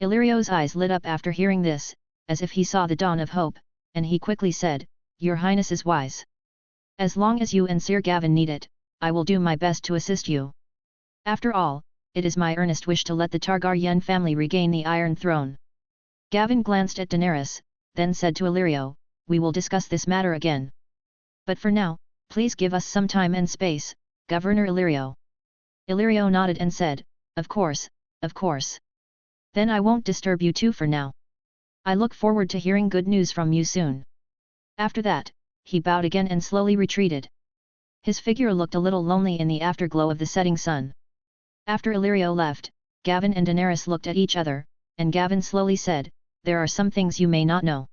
[SPEAKER 1] Illyrio's eyes lit up after hearing this, as if he saw the dawn of hope, and he quickly said, "Your Highness is wise. As long as you and Sir Gavin need it, I will do my best to assist you. After all, it is my earnest wish to let the Targaryen family regain the Iron Throne." Gavin glanced at Daenerys, then said to Illyrio, "We will discuss this matter again. But for now, please give us some time and space, Governor Illyrio." Illyrio nodded and said, Of course, of course. Then I won't disturb you two for now. I look forward to hearing good news from you soon." After that, he bowed again and slowly retreated. His figure looked a little lonely in the afterglow of the setting sun. After Illyrio left, Gavin and Daenerys looked at each other, and Gavin slowly said, "There are some things you may not know.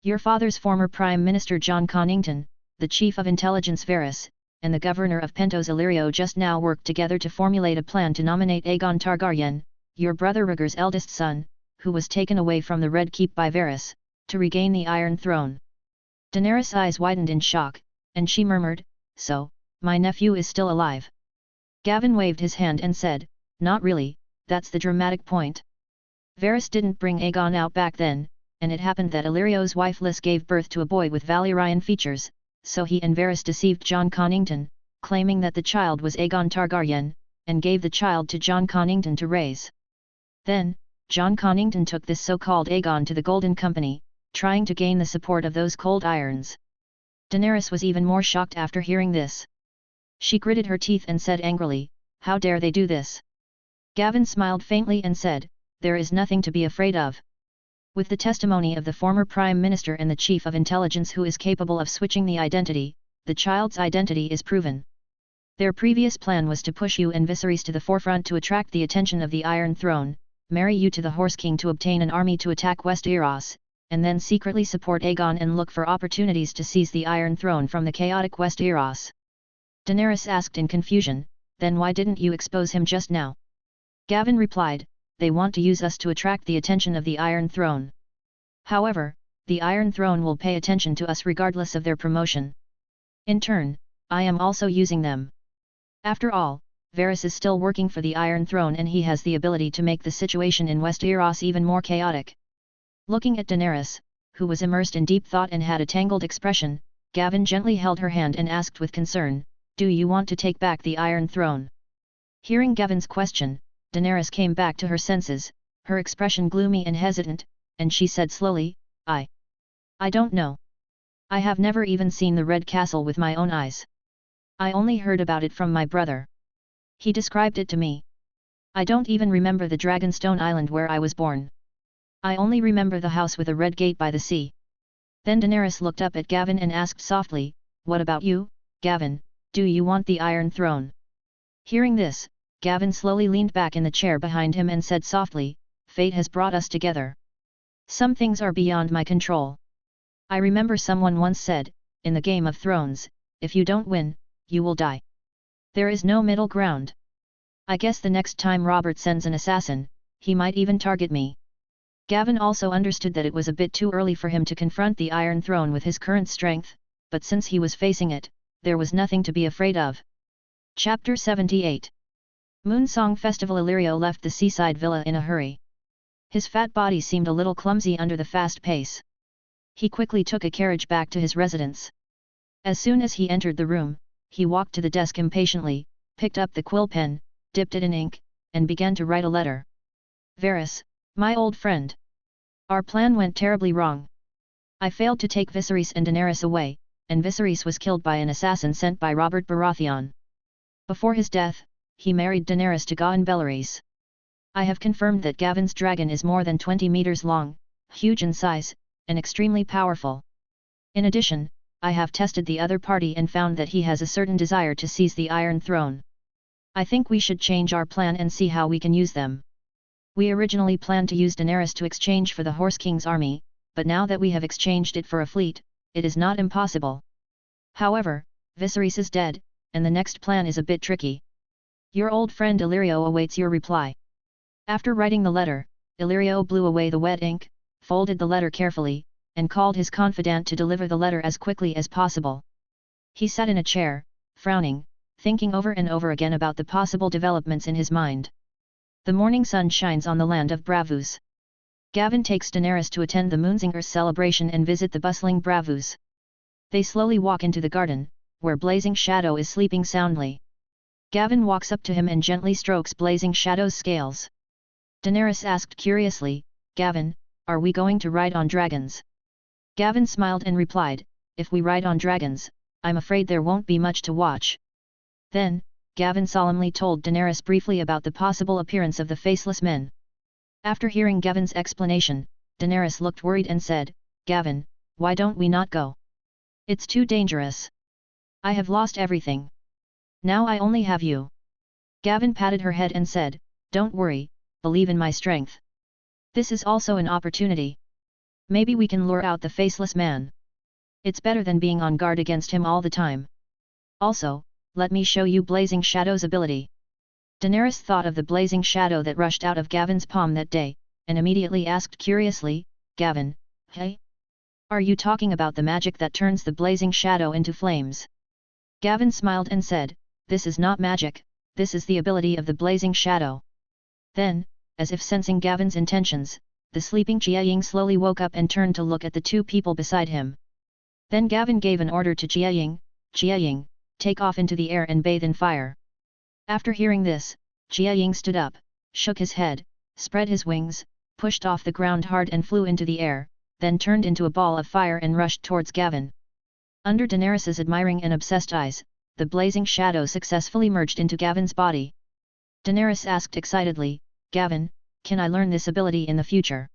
[SPEAKER 1] Your father's former Prime Minister Jon Connington, the Chief of Intelligence Varys, and the Governor of Pentos Illyrio just now worked together to formulate a plan to nominate Aegon Targaryen, your brother Rhaegar's eldest son, who was taken away from the Red Keep by Varys, to regain the Iron Throne." Daenerys' eyes widened in shock, and she murmured, "So, my nephew is still alive?" Gavin waved his hand and said, "Not really, that's the dramatic point. Varys didn't bring Aegon out back then, and it happened that Illyrio's wife Lys gave birth to a boy with Valyrian features, so he and Varys deceived Jon Connington, claiming that the child was Aegon Targaryen, and gave the child to Jon Connington to raise. Then, Jon Connington took this so-called Aegon to the Golden Company, trying to gain the support of those cold irons." Daenerys was even more shocked after hearing this. She gritted her teeth and said angrily, "How dare they do this?" Gavin smiled faintly and said, "There is nothing to be afraid of. With the testimony of the former Prime Minister and the Chief of Intelligence who is capable of switching the identity, the child's identity is proven. Their previous plan was to push you and Viserys to the forefront to attract the attention of the Iron Throne, marry you to the Horse King to obtain an army to attack Westeros, and then secretly support Aegon and look for opportunities to seize the Iron Throne from the chaotic Westeros." Daenerys asked in confusion, "Then why didn't you expose him just now?" Gavin replied, "They want to use us to attract the attention of the Iron Throne. However, the Iron Throne will pay attention to us regardless of their promotion. In turn, I am also using them. After all, Varys is still working for the Iron Throne and he has the ability to make the situation in Westeros even more chaotic." Looking at Daenerys, who was immersed in deep thought and had a tangled expression, Gavin gently held her hand and asked with concern, "Do you want to take back the Iron Throne?" Hearing Gavin's question, Daenerys came back to her senses, her expression gloomy and hesitant, and she said slowly, I don't know. I have never even seen the Red Castle with my own eyes. I only heard about it from my brother. He described it to me. I don't even remember the Dragonstone Island where I was born. I only remember the house with a red gate by the sea." Then Daenerys looked up at Gavin and asked softly, what about you, Gavin, do you want the Iron Throne? Hearing this, Gavin slowly leaned back in the chair behind him and said softly, fate has brought us together. Some things are beyond my control. I remember someone once said, in the Game of Thrones, if you don't win, you will die. There is no middle ground. I guess the next time Robert sends an assassin, he might even target me. Gavin also understood that it was a bit too early for him to confront the Iron Throne with his current strength, but since he was facing it, there was nothing to be afraid of. Chapter 78. Moonsong Festival. Illyrio left the seaside villa in a hurry. His fat body seemed a little clumsy under the fast pace. He quickly took a carriage back to his residence. As soon as he entered the room, he walked to the desk impatiently, picked up the quill pen, dipped it in ink, and began to write a letter. Varys, my old friend. Our plan went terribly wrong. I failed to take Viserys and Daenerys away, and Viserys was killed by an assassin sent by Robert Baratheon. Before his death, he married Daenerys to Gawain Bellarese. I have confirmed that Gavin's dragon is more than 20 meters long, huge in size, and extremely powerful. In addition, I have tested the other party and found that he has a certain desire to seize the Iron Throne. I think we should change our plan and see how we can use them. We originally planned to use Daenerys to exchange for the Horse King's army, but now that we have exchanged it for a fleet, it is not impossible. However, Viserys is dead, and the next plan is a bit tricky. Your old friend Illyrio awaits your reply. After writing the letter, Illyrio blew away the wet ink, folded the letter carefully, and called his confidant to deliver the letter as quickly as possible. He sat in a chair, frowning, thinking over and over again about the possible developments in his mind. The morning sun shines on the land of Bravos. Gavin takes Daenerys to attend the Moonsinger celebration and visit the bustling Bravos. They slowly walk into the garden, where Blazing Shadow is sleeping soundly. Gavin walks up to him and gently strokes Blazing Shadow's scales. Daenerys asked curiously, Gavin, are we going to ride on dragons? Gavin smiled and replied, if we ride on dragons, I'm afraid there won't be much to watch. Then, Gavin solemnly told Daenerys briefly about the possible appearance of the Faceless Men. After hearing Gavin's explanation, Daenerys looked worried and said, Gavin, why don't we not go? It's too dangerous. I have lost everything. Now I only have you. Gavin patted her head and said, don't worry, believe in my strength. This is also an opportunity. Maybe we can lure out the Faceless Man. It's better than being on guard against him all the time. Also, let me show you Blazing Shadow's ability. Daenerys thought of the blazing shadow that rushed out of Gavin's palm that day, and immediately asked curiously, Gavin, hey? Are you talking about the magic that turns the blazing shadow into flames? Gavin smiled and said, this is not magic, this is the ability of the blazing shadow. Then, as if sensing Gavin's intentions, the sleeping Jiaying slowly woke up and turned to look at the two people beside him. Then Gavin gave an order to Jiaying, take off into the air and bathe in fire. After hearing this, Jiaying stood up, shook his head, spread his wings, pushed off the ground hard and flew into the air, then turned into a ball of fire and rushed towards Gavin. Under Daenerys's admiring and obsessed eyes, the blazing shadow successfully merged into Gavin's body. Daenerys asked excitedly, Gavin, can I learn this ability in the future?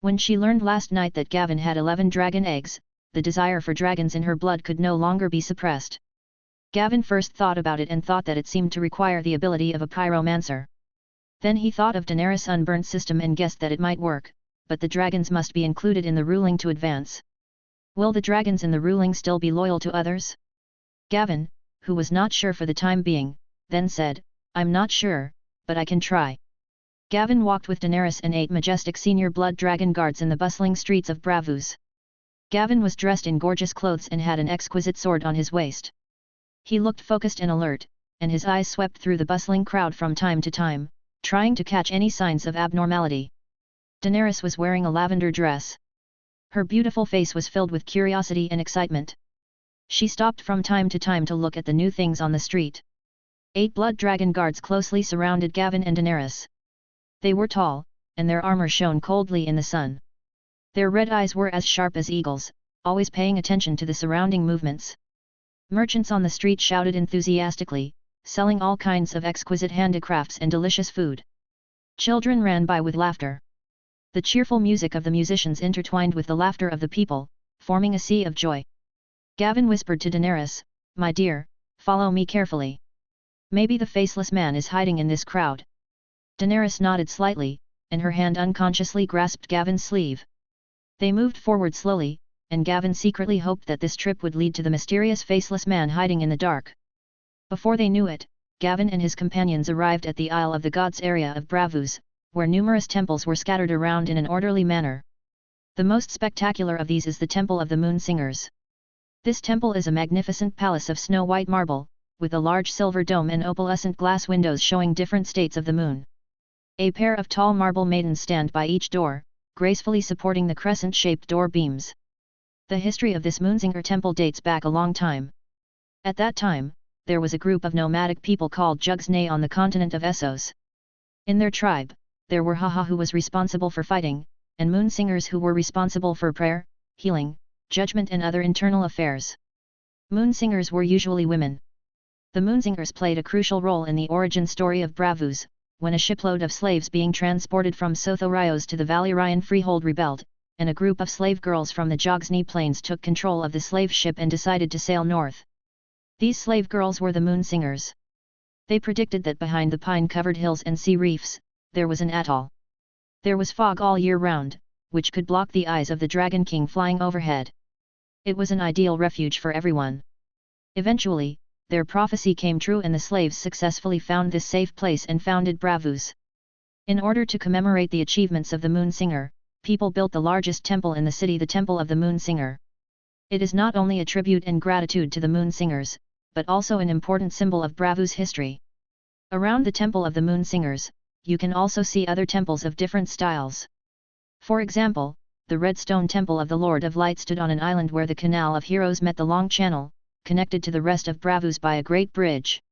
[SPEAKER 1] When she learned last night that Gavin had 11 dragon eggs, the desire for dragons in her blood could no longer be suppressed. Gavin first thought about it and thought that it seemed to require the ability of a pyromancer. Then he thought of Daenerys' unburnt system and guessed that it might work, but the dragons must be included in the ruling to advance. Will the dragons in the ruling still be loyal to others? Gavin, who was not sure for the time being, then said, I'm not sure, but I can try. Gavin walked with Daenerys and 8 majestic senior blood dragon guards in the bustling streets of Bravos. Gavin was dressed in gorgeous clothes and had an exquisite sword on his waist. He looked focused and alert, and his eyes swept through the bustling crowd from time to time, trying to catch any signs of abnormality. Daenerys was wearing a lavender dress. Her beautiful face was filled with curiosity and excitement. She stopped from time to time to look at the new things on the street. 8 blood dragon guards closely surrounded Gavin and Daenerys. They were tall, and their armor shone coldly in the sun. Their red eyes were as sharp as eagles, always paying attention to the surrounding movements. Merchants on the street shouted enthusiastically, selling all kinds of exquisite handicrafts and delicious food. Children ran by with laughter. The cheerful music of the musicians intertwined with the laughter of the people, forming a sea of joy. Gavin whispered to Daenerys, "My dear, follow me carefully. Maybe the faceless man is hiding in this crowd." Daenerys nodded slightly, and her hand unconsciously grasped Gavin's sleeve. They moved forward slowly, and Gavin secretly hoped that this trip would lead to the mysterious faceless man hiding in the dark. Before they knew it, Gavin and his companions arrived at the Isle of the Gods area of Braavos, where numerous temples were scattered around in an orderly manner. The most spectacular of these is the Temple of the Moon Singers. This temple is a magnificent palace of snow-white marble, with a large silver dome and opalescent glass windows showing different states of the moon. A pair of tall marble maidens stand by each door, gracefully supporting the crescent-shaped door beams. The history of this Moonsinger temple dates back a long time. At that time, there was a group of nomadic people called Jugsnay on the continent of Essos. In their tribe, there were Haha who was responsible for fighting, and Moonsingers who were responsible for prayer, healing, judgment and other internal affairs. Moonsingers were usually women. The Moonsingers played a crucial role in the origin story of Braavos, when a shipload of slaves being transported from Sothorios to the Valyrian freehold rebelled, and a group of slave girls from the Jogsny Plains took control of the slave ship and decided to sail north. These slave girls were the Moonsingers. They predicted that behind the pine-covered hills and sea reefs, there was an atoll. There was fog all year round, which could block the eyes of the Dragon King flying overhead. It was an ideal refuge for everyone. Eventually, their prophecy came true and the slaves successfully found this safe place and founded Braavos. In order to commemorate the achievements of the Moonsinger, people built the largest temple in the city, the Temple of the Moonsinger. It is not only a tribute and gratitude to the Moonsingers, but also an important symbol of Braavos' history. Around the Temple of the Moonsingers, you can also see other temples of different styles. For example, the Red Stone Temple of the Lord of Light stood on an island where the Canal of Heroes met the Long Channel, connected to the rest of Braavos by a great bridge.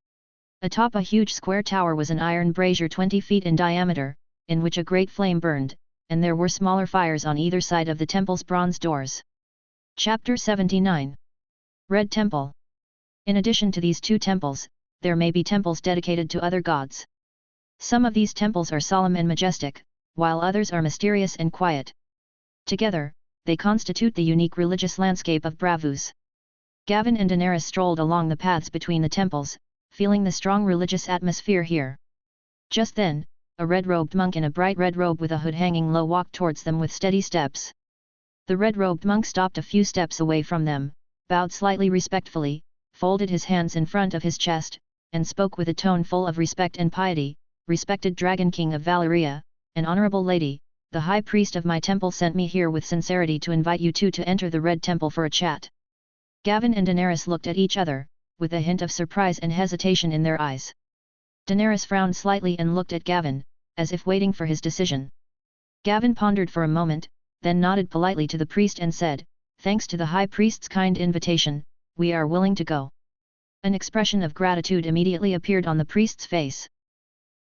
[SPEAKER 1] Atop a huge square tower was an iron brazier 20 feet in diameter, in which a great flame burned, and there were smaller fires on either side of the temple's bronze doors. Chapter 79. Red Temple. In addition to these two temples, there may be temples dedicated to other gods. Some of these temples are solemn and majestic, while others are mysterious and quiet. Together, they constitute the unique religious landscape of Braavos. Gavin and Daenerys strolled along the paths between the temples, feeling the strong religious atmosphere here. Just then, a red-robed monk in a bright red robe with a hood hanging low walked towards them with steady steps. The red-robed monk stopped a few steps away from them, bowed slightly respectfully, folded his hands in front of his chest, and spoke with a tone full of respect and piety. "Respected Dragon King of Valyria, an honorable lady, the High Priest of my temple sent me here with sincerity to invite you two to enter the Red Temple for a chat." Gavin and Daenerys looked at each other, with a hint of surprise and hesitation in their eyes. Daenerys frowned slightly and looked at Gavin, as if waiting for his decision. Gavin pondered for a moment, then nodded politely to the priest and said, "Thanks to the High Priest's kind invitation, we are willing to go." An expression of gratitude immediately appeared on the priest's face.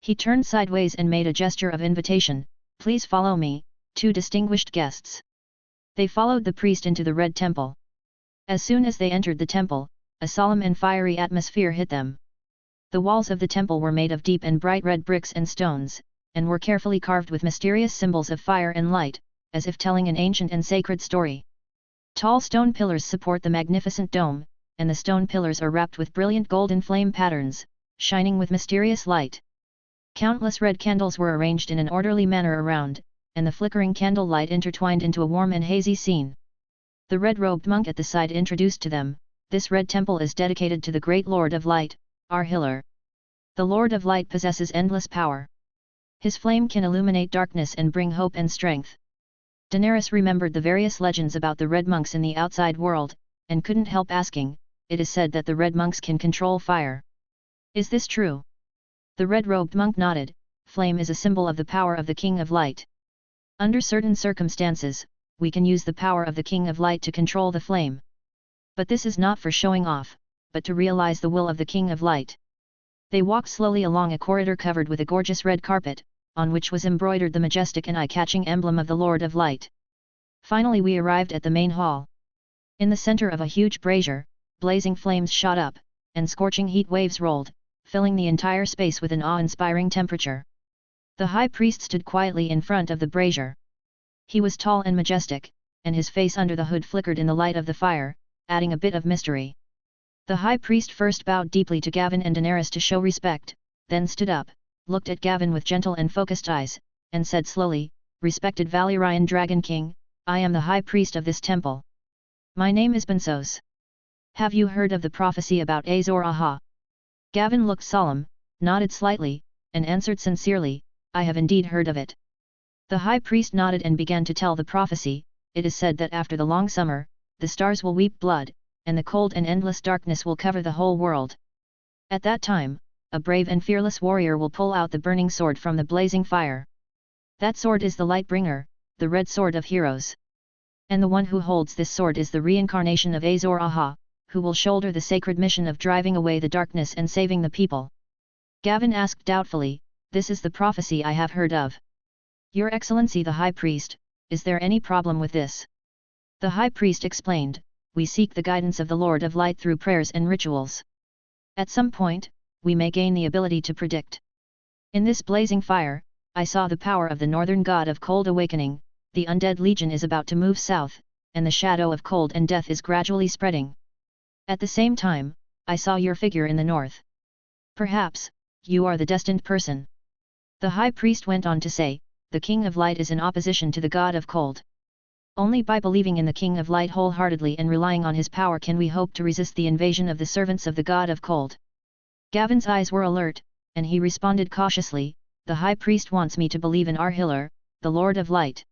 [SPEAKER 1] He turned sideways and made a gesture of invitation, "Please follow me, two distinguished guests." They followed the priest into the Red Temple. As soon as they entered the temple, a solemn and fiery atmosphere hit them. The walls of the temple were made of deep and bright red bricks and stones, and were carefully carved with mysterious symbols of fire and light, as if telling an ancient and sacred story. Tall stone pillars support the magnificent dome, and the stone pillars are wrapped with brilliant golden flame patterns, shining with mysterious light. Countless red candles were arranged in an orderly manner around, and the flickering candle light intertwined into a warm and hazy scene. The red-robed monk at the side introduced to them, "This red temple is dedicated to the great Lord of Light, our healer. The Lord of Light possesses endless power. His flame can illuminate darkness and bring hope and strength." Daenerys remembered the various legends about the red monks in the outside world, and couldn't help asking, "It is said that the red monks can control fire. Is this true?" The red-robed monk nodded. "Flame is a symbol of the power of the King of Light. Under certain circumstances, we can use the power of the King of Light to control the flame. But this is not for showing off, but to realize the will of the King of Light." They walked slowly along a corridor covered with a gorgeous red carpet, on which was embroidered the majestic and eye-catching emblem of the Lord of Light. Finally we arrived at the main hall. In the center of a huge brazier, blazing flames shot up, and scorching heat waves rolled, filling the entire space with an awe-inspiring temperature. The high priest stood quietly in front of the brazier. He was tall and majestic, and his face under the hood flickered in the light of the fire, adding a bit of mystery. The high priest first bowed deeply to Gavin and Daenerys to show respect, then stood up, looked at Gavin with gentle and focused eyes, and said slowly, "Respected Valyrian Dragon King, I am the high priest of this temple. My name is Bensos. Have you heard of the prophecy about Azor Ahai?" Gavin looked solemn, nodded slightly, and answered sincerely, "I have indeed heard of it." The high priest nodded and began to tell the prophecy. "It is said that after the long summer, the stars will weep blood, and the cold and endless darkness will cover the whole world. At that time, a brave and fearless warrior will pull out the burning sword from the blazing fire. That sword is the Lightbringer, the red sword of heroes. And the one who holds this sword is the reincarnation of Azor Ahai, who will shoulder the sacred mission of driving away the darkness and saving the people." Gavin asked doubtfully, "This is the prophecy I have heard of. Your Excellency the High Priest, is there any problem with this?" The High Priest explained, "We seek the guidance of the Lord of Light through prayers and rituals. At some point, we may gain the ability to predict. In this blazing fire, I saw the power of the northern god of cold awakening. The undead legion is about to move south, and the shadow of cold and death is gradually spreading. At the same time, I saw your figure in the north. Perhaps, you are the destined person." The high priest went on to say, "The King of Light is in opposition to the god of cold. Only by believing in the King of Light wholeheartedly and relying on his power can we hope to resist the invasion of the servants of the god of cold." Gavin's eyes were alert, and he responded cautiously, "The high priest wants me to believe in Arhillar, the Lord of Light."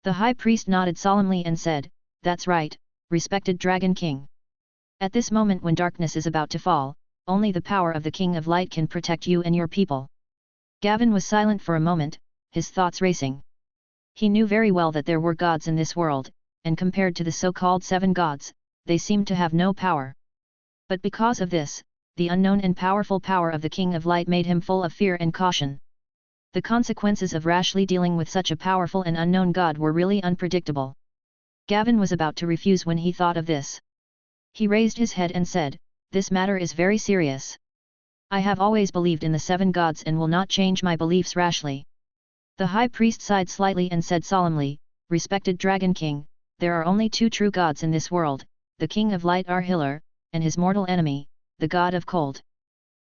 [SPEAKER 1] The high priest nodded solemnly and said, "That's right, respected Dragon King. At this moment when darkness is about to fall, only the power of the King of Light can protect you and your people." Gavin was silent for a moment, his thoughts racing. He knew very well that there were gods in this world, and compared to the so-called 7 gods, they seemed to have no power. But because of this, the unknown and powerful power of the King of Light made him full of fear and caution. The consequences of rashly dealing with such a powerful and unknown god were really unpredictable. Gavin was about to refuse when he thought of this. He raised his head and said, "This matter is very serious. I have always believed in the 7 gods and will not change my beliefs rashly." The high priest sighed slightly and said solemnly, "Respected Dragon King, there are only 2 true gods in this world, the King of Light Arhillar, and his mortal enemy, the god of cold.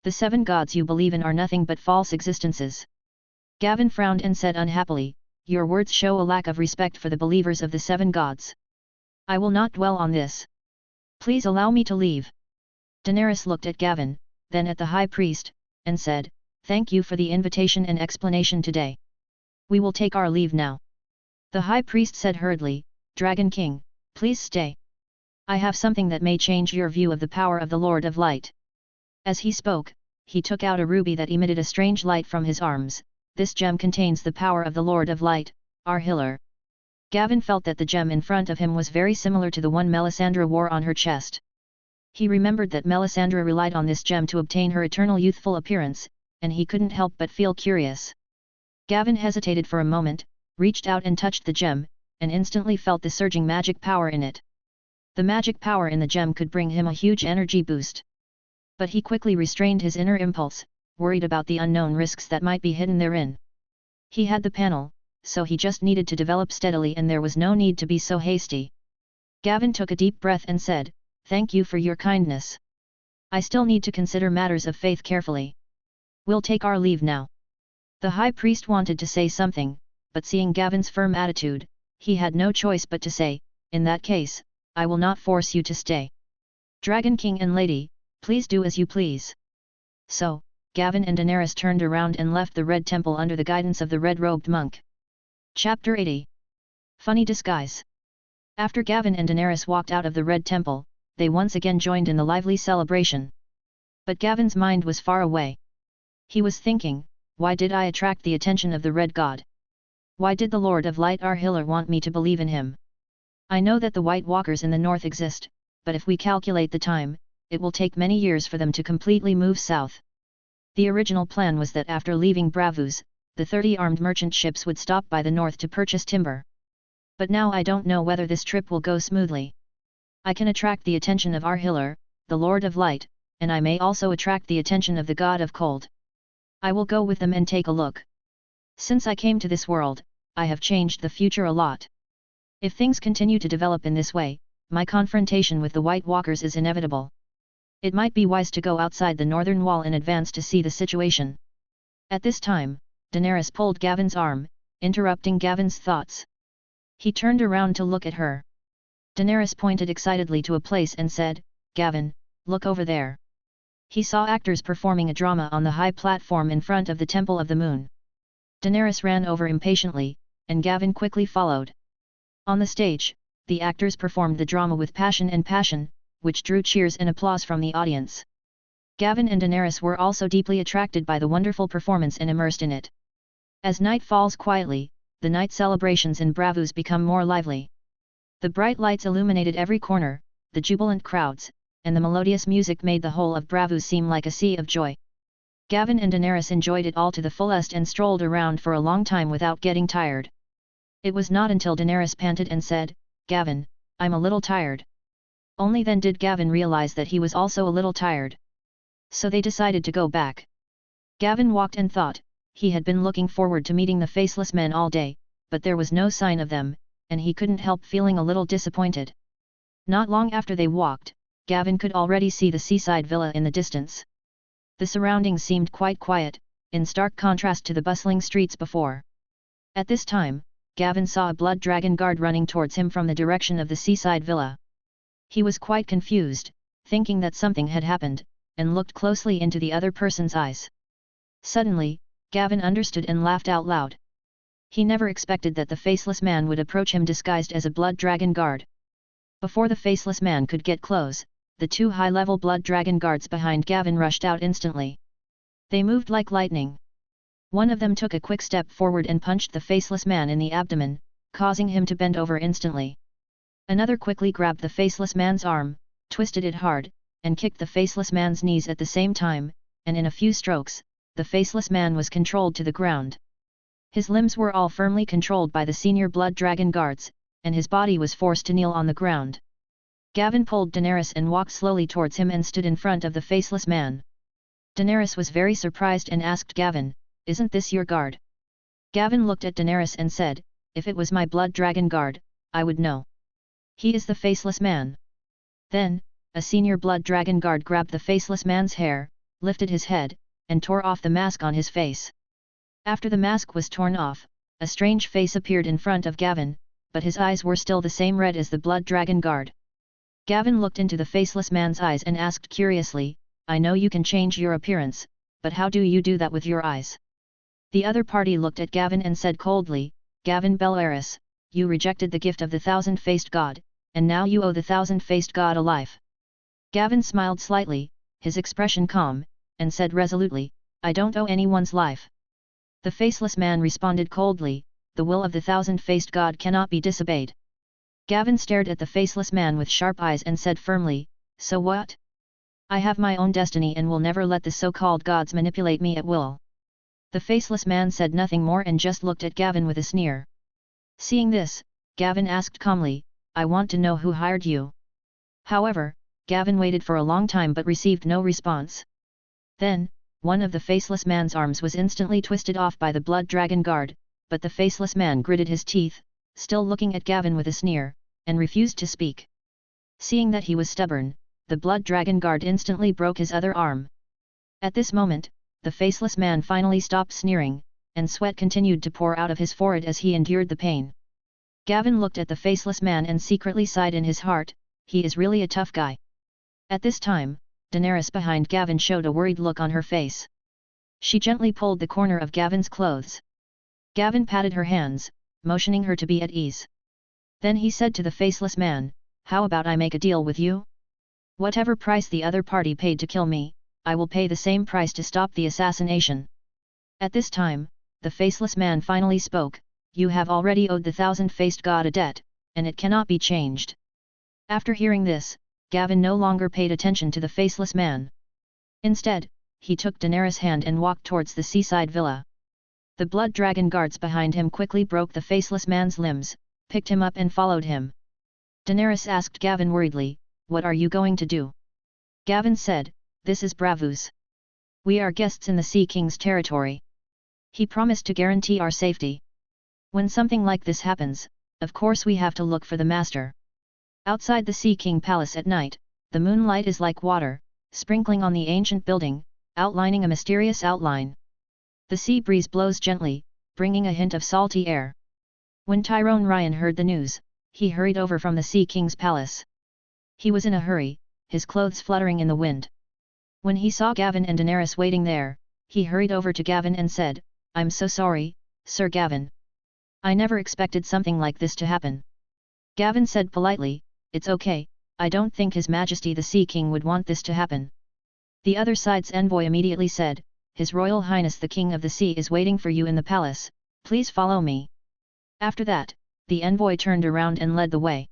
[SPEAKER 1] The 7 gods you believe in are nothing but false existences." Gavin frowned and said unhappily, "Your words show a lack of respect for the believers of the 7 gods. I will not dwell on this. Please allow me to leave." Daenerys looked at Gavin, then at the high priest, and said, "Thank you for the invitation and explanation today. We will take our leave now." The high priest said hurriedly, "Dragon King, please stay. I have something that may change your view of the power of the Lord of Light." As he spoke, he took out a ruby that emitted a strange light from his arms. "This gem contains the power of the Lord of Light, Arhillar." Gavin felt that the gem in front of him was very similar to the one Melisandre wore on her chest. He remembered that Melisandre relied on this gem to obtain her eternal youthful appearance, and he couldn't help but feel curious. Gavin hesitated for a moment, reached out and touched the gem, and instantly felt the surging magic power in it. The magic power in the gem could bring him a huge energy boost. But he quickly restrained his inner impulse, worried about the unknown risks that might be hidden therein. He had the panel, so he just needed to develop steadily and there was no need to be so hasty. Gavin took a deep breath and said, "Thank you for your kindness. I still need to consider matters of faith carefully. We'll take our leave now." The high priest wanted to say something, but seeing Gavin's firm attitude, he had no choice but to say, "In that case, I will not force you to stay. Dragon King and Lady, please do as you please." So, Gavin and Daenerys turned around and left the Red Temple under the guidance of the red-robed monk. Chapter 80. Funny Disguise. After Gavin and Daenerys walked out of the Red Temple, they once again joined in the lively celebration. But Gavin's mind was far away. He was thinking, why did I attract the attention of the Red God? Why did the Lord of Light Arhillar want me to believe in him? I know that the White Walkers in the north exist, but if we calculate the time, it will take many years for them to completely move south. The original plan was that after leaving Bravos, the 30 armed merchant ships would stop by the north to purchase timber. But now I don't know whether this trip will go smoothly. I can attract the attention of Arhillar, the Lord of Light, and I may also attract the attention of the God of Cold. I will go with them and take a look. Since I came to this world, I have changed the future a lot. If things continue to develop in this way, my confrontation with the White Walkers is inevitable. It might be wise to go outside the northern wall in advance to see the situation. At this time, Daenerys pulled Gavin's arm, interrupting Gavin's thoughts. He turned around to look at her. Daenerys pointed excitedly to a place and said, "Gavin, look over there." He saw actors performing a drama on the high platform in front of the Temple of the Moon. Daenerys ran over impatiently, and Gavin quickly followed. On the stage, the actors performed the drama with passion, which drew cheers and applause from the audience. Gavin and Daenerys were also deeply attracted by the wonderful performance and immersed in it. As night falls quietly, the night celebrations in Braavos become more lively. The bright lights illuminated every corner, the jubilant crowds, and the melodious music made the whole of Braavos seem like a sea of joy. Gavin and Daenerys enjoyed it all to the fullest and strolled around for a long time without getting tired. It was not until Daenerys panted and said, "Gavin, I'm a little tired." Only then did Gavin realize that he was also a little tired. So they decided to go back. Gavin walked and thought. He had been looking forward to meeting the faceless men all day, but there was no sign of them, and he couldn't help feeling a little disappointed. Not long after they walked, Gavin could already see the seaside villa in the distance. The surroundings seemed quite quiet, in stark contrast to the bustling streets before. At this time, Gavin saw a blood dragon guard running towards him from the direction of the seaside villa. He was quite confused, thinking that something had happened, and looked closely into the other person's eyes. Suddenly, Gavin understood and laughed out loud. He never expected that the faceless man would approach him disguised as a blood dragon guard. Before the faceless man could get close, the two high-level blood dragon guards behind Gavin rushed out instantly. They moved like lightning. One of them took a quick step forward and punched the faceless man in the abdomen, causing him to bend over instantly. Another quickly grabbed the faceless man's arm, twisted it hard, and kicked the faceless man's knees at the same time, and in a few strokes, the faceless man was controlled to the ground. His limbs were all firmly controlled by the senior blood dragon guards, and his body was forced to kneel on the ground. Gavin pulled Daenerys and walked slowly towards him and stood in front of the faceless man. Daenerys was very surprised and asked Gavin, "Isn't this your guard?" Gavin looked at Daenerys and said, "If it was my blood dragon guard, I would know. He is the faceless man." Then, a senior blood dragon guard grabbed the faceless man's hair, lifted his head, and tore off the mask on his face. After the mask was torn off, a strange face appeared in front of Gavin, but his eyes were still the same red as the blood dragon guard. Gavin looked into the faceless man's eyes and asked curiously, "I know you can change your appearance, but how do you do that with your eyes?" The other party looked at Gavin and said coldly, "Gavin Belleris, you rejected the gift of the thousand-faced god, and now you owe the thousand-faced god a life." Gavin smiled slightly, his expression calm, and said resolutely, "I don't owe anyone's life." The faceless man responded coldly, "The will of the thousand-faced god cannot be disobeyed." Gavin stared at the faceless man with sharp eyes and said firmly, "So what? I have my own destiny and will never let the so-called gods manipulate me at will." The faceless man said nothing more and just looked at Gavin with a sneer. Seeing this, Gavin asked calmly, "I want to know who hired you." However, Gavin waited for a long time but received no response. Then, one of the faceless man's arms was instantly twisted off by the blood dragon guard, but the faceless man gritted his teeth, still looking at Gavin with a sneer, and refused to speak. Seeing that he was stubborn, the blood dragon guard instantly broke his other arm. At this moment, the faceless man finally stopped sneering, and sweat continued to pour out of his forehead as he endured the pain. Gavin looked at the faceless man and secretly sighed in his heart, "He is really a tough guy." At this time, Daenerys behind Gavin showed a worried look on her face. She gently pulled the corner of Gavin's clothes. Gavin patted her hands, motioning her to be at ease. Then he said to the faceless man, "How about I make a deal with you? Whatever price the other party paid to kill me, I will pay the same price to stop the assassination." At this time, the faceless man finally spoke, "You have already owed the thousand-faced god a debt, and it cannot be changed." After hearing this, Gavin no longer paid attention to the faceless man. Instead, he took Daenerys' hand and walked towards the seaside villa. The blood dragon guards behind him quickly broke the faceless man's limbs, picked him up and followed him. Daenerys asked Gavin worriedly, "What are you going to do?" Gavin said, "This is Braavos. We are guests in the Sea King's territory. He promised to guarantee our safety. When something like this happens, of course we have to look for the master." Outside the Sea King Palace at night, the moonlight is like water, sprinkling on the ancient building, outlining a mysterious outline. The sea breeze blows gently, bringing a hint of salty air. When Tyrone Ryan heard the news, he hurried over from the Sea King's palace. He was in a hurry, his clothes fluttering in the wind. When he saw Gavin and Daenerys waiting there, he hurried over to Gavin and said, "I'm so sorry, Sir Gavin. I never expected something like this to happen." Gavin said politely, "It's okay, I don't think His Majesty the Sea King would want this to happen." The other side's envoy immediately said, "His Royal Highness the King of the Sea is waiting for you in the palace, please follow me." After that, the envoy turned around and led the way.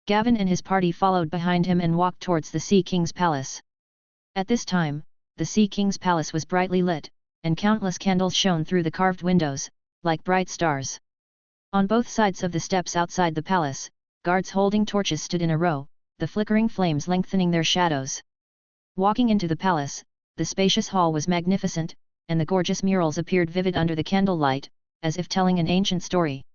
[SPEAKER 1] Gavin and his party followed behind him and walked towards the Sea King's palace. At this time, the Sea King's palace was brightly lit, and countless candles shone through the carved windows, like bright stars. On both sides of the steps outside the palace, guards holding torches stood in a row, the flickering flames lengthening their shadows. Walking into the palace, the spacious hall was magnificent, and the gorgeous murals appeared vivid under the candlelight, as if telling an ancient story.